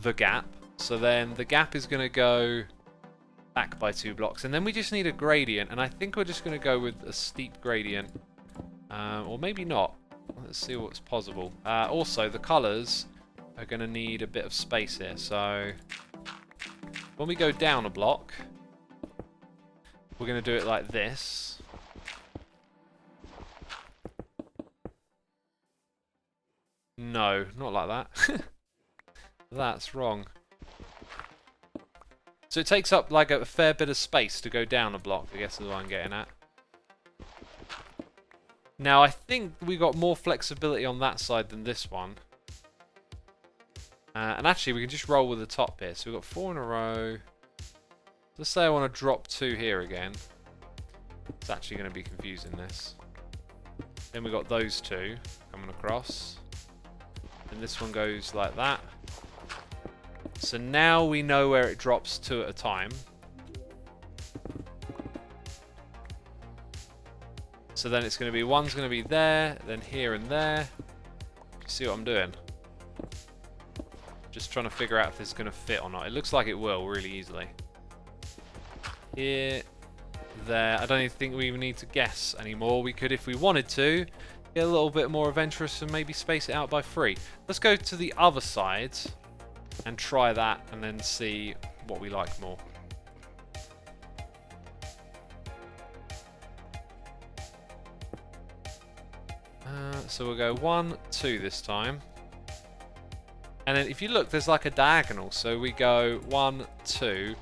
the gap. So then the gap is going to go back by 2 blocks. And then we just need a gradient. And I think we're just going to go with a steep gradient. Or maybe not. Let's see what's possible. Also, the colours are going to need a bit of space here. So when we go down a block, we're going to do it like this. No, not like that. That's wrong. So it takes up like a fair bit of space to go down a block, I guess is what I'm getting at. Now I think we got more flexibility on that side than this one. And actually we can just roll with the top here. So we've got 4 in a row. Let's say I want to drop 2 here again. It's actually going to be confusing this. Then we've got those 2 coming across. And this one goes like that. So now we know where it drops 2 at a time. So then it's going to be, one's going to be there, then here and there. You see what I'm doing? Just trying to figure out if this is going to fit or not. It looks like it will really easily. Here, there. I don't even think we even need to guess anymore. We could, if we wanted to, get a little bit more adventurous and maybe space it out by 3. Let's go to the other side and try that and then see what we like more. So we'll go 1, 2 this time. And then if you look, there's like a diagonal. So we go 1, 2.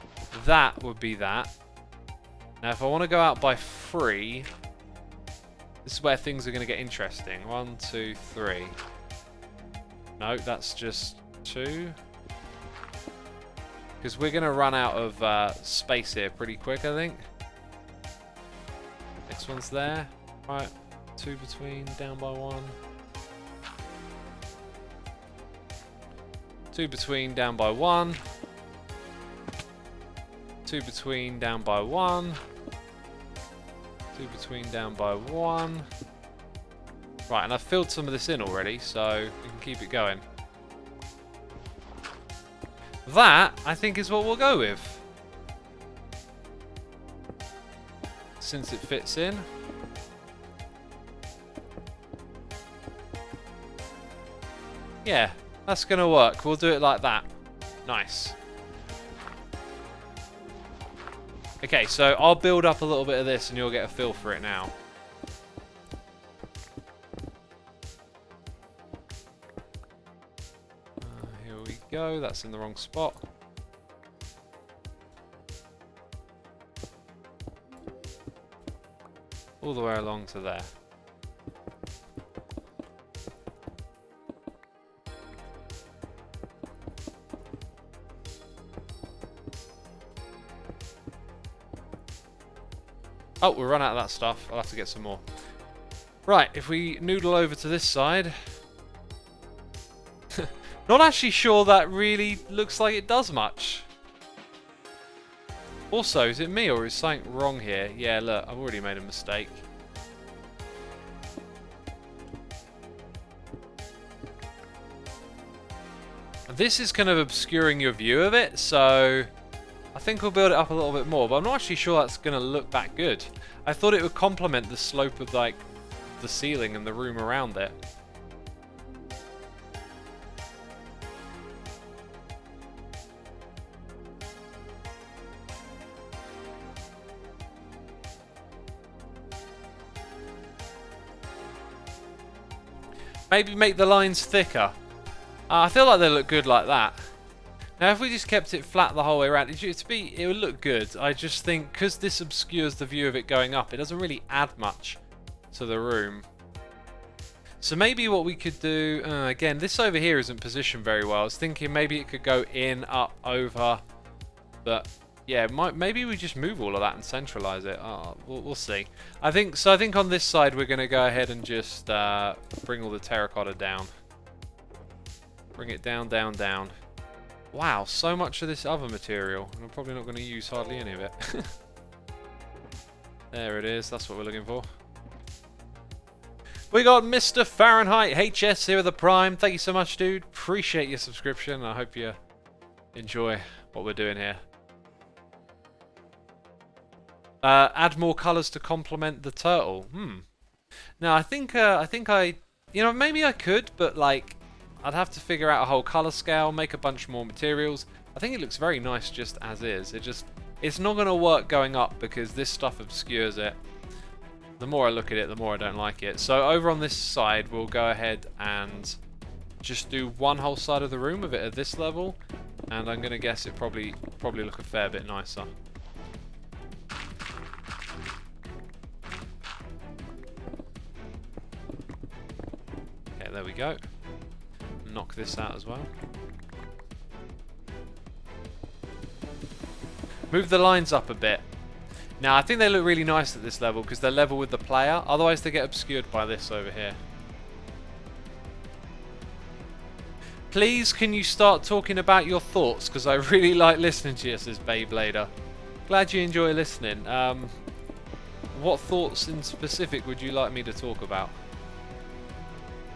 That would be that. Now if I want to go out by 3... this is where things are going to get interesting. 1, 2, 3. No, that's just 2. Because we're going to run out of space here pretty quick, I think. Next one's there. Right, 2 between, down by 1. 2 between, down by 1. 2 between, down by 1. 2 between, down by 1. Right, and I've filled some of this in already, so we can keep it going. That, I think, is what we'll go with. Since it fits in. Yeah, that's going to work. We'll do it like that. Nice. Okay, so I'll build up a little bit of this and you'll get a feel for it now. Here we go. That's in the wrong spot. All the way along to there. Oh, we'll run out of that stuff. I'll have to get some more. Right, if we noodle over to this side, Not actually sure that really looks like it does much. Also, is it me or is something wrong here? Yeah, look, I've already made a mistake. This is kind of obscuring your view of it, so I think we'll build it up a little bit more, but I'm not actually sure that's going to look that good. I thought it would complement the slope of like the ceiling and the room around it. Maybe make the lines thicker. I feel like they look good like that. Now, if we just kept it flat the whole way around, it would look good. I just think because this obscures the view of it going up, it doesn't really add much to the room. So maybe what we could do, again, this over here isn't positioned very well. I was thinking maybe it could go in, up, over, but yeah, maybe we just move all of that and centralize it. Oh, we'll see. I think on this side we're going to go ahead and just bring all the terracotta down. Bring it down, down, down. Wow, so much of this other material, and I'm probably not going to use hardly any of it. There it is, that's what we're looking for. We got Mr. Fahrenheit HS here with the Prime. Thank you so much, dude. Appreciate your subscription. I hope you enjoy what we're doing here. Add more colours to complement the turtle. Now, I think you know, maybe I could, but like, I'd have to figure out a whole colour scale, make a bunch more materials. I think it looks very nice just as is. It's not going to work going up because this stuff obscures it. The more I look at it, the more I don't like it. So over on this side, we'll go ahead and just do one whole side of the room with it at this level, and I'm going to guess it probably look a fair bit nicer. Okay, there we go. Knock this out as well. Move the lines up a bit. Now, I think they look really nice at this level because they're level with the player. Otherwise, they get obscured by this over here. Please, can you start talking about your thoughts? Because I really like listening to you, says Beyblader. Glad you enjoy listening. What thoughts in specific would you like me to talk about?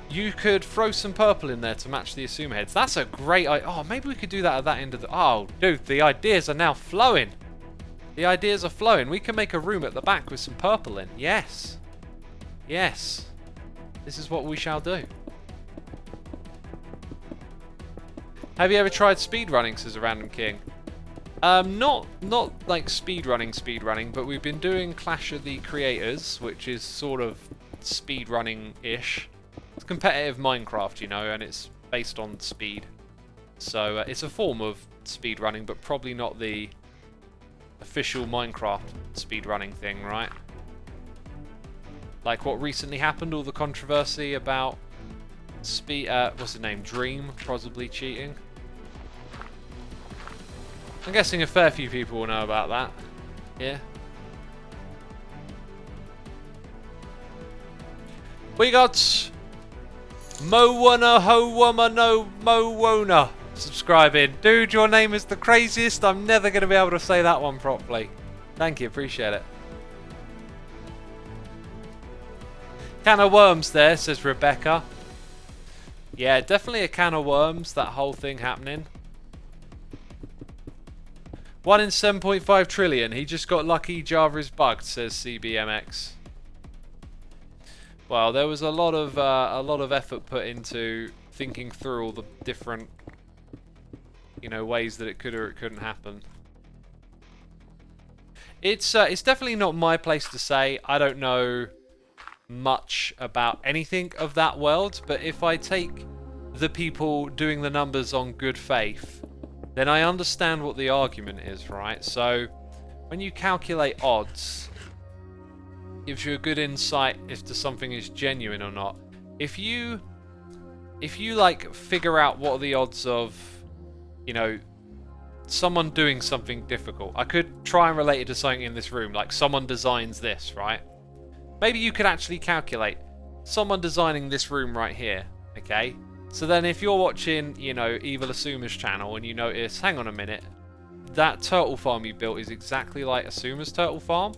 You could throw some purple in there to match the Xisuma heads. That's a great idea. Oh, maybe we could do that at that end of the... Oh, dude, the ideas are now flowing. The ideas are flowing. We can make a room at the back with some purple in. Yes. Yes. This is what we shall do. Have you ever tried speedrunning, says a random king? Not like speedrunning, but we've been doing Clash of the Creators, which is sort of speedrunning-ish. It's competitive Minecraft, you know, and it's based on speed. So it's a form of speedrunning, but probably not the official Minecraft speedrunning thing, right? Like what recently happened, all the controversy about what's his name? Dream possibly cheating. I'm guessing a fair few people will know about that. Yeah. We got Mowana Howama no Mowona subscribing. Dude, your name is the craziest. I'm never going to be able to say that one properly. Thank you, appreciate it. Can of worms there, says Rebecca. Yeah, definitely a can of worms, that whole thing happening. 1 in 7.5 trillion. He just got lucky. Java is bugged, says CBMX. Well, there was a lot of effort put into thinking through all the different, you know, ways that it could or it couldn't happen. It's definitely not my place to say. I don't know much about anything of that world, but if I take the people doing the numbers on good faith, then I understand what the argument is, right? So when you calculate odds, gives you a good insight as to something is genuine or not. If you like figure out what are the odds of, you know, someone doing something difficult. I could try and relate it to something in this room, like someone designs this, right? Maybe you could actually calculate someone designing this room right here, okay? So then if you're watching, you know, Evil Asuma's channel and you notice, hang on a minute, that turtle farm you built is exactly like Asuma's turtle farm,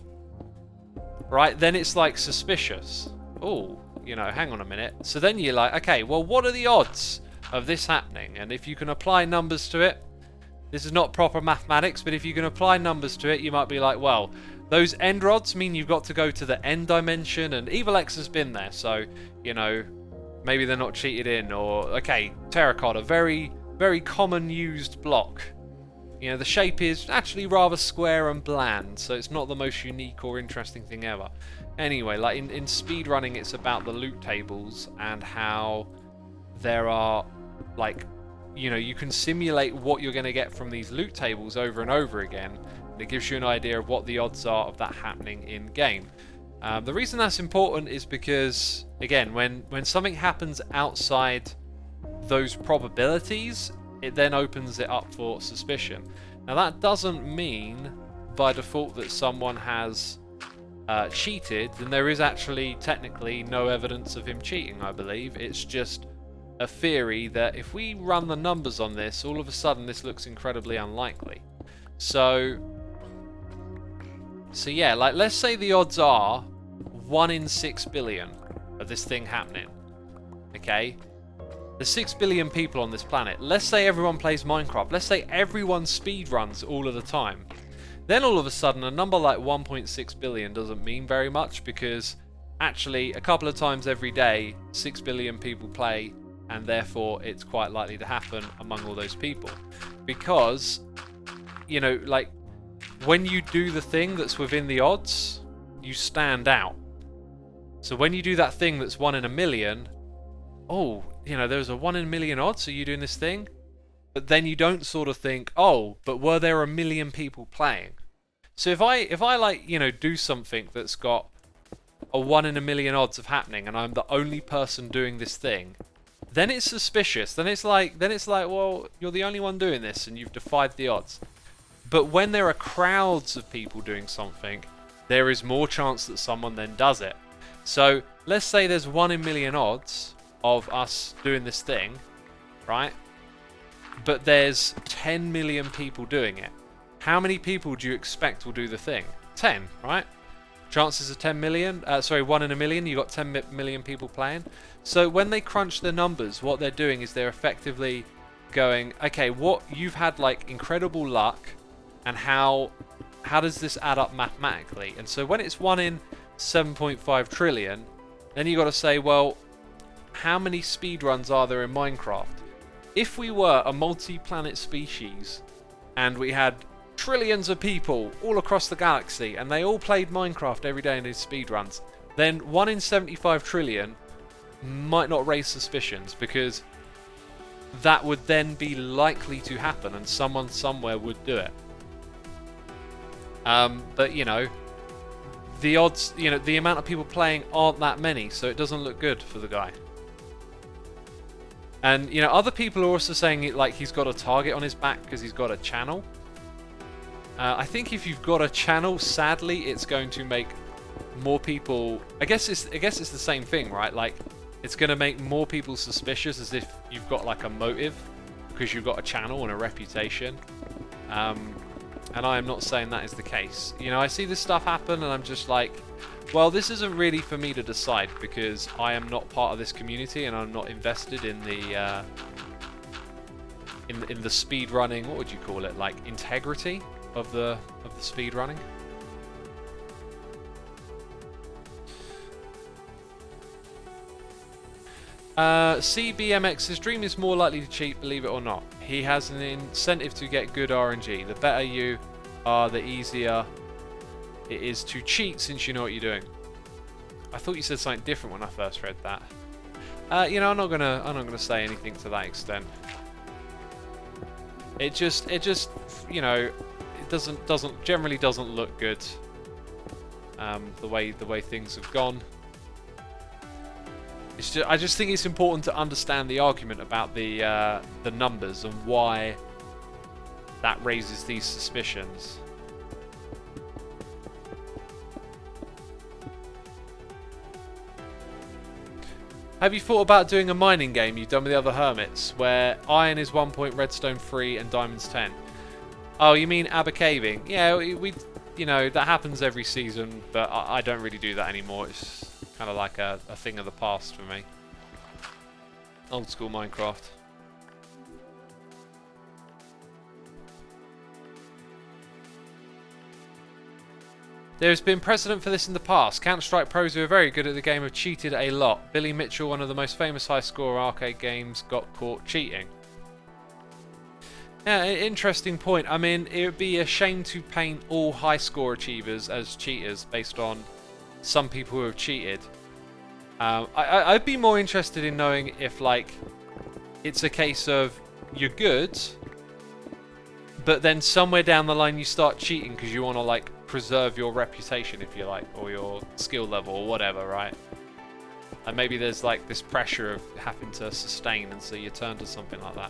right? Then it's like suspicious. Oh, you know, hang on a minute. So then you're like, okay, well, what are the odds of this happening? And if you can apply numbers to it, this is not proper mathematics, but if you can apply numbers to it, you might be like, well, those end rods mean you've got to go to the end dimension, and Evil X has been there, so, you know, maybe they're not cheated in. Or, okay, terracotta, very, very common used block. You know, the shape is actually rather square and bland, so it's not the most unique or interesting thing ever. Anyway, like in speedrunning, it's about the loot tables and how there are, like, you know, you can simulate what you're going to get from these loot tables over and over again. And it gives you an idea of what the odds are of that happening in game. The reason that's important is because, again, when something happens outside those probabilities, it then opens it up for suspicion. Now that doesn't mean by default that someone has cheated, and there is actually technically no evidence of him cheating, I believe. It's just a theory that if we run the numbers on this, all of a sudden this looks incredibly unlikely. So yeah, like let's say the odds are 1 in 6 billion of this thing happening. Okay? There's 6 billion people on this planet. Let's say everyone plays Minecraft. Let's say everyone speedruns all of the time. Then all of a sudden a number like 1.6 billion doesn't mean very much, because actually a couple of times every day 6 billion people play, and therefore it's quite likely to happen among all those people. Because, you know, like when you do the thing that's within the odds, you stand out. So when you do that thing that's 1 in a million, oh, you know, there's a 1 in a million odds, are you doing this thing? But then you don't sort of think, oh, but were there a million people playing? So if I like, you know, do something that's got a 1 in a million odds of happening, and I'm the only person doing this thing, then it's suspicious. Then it's like, well, you're the only one doing this, and you've defied the odds. But when there are crowds of people doing something, there is more chance that someone then does it. So let's say there's 1 in a million odds of us doing this thing, right? But there's 10 million people doing it. How many people do you expect will do the thing? 10, right? Chances of 10 million, 1 in a million, you've got 10 million people playing. So when they crunch the numbers, what they're doing is they're effectively going, okay, what you've had like incredible luck, and how does this add up mathematically? And so when it's 1 in 7.5 trillion, then you got to say, well, how many speedruns are there in Minecraft? If we were a multi-planet species and we had trillions of people all across the galaxy and they all played Minecraft every day and did speedruns, then 1 in 75 trillion might not raise suspicions, because that would then be likely to happen and someone somewhere would do it. But, you know, the odds, you know, the amount of people playing aren't that many, so it doesn't look good for the guy. And, you know, other people are also saying it like he's got a target on his back because he's got a channel. I think if you've got a channel, sadly, it's going to make more people... I guess it's the same thing, right? Like, it's going to make more people suspicious, as if you've got like a motive because you've got a channel and a reputation. And I am not saying that is the case. You know, I see this stuff happen and I'm just like, well, this isn't really for me to decide, because I am not part of this community and I'm not invested in the in the speed running. What would you call it? Like integrity of the speed running. CBMX's dream is more likely to cheat, believe it or not. He has an incentive to get good RNG. The better you are, the easier it is to cheat, since you know what you're doing. I thought you said something different when I first read that. You know, I'm not gonna say anything to that extent. It just you know, it generally doesn't look good. The way things have gone. I just think it's important to understand the argument about the numbers and why that raises these suspicions. Have you thought about doing a mining game you've done with the other hermits, where iron is 1 point, redstone 3, and diamonds 10? Oh, you mean abacaving? Yeah, we you know, that happens every season, but I don't really do that anymore. It's kind of like a thing of the past for me. Old school Minecraft. There has been precedent for this in the past. Counter-Strike pros who are very good at the game have cheated a lot. Billy Mitchell, one of the most famous high-scorer arcade games, got caught cheating. Yeah, interesting point. I mean, it would be a shame to paint all high-score achievers as cheaters based on some people who have cheated. I'd be more interested in knowing if, like, it's a case of you're good, but then somewhere down the line you start cheating because you want to, like, preserve your reputation, if you like, or your skill level or whatever, right? And maybe there's like this pressure of having to sustain, and so you turn to something like that.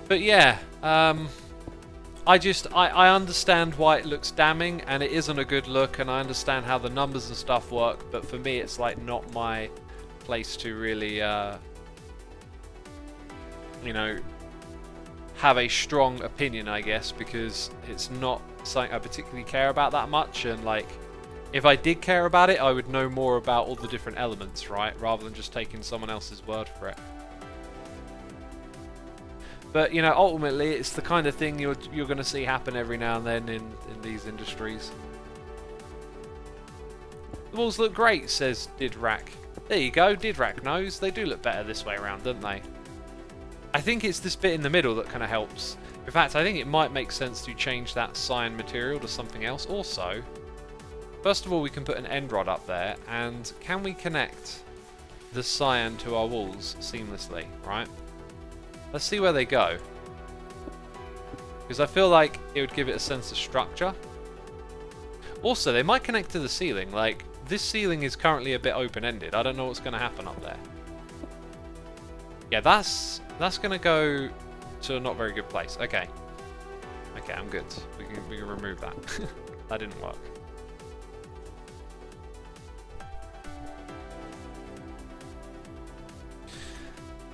But yeah, I understand why it looks damning, and it isn't a good look, and I understand how the numbers and stuff work, but for me it's like not my place to really you know, have a strong opinion, I guess, because it's not something I particularly care about that much, and like, if I did care about it, I would know more about all the different elements, right, rather than just taking someone else's word for it. But, you know, ultimately, it's the kind of thing you're going to see happen every now and then in these industries. The walls look great, says Didrak. There you go, Didrak knows. They do look better this way around, don't they? I think it's this bit in the middle that kind of helps. In fact, I think it might make sense to change that cyan material to something else. Also, first of all, we can put an end rod up there, and can we connect the cyan to our walls seamlessly, right? Let's see where they go. Because I feel like it would give it a sense of structure. Also, they might connect to the ceiling. Like, this ceiling is currently a bit open-ended. I don't know what's going to happen up there. Yeah, that's going to go to a not very good place. Okay. Okay, I'm good. We can remove that. That didn't work.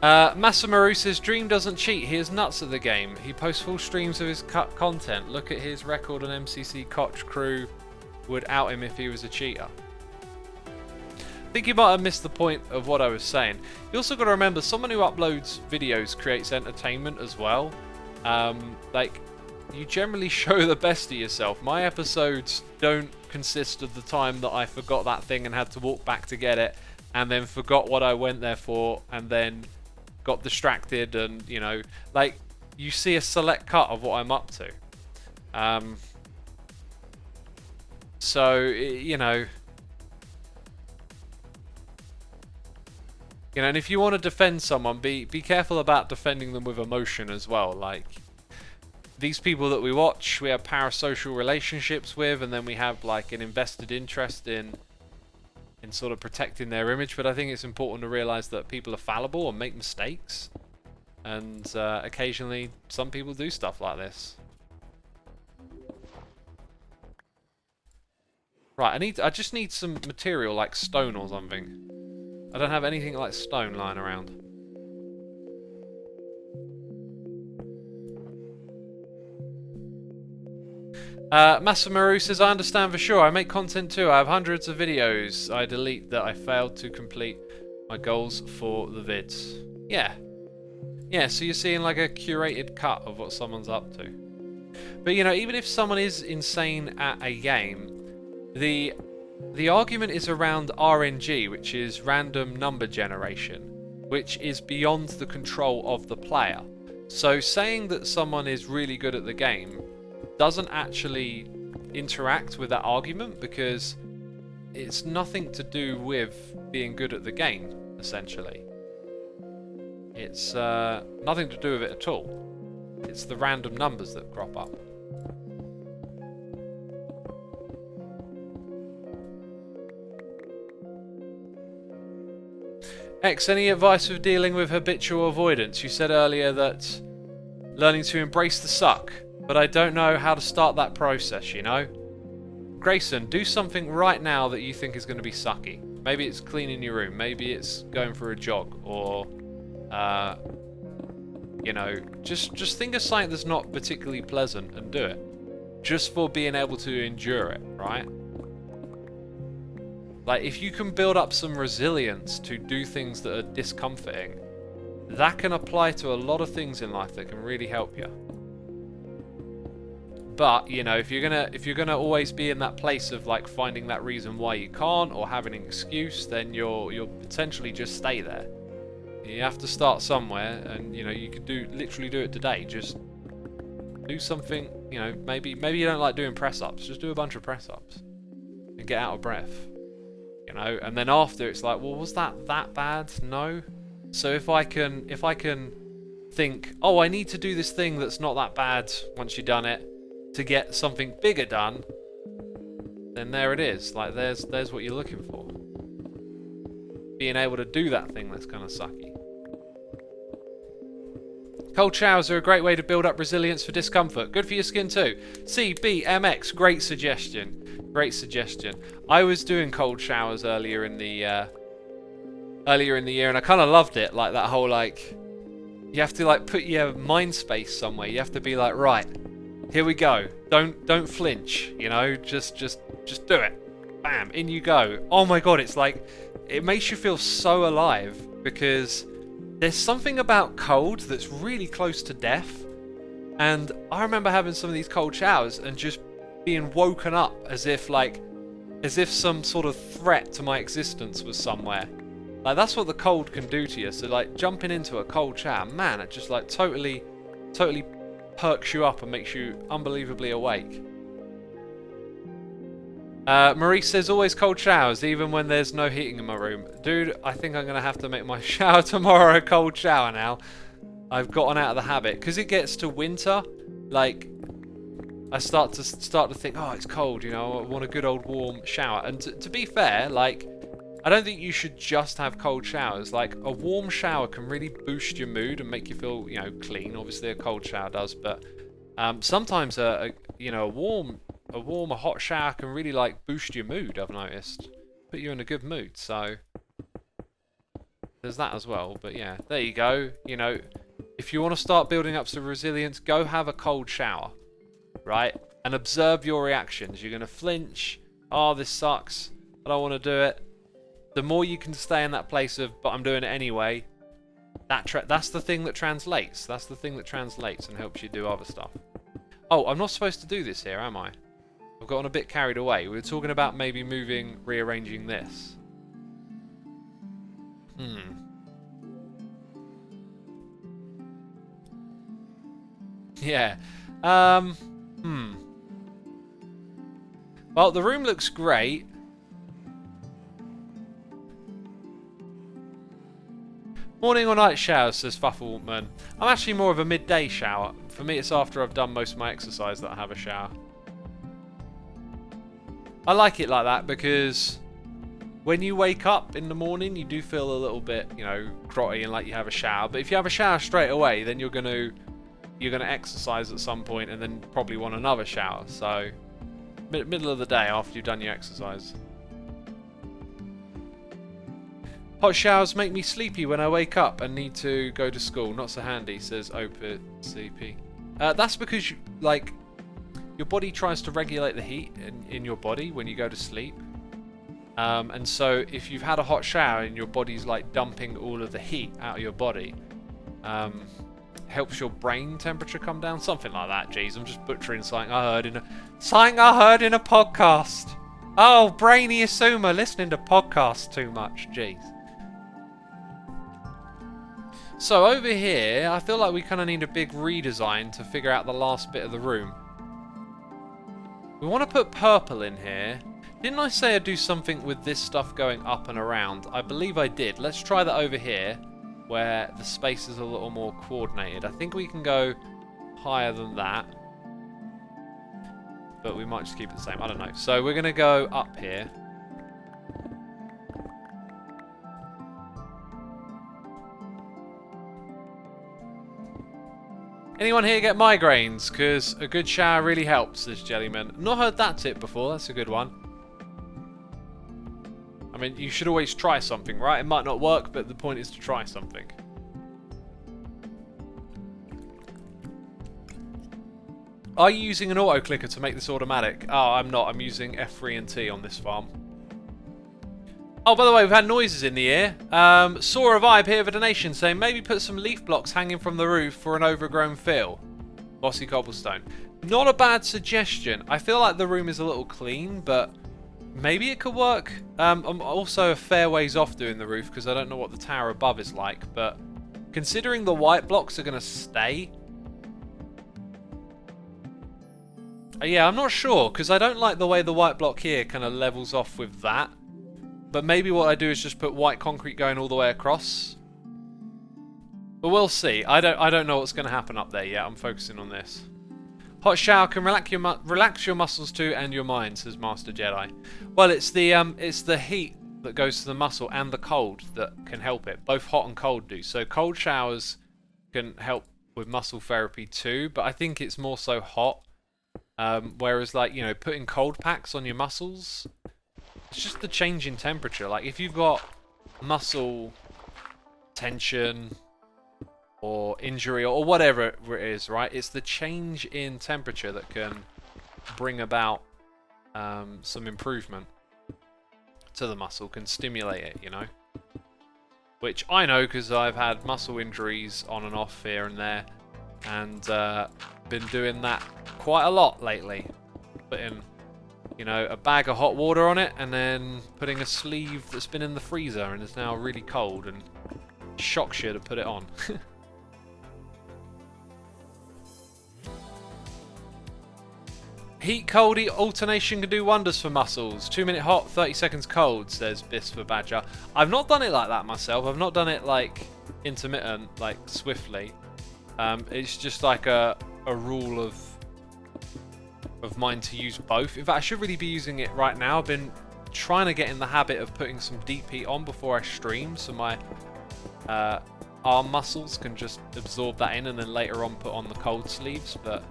Masamaru says, Dream doesn't cheat, he is nuts at the game. He posts full streams of his content. Look at his record on MCC. Koch crew would out him if he was a cheater. I think you might have missed the point of what I was saying. You also got to remember, someone who uploads videos creates entertainment as well. Like, you generally show the best of yourself. My episodes don't consist of the time that I forgot that thing and had to walk back to get it, and then forgot what I went there for, and then got distracted, and, you know, like, you see a select cut of what I'm up to. So, you know, and if you want to defend someone, be careful about defending them with emotion as well. Like, these people that we watch, we have parasocial relationships with, and then we have like an invested interest in sort of protecting their image. But I think it's important to realize that people are fallible and make mistakes, and occasionally some people do stuff like this. Right, I just need some material like stone or something. I don't have anything like stone lying around. Masamaru says, I understand for sure. I make content too. I have hundreds of videos I delete that I failed to complete my goals for the vids. Yeah. Yeah, so you're seeing like a curated cut of what someone's up to. But, you know, even if someone is insane at a game, the argument is around RNG, which is random number generation, which is beyond the control of the player. So saying that someone is really good at the game doesn't actually interact with that argument, because it's nothing to do with being good at the game, essentially. It's nothing to do with it at all. It's the random numbers that crop up. X, any advice with dealing with habitual avoidance? You said earlier that learning to embrace the suck, but I don't know how to start that process, you know? Grayson, do something right now that you think is going to be sucky. Maybe it's cleaning your room. Maybe it's going for a jog, or you know, just think of something that's not particularly pleasant and do it, just for being able to endure it, right? Like, if you can build up some resilience to do things that are discomforting, that can apply to a lot of things in life that can really help you. But, you know, if you're gonna always be in that place of like finding that reason why you can't or having an excuse, then you'll potentially just stay there. You have to start somewhere, and you know, you could literally do it today. Just do something, you know, maybe you don't like doing press-ups, just do a bunch of press-ups and get out of breath. You know, and then after it's like, well, was that bad? No. So if I can think, oh, I need to do this thing that's not that bad once you've done it to get something bigger done, then there it is. Like, there's what you're looking for. Being able to do that thing that's kind of sucky. Cold showers are a great way to build up resilience for discomfort. Good for your skin too. CBMX, great suggestion. Great suggestion. I was doing cold showers earlier in the year, and I kind of loved it. Like that whole, like, you have to like put your mind space somewhere. You have to be like, right, here we go. Don't flinch. You know, just do it. Bam, in you go. Oh my god, it's like, it makes you feel so alive, because there's something about cold that's really close to death. And I remember having some of these cold showers and just being woken up as if some sort of threat to my existence was somewhere. Like, that's what the cold can do to you. So like, jumping into a cold shower, man, it just like totally perks you up and makes you unbelievably awake. Maurice says, always cold showers, even when there's no heating in my room. Dude, I think I'm going to have to make my shower tomorrow a cold shower now. I've gotten out of the habit. Because it gets to winter, like, I start to think, oh, it's cold, you know, I want a good old warm shower. And to be fair, like, I don't think you should just have cold showers. Like, a warm shower can really boost your mood and make you feel, you know, clean. Obviously, a cold shower does, but sometimes a hot shower can really like boost your mood. I've noticed, put you in a good mood. So there's that as well. But yeah, there you go. You know, if you want to start building up some resilience, go have a cold shower, right? And observe your reactions. You're gonna flinch. Oh, this sucks. I don't want to do it. The more you can stay in that place of, but I'm doing it anyway. That's the thing that translates. That's the thing that translates and helps you do other stuff. Oh, I'm not supposed to do this here, am I? I've gotten a bit carried away. We were talking about maybe rearranging this. Yeah. Well, the room looks great. Morning or night showers, says Fuffleman. I'm actually more of a midday shower. For me, it's after I've done most of my exercise that I have a shower. I like it like that because when you wake up in the morning, you do feel a little bit, you know, grotty and like you have a shower. But if you have a shower straight away, then you're gonna exercise at some point and then probably want another shower. So middle of the day after you've done your exercise. Hot showers make me sleepy when I wake up and need to go to school. Not so handy, says Opit CP. That's because your body tries to regulate the heat in your body when you go to sleep. And so if you've had a hot shower and your body's like dumping all of the heat out of your body, helps your brain temperature come down, something like that. Jeez, I'm just butchering something I heard in a podcast. Oh, brainy Xisuma, listening to podcasts too much. Jeez. So over here, I feel like we kind of need a big redesign to figure out the last bit of the room. We want to put purple in here. Didn't I say I'd do something with this stuff going up and around? I believe I did. Let's try that over here, where the space is a little more coordinated. I think we can go higher than that, but we might just keep it the same. I don't know. So we're going to go up here. Anyone here get migraines? Because a good shower really helps, says Jellyman. Not heard that tip before. That's a good one. I mean, you should always try something, right? It might not work, but the point is to try something. Are you using an auto clicker to make this automatic? Oh, I'm not. I'm using F3 and T on this farm. Oh, by the way, we've had noises in the ear. Saw a vibe here of a donation saying maybe put some leaf blocks hanging from the roof for an overgrown feel. Bossy cobblestone. Not a bad suggestion. I feel like the room is a little clean, but maybe it could work. I'm also a fair ways off doing the roof because I don't know what the tower above is like, but considering the white blocks are going to stay... yeah, I'm not sure, because I don't like the way the white block here kind of levels off with that. But maybe what I do is just put white concrete going all the way across. But we'll see. I don't know what's going to happen up there yet. I'm focusing on this. Hot shower can relax your muscles too and your mind, says Master Jedi. Well, it's the heat that goes to the muscle and the cold that can help it. Both hot and cold do. So cold showers can help with muscle therapy too, but I think it's more so hot. Whereas, like, you know, putting cold packs on your muscles, it's just the change in temperature. Like, if you've got muscle tension or injury or whatever it is, right? It's the change in temperature that can bring about some improvement to the muscle, can stimulate it, you know? Which I know because I've had muscle injuries on and off here and there, and been doing that quite a lot lately. Putting, you know, a bag of hot water on it and then putting a sleeve that's been in the freezer and is now really cold and shocks you to put it on. Heat cold alternation can do wonders for muscles. 2 minute hot, 30 seconds cold, says Biss for Badger. I've not done it like that myself. I've not done it like intermittent, like swiftly. It's just like a rule of mine to use both. In fact, I should really be using it right now. I've been trying to get in the habit of putting some deep heat on before I stream, so my arm muscles can just absorb that in and then later on put on the cold sleeves. But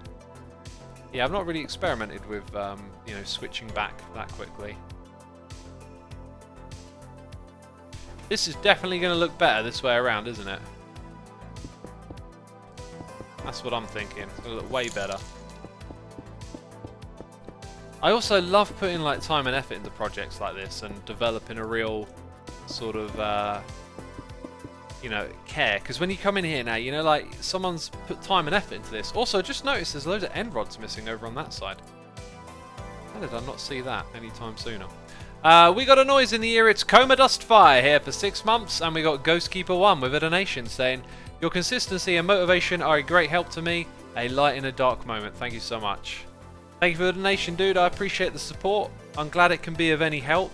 yeah, I've not really experimented with you know, switching back that quickly. This is definitely going to look better this way around, isn't it? That's what I'm thinking. It's going to look way better. I also love putting like time and effort into projects like this and developing a real sort of you know, care. Because when you come in here now, you know, like someone's put time and effort into this. Also, just notice there's loads of end rods missing over on that side. How did I not see that anytime sooner? We got a noise in the ear. It's Coma Dust Fire here for 6 months, and we got Ghostkeeper 1 with a donation saying, your consistency and motivation are a great help to me. A light in a dark moment. Thank you so much. Thank you for the donation, dude. I appreciate the support. I'm glad it can be of any help.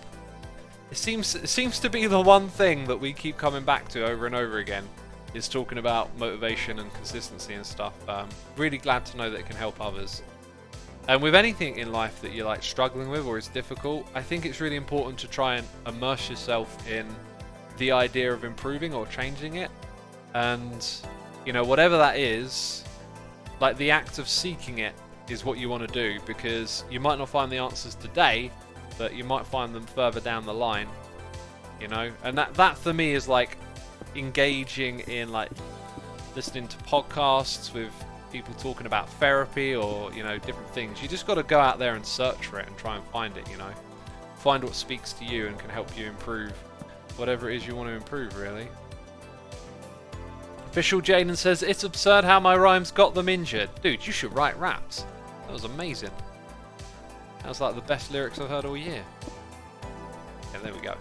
It seems to be the one thing that we keep coming back to over and over again, is talking about motivation and consistency and stuff. Really glad to know that it can help others. And with anything in life that you're like struggling with or is difficult, I think it's really important to try and immerse yourself in the idea of improving or changing it. And, you know, whatever that is, like the act of seeking it is what you want to do, because you might not find the answers today, but you might find them further down the line, you know? And that for me is like engaging in like listening to podcasts with people talking about therapy or, you know, different things. You just got to go out there and search for it and try and find it, you know? Find what speaks to you and can help you improve whatever it is you want to improve, really. Official Jaden says, it's absurd how my rhymes got them injured. Dude, you should write raps. That was amazing. That was like the best lyrics I've heard all year. Yeah, there we go.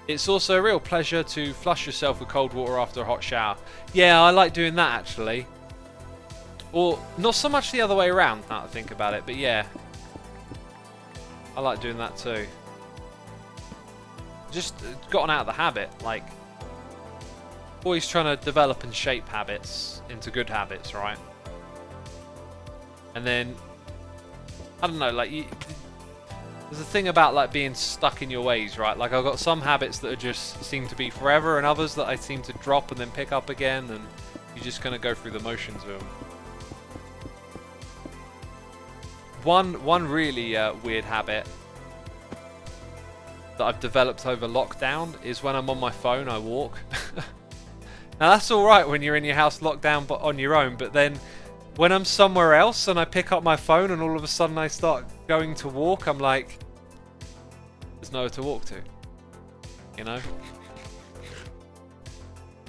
It's also a real pleasure to flush yourself with cold water after a hot shower. Yeah, I like doing that actually. Or not so much the other way around now that I think about it, but yeah. I like doing that too. Just gotten out of the habit, like always trying to develop and shape habits into good habits, right? And then I don't know, like there's a thing about like being stuck in your ways, right? Like I've got some habits that are just seem to be forever, and others that I seem to drop and then pick up again, and you're just gonna go through the motions with them. One really weird habit that I've developed over lockdown is when I'm on my phone, I walk. Now that's all right when you're in your house locked down but on your own, but then when I'm somewhere else and I pick up my phone and all of a sudden I start going to walk, I'm like, there's nowhere to walk to, you know?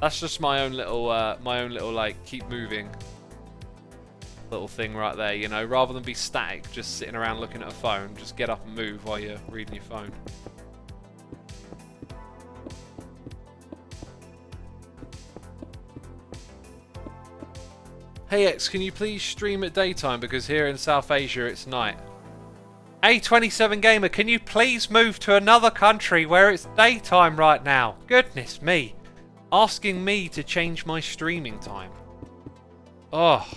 That's just my own little like keep moving little thing right there, you know? Rather than be static, just sitting around looking at a phone, just get up and move while you're reading your phone. Hey X, can you please stream at daytime because here in South Asia it's night? A27 Gamer, can you please move to another country where it's daytime right now? Goodness me. Asking me to change my streaming time. Oh.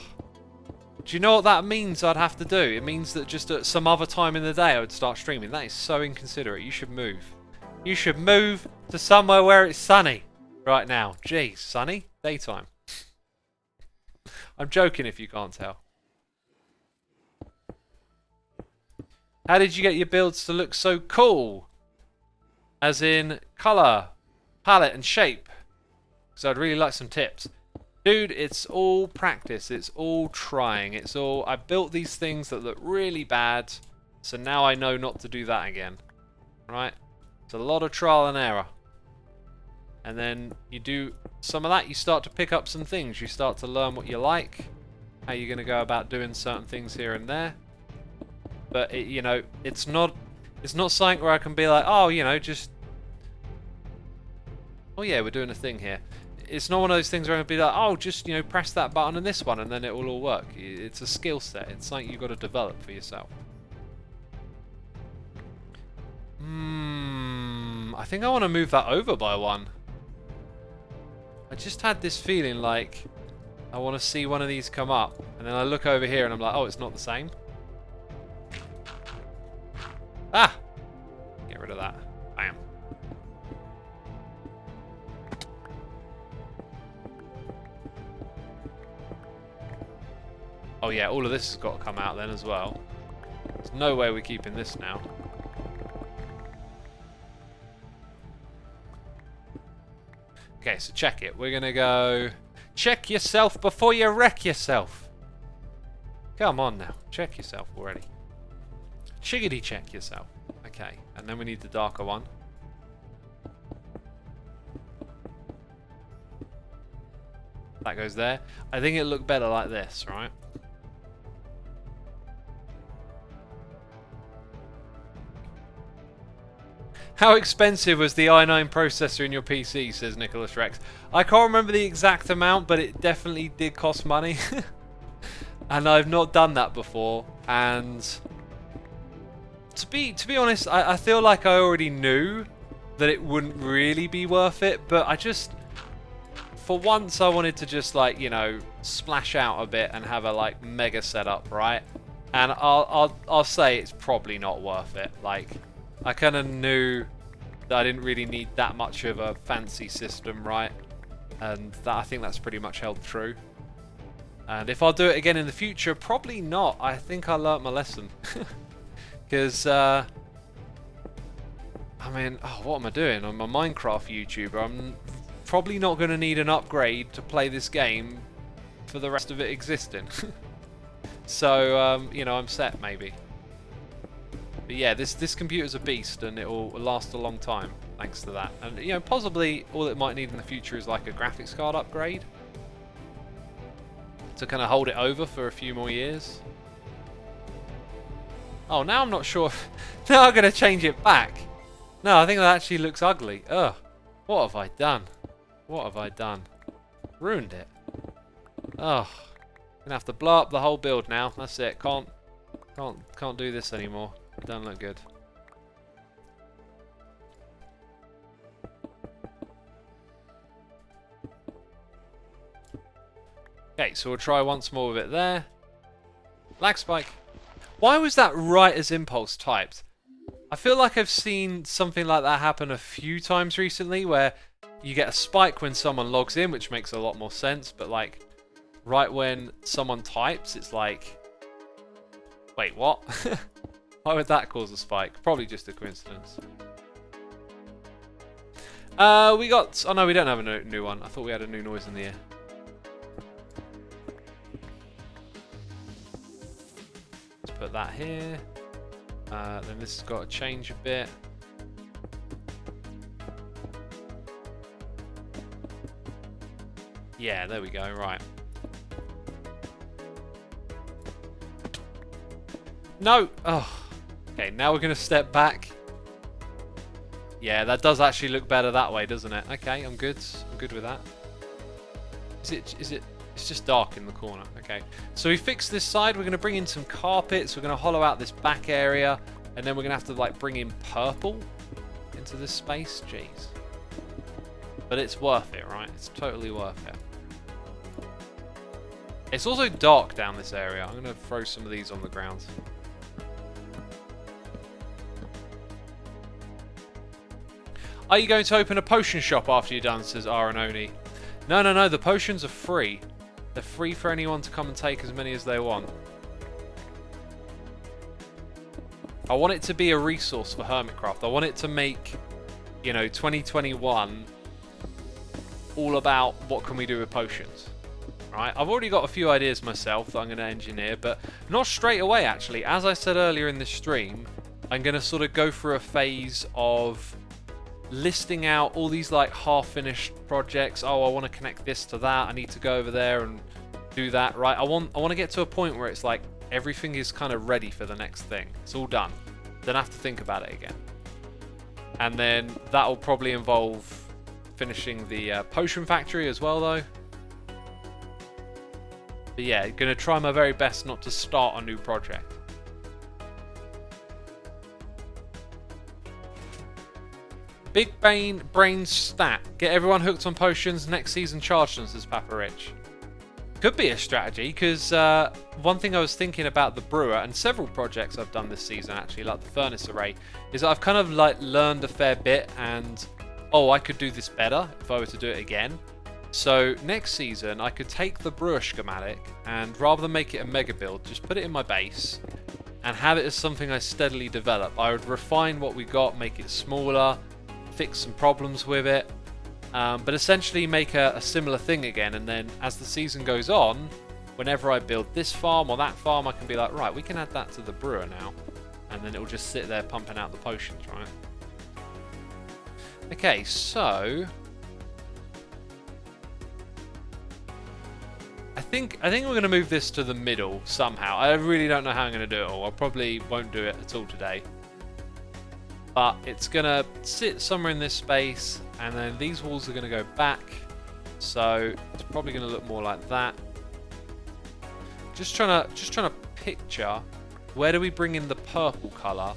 Do you know what that means I'd have to do? It means that just at some other time in the day I would start streaming. That is so inconsiderate. You should move. You should move to somewhere where it's sunny right now. Jeez, sunny? Daytime. I'm joking if you can't tell. How did you get your builds to look so cool? As in colour, palette and shape. Because I'd really like some tips. Dude, it's all practice. It's all trying. It's all... I built these things that look really bad. So now I know not to do that again. Right? It's a lot of trial and error. And then you do some of that, you start to pick up some things. You start to learn what you like, how you're going to go about doing certain things here and there. But, you know, it's not something where I can be like, oh, you know, just... oh, yeah, we're doing a thing here. It's not one of those things where I'm going to be like, oh, just, you know, press that button and this one, and then it will all work. It's a skill set. It's something you've got to develop for yourself. I think I want to move that over by one. I just had this feeling like I want to see one of these come up, and then I look over here and I'm like, oh, it's not the same. Ah! Get rid of that. Bam. Oh yeah, all of this has got to come out then as well. There's no way we're keeping this now. Okay, so check it. We're going to go... check yourself before you wreck yourself. Come on now. Check yourself already. Chiggity check yourself. Okay, and then we need the darker one. That goes there. I think it'll look better like this, right? How expensive was the i9 processor in your PC, says Nicholas Rex. I can't remember the exact amount, but it definitely did cost money. And I've not done that before. And to be honest, I feel like I already knew that it wouldn't really be worth it, but I just, for once I wanted to just like, you know, splash out a bit and have a like mega setup, right? And I'll say it's probably not worth it. Like, I kind of knew that I didn't really need that much of a fancy system, right? And that, I think that's pretty much held true. And if I'll do it again in the future, probably not. I think I learnt my lesson. Because, I mean, oh, what am I doing? I'm a Minecraft YouTuber. I'm probably not going to need an upgrade to play this game for the rest of it existing. So, you know, I'm set, maybe. But yeah, this computer's a beast, and it will last a long time thanks to that. And you know, possibly all it might need in the future is like a graphics card upgrade to kind of hold it over for a few more years. Oh, now I'm not sure. Now I'm gonna change it back. No, I think that actually looks ugly. Ugh, what have I done? What have I done? Ruined it. Oh, gonna have to blow up the whole build now. That's it. Can't do this anymore. It doesn't look good. Okay, so we'll try once more with it there. Lag spike. Why was that right as impulse typed? I feel like I've seen something like that happen a few times recently, where you get a spike when someone logs in, which makes a lot more sense, but like right when someone types, it's like, wait, what? Why would that cause a spike? Probably just a coincidence. We got... Oh no, we don't have a new one. I thought we had a new noise in the ear. Let's put that here. Then this has got to change a bit. Yeah, there we go, right. No! Oh. Okay, now we're going to step back. Yeah, that does actually look better that way, doesn't it? Okay, I'm good. I'm good with that. Is it... It's just dark in the corner. Okay. So we fixed this side. We're going to bring in some carpets. We're going to hollow out this back area. And then we're going to have to, like, bring in purple into this space. Jeez. But it's worth it, right? It's totally worth it. It's also dark down this area. I'm going to throw some of these on the ground. Are you going to open a potion shop after you're done, says Aranoni. No, no, no. The potions are free. They're free for anyone to come and take as many as they want. I want it to be a resource for Hermitcraft. I want it to make, you know, 2021 all about what can we do with potions. Right? I've already got a few ideas myself that I'm going to engineer, but not straight away, actually. As I said earlier in this stream, I'm going to sort of go through a phase of listing out all these like half-finished projects. Oh, I want to connect this to that. I need to go over there and do that. Right? I want to get to a point where it's like everything is kind of ready for the next thing. It's all done. Then I have to think about it again. And then that will probably involve finishing the potion factory as well, though. But yeah, going to try my very best not to start a new project. Big brain stat. Get everyone hooked on potions. Next season, charge them, says Papa Rich. Could be a strategy, because one thing I was thinking about the brewer, and several projects I've done this season actually, like the furnace array, is that I've kind of like learned a fair bit, and oh, I could do this better if I were to do it again. So next season, I could take the brewer schematic and rather than make it a mega build, just put it in my base and have it as something I steadily develop. I would refine what we got, make it smaller, fix some problems with it, but essentially make a similar thing again. And then as the season goes on, whenever I build this farm or that farm, I can be like, right, we can add that to the brewer now. And then it will just sit there pumping out the potions, right? Okay, so I think we're going to move this to the middle somehow. I really don't know how I'm going to do it all. I probably won't do it at all today. But it's going to sit somewhere in this space, and then these walls are going to go back. So it's probably going to look more like that. Just trying to picture, where do we bring in the purple color?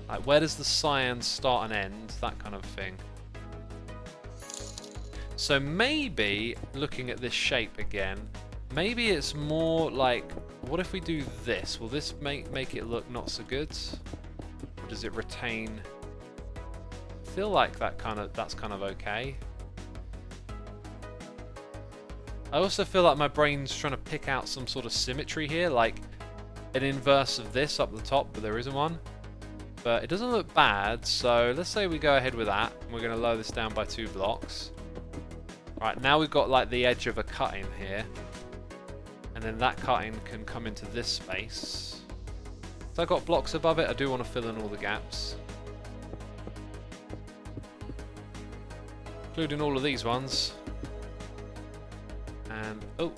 Like, where does the cyan start and end? That kind of thing. So maybe, looking at this shape again, maybe it's more like, what if we do this? Will this make it look not so good? Or does it retain? I feel like that's kind of okay. I also feel like my brain's trying to pick out some sort of symmetry here, like an inverse of this up the top, but there isn't one. But it doesn't look bad, so let's say we go ahead with that. And we're going to lower this down by 2 blocks. Right, now we've got like the edge of a cut-in here. And then that cut-in can come into this space. So I've got blocks above it. I do want to fill in all the gaps. Including all of these ones. And, oh.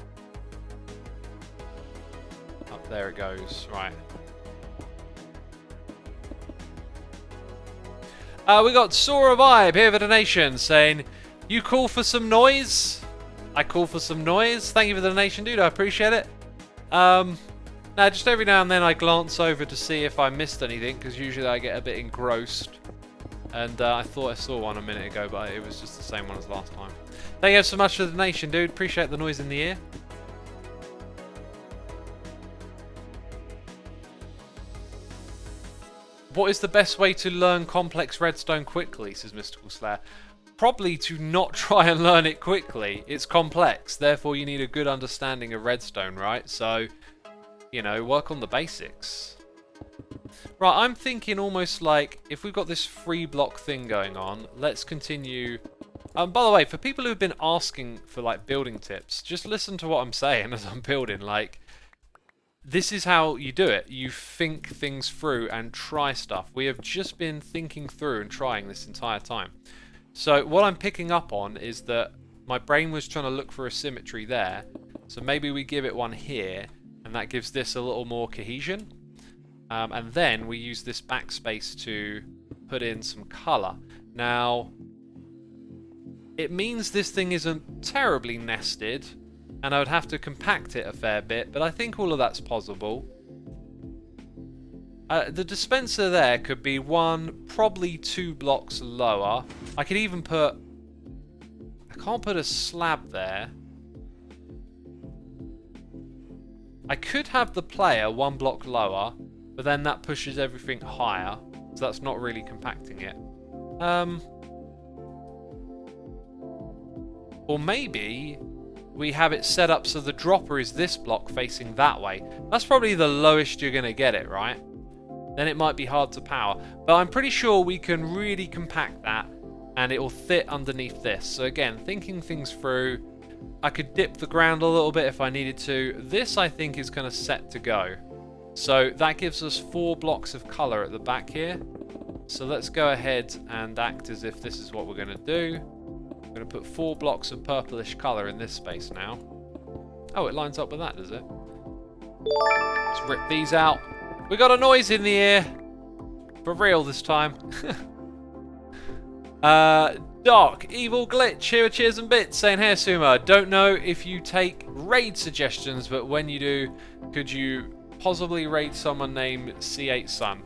Up there it goes. Right. We got Sora Vibe here for donation saying, you call for some noise? I call for some noise. Thank you for the donation, dude. I appreciate it. Now, just every now and then I glance over to see if I missed anything, because usually I get a bit engrossed. And I thought I saw one a minute ago, but it was just the same one as last time. Thank you so much for the donation, dude. Appreciate the noise in the ear. What is the best way to learn complex redstone quickly, says Mystical Slayer. Probably to not try and learn it quickly. It's complex, therefore you need a good understanding of redstone, right? So, you know, work on the basics. Right, I'm thinking almost like, if we've got this 3 block thing going on, let's continue. By the way, for people who've been asking for like building tips, just listen to what I'm saying as I'm building. Like, this is how you do it. You think things through and try stuff. We have just been thinking through and trying this entire time. So what I'm picking up on is that my brain was trying to look for a symmetry there. So maybe we give it one here, and that gives this a little more cohesion. And then we use this backspace to put in some colour. Now, it means this thing isn't terribly nested, and I would have to compact it a fair bit, but I think all of that's possible. The dispenser there could be 1, probably 2 blocks lower. I could even put... I can't put a slab there. I could have the player 1 block lower, but then that pushes everything higher, so that's not really compacting it. Or maybe we have it set up so the dropper is this block facing that way. That's probably the lowest you're going to get it, right? Then it might be hard to power. But I'm pretty sure we can really compact that and it will fit underneath this. So again, thinking things through, I could dip the ground a little bit if I needed to. This I think is going to set to go. So that gives us 4 blocks of colour at the back here. So let's go ahead and act as if this is what we're going to do. I'm going to put 4 blocks of purplish colour in this space now. Oh, it lines up with that, does it? Let's rip these out. We got a noise in the ear. For real this time. Doc, Evil Glitch, here with Cheers and Bits, saying, hey Xisuma, don't know if you take raid suggestions, but when you do, could you possibly raid someone named C8 Sun?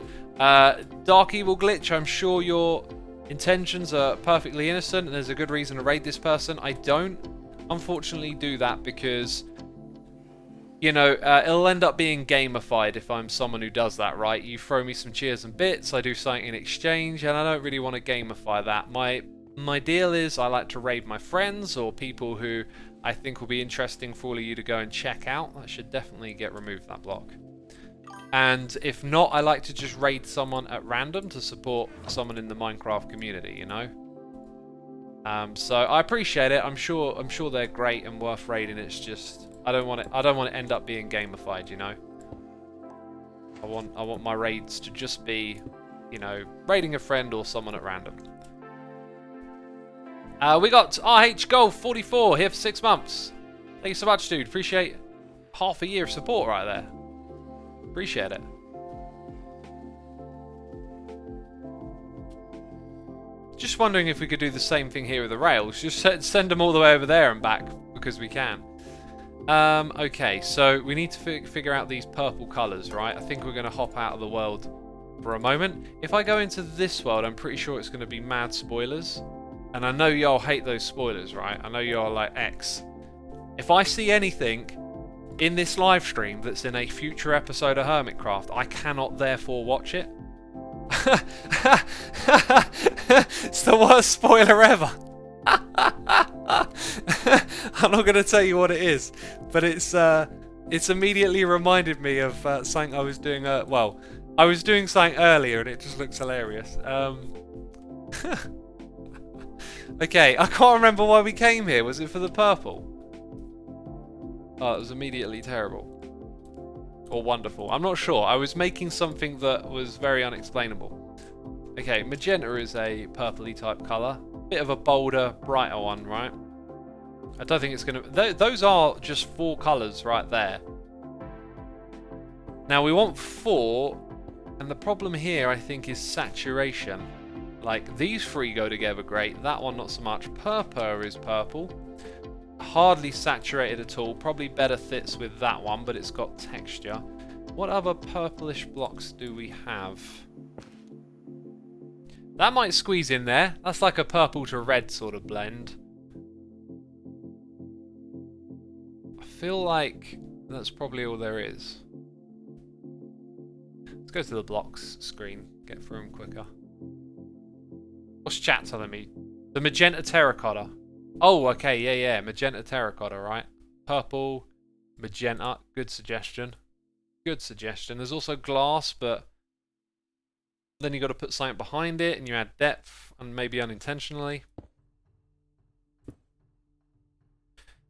Dark Evil Glitch, I'm sure your intentions are perfectly innocent and there's a good reason to raid this person. I don't, unfortunately, do that because, you know, it'll end up being gamified if I'm someone who does that, right? You throw me some cheers and bits, I do something in exchange, and I don't really want to gamify that. My deal is I like to raid my friends or people who I think will be interesting for all of you to go and check out. That should definitely get removed, that block. And if not, I like to just raid someone at random to support someone in the Minecraft community, you know? So I appreciate it. I'm sure they're great and worth raiding. It's just I don't want it to end up being gamified, you know? I want my raids to just be, you know, raiding a friend or someone at random. We got RH Golf 44 here for 6 months. Thank you so much, dude. Appreciate half a year of support right there. Appreciate it. Just wondering if we could do the same thing here with the rails. Just send them all the way over there and back because we can. Okay, so we need to figure out these purple colours, right? I think we're going to hop out of the world for a moment. If I go into this world, I'm pretty sure it's going to be mad spoilers. And I know y'all hate those spoilers, right? I know y'all like X. If I see anything in this live stream that's in a future episode of Hermitcraft, I cannot therefore watch it. It's the worst spoiler ever. I'm not going to tell you what it is, but it's immediately reminded me of something I was doing. Well, I was doing something earlier, and it just looks hilarious. Okay, I can't remember why we came here. Was it for the purple? Oh, it was immediately terrible. Or wonderful. I'm not sure. I was making something that was very unexplainable. Okay, magenta is a purpley type colour. Bit of a bolder, brighter one, right? I don't think it's going to... Those are just 4 colours right there. Now, we want 4, and the problem here, I think, is saturation. Like, these 3 go together great. That one, not so much. Purple is purple. Hardly saturated at all. Probably better fits with that one, but it's got texture. What other purplish blocks do we have? That might squeeze in there. That's like a purple to red sort of blend. I feel like that's probably all there is. Let's go to the blocks screen. Get through them quicker. What's chat telling me? The magenta terracotta. Oh, okay, yeah. Magenta terracotta, right? Purple, magenta. Good suggestion. Good suggestion. There's also glass, but then you got to put something behind it, and you add depth, and maybe unintentionally.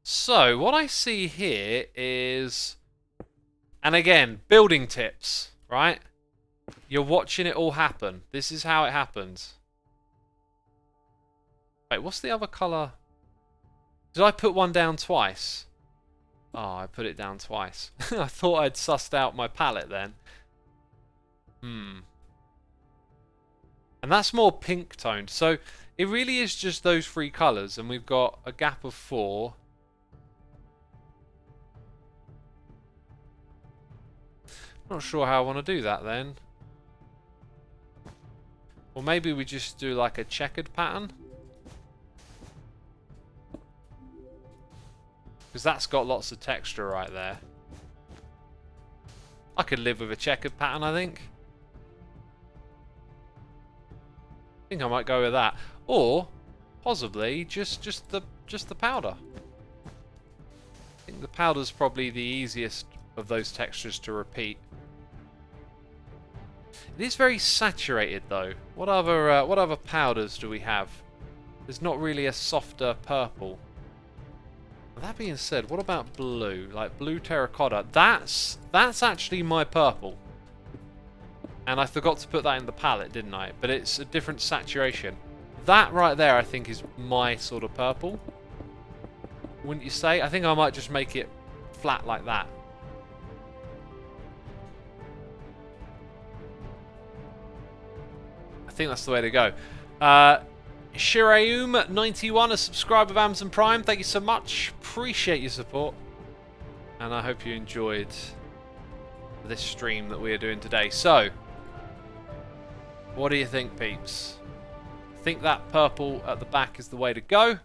So, what I see here is... And again, building tips, right? You're watching it all happen. This is how it happens. Wait, what's the other colour? Did I put one down twice? Oh, I put it down twice. I thought I'd sussed out my palette then. And that's more pink toned. So it really is just those three colours, and we've got a gap of 4. Not sure how I want to do that then. Or maybe we just do like a checkered pattern. Because that's got lots of texture right there. I could live with a checkered pattern, I think. I think I might go with that. Or possibly just the powder. I think the powder's probably the easiest of those textures to repeat. It is very saturated though. What other powders do we have? There's not really a softer purple. That being said, what about blue? Like blue terracotta. That's actually my purple. And I forgot to put that in the palette, didn't I? But it's a different saturation. That right there I think is my sort of purple. Wouldn't you say? I think I might just make it flat like that. I think that's the way to go. Shiraeum91, a subscriber of Amazon Prime. Thank you so much. Appreciate your support. And I hope you enjoyed this stream that we are doing today. So, what do you think, peeps? I think that purple at the back is the way to go.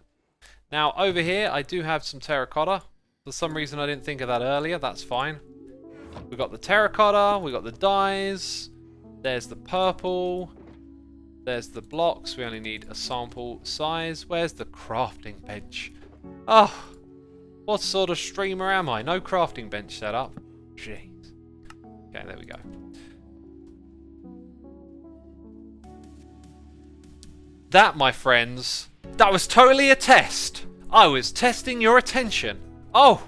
Now, over here, I do have some terracotta. For some reason, I didn't think of that earlier. That's fine. We've got the terracotta. We've got the dyes. There's the purple. There's the blocks. We only need a sample size. Where's the crafting bench? Oh, what sort of streamer am I? No crafting bench set up. Jeez. Okay, there we go. That, my friends, that was totally a test. I was testing your attention. Oh,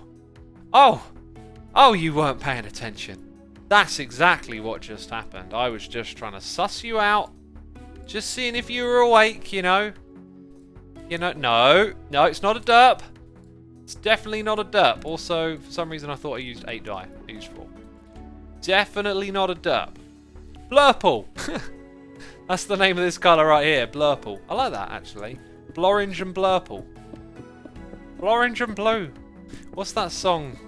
you weren't paying attention. That's exactly what just happened. I was just trying to suss you out. Just seeing if you were awake, you know. No, it's not a derp. It's definitely not a derp. Also, for some reason I thought I used 8 dye. I used 4. Definitely not a derp. Blurple. That's the name of this colour right here, Blurple. I like that, actually. Blorange and Blurple. Blorange and Blue. What's that song?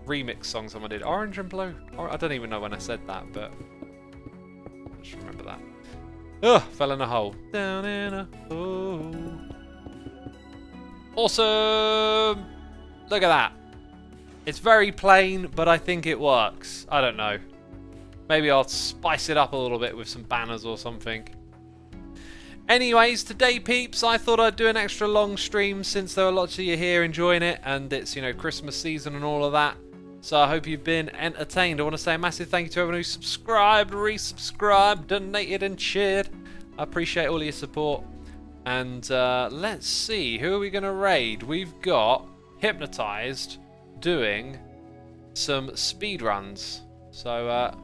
Remix song someone did. Orange and Blue. I don't even know when I said that, but I just remember that. Ugh, fell in a hole. Down in a hole. Awesome! Look at that. It's very plain, but I think it works. I don't know. Maybe I'll spice it up a little bit with some banners or something. Anyways, today, peeps, I thought I'd do an extra long stream since there are lots of you here enjoying it, and it's, you know, Christmas season and all of that. So I hope you've been entertained. I want to say a massive thank you to everyone who subscribed, resubscribed, donated and cheered. I appreciate all your support. And let's see, who are we going to raid? We've got Hypnotized doing some speed runs. So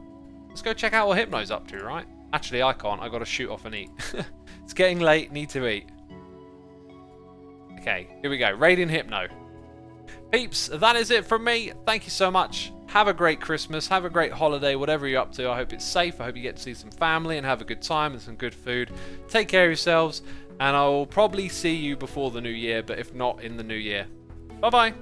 let's go check out what Hypno's up to, right? Actually, I can't. I've got to shoot off and eat. It's getting late. Need to eat. Okay, here we go. Raiding Hypno. Peeps, that is it from me. Thank you so much. Have a great Christmas. Have a great holiday, whatever you're up to. I hope it's safe. I hope you get to see some family and have a good time and some good food. Take care of yourselves, and I will probably see you before the new year, but if not, in the new year. Bye-bye.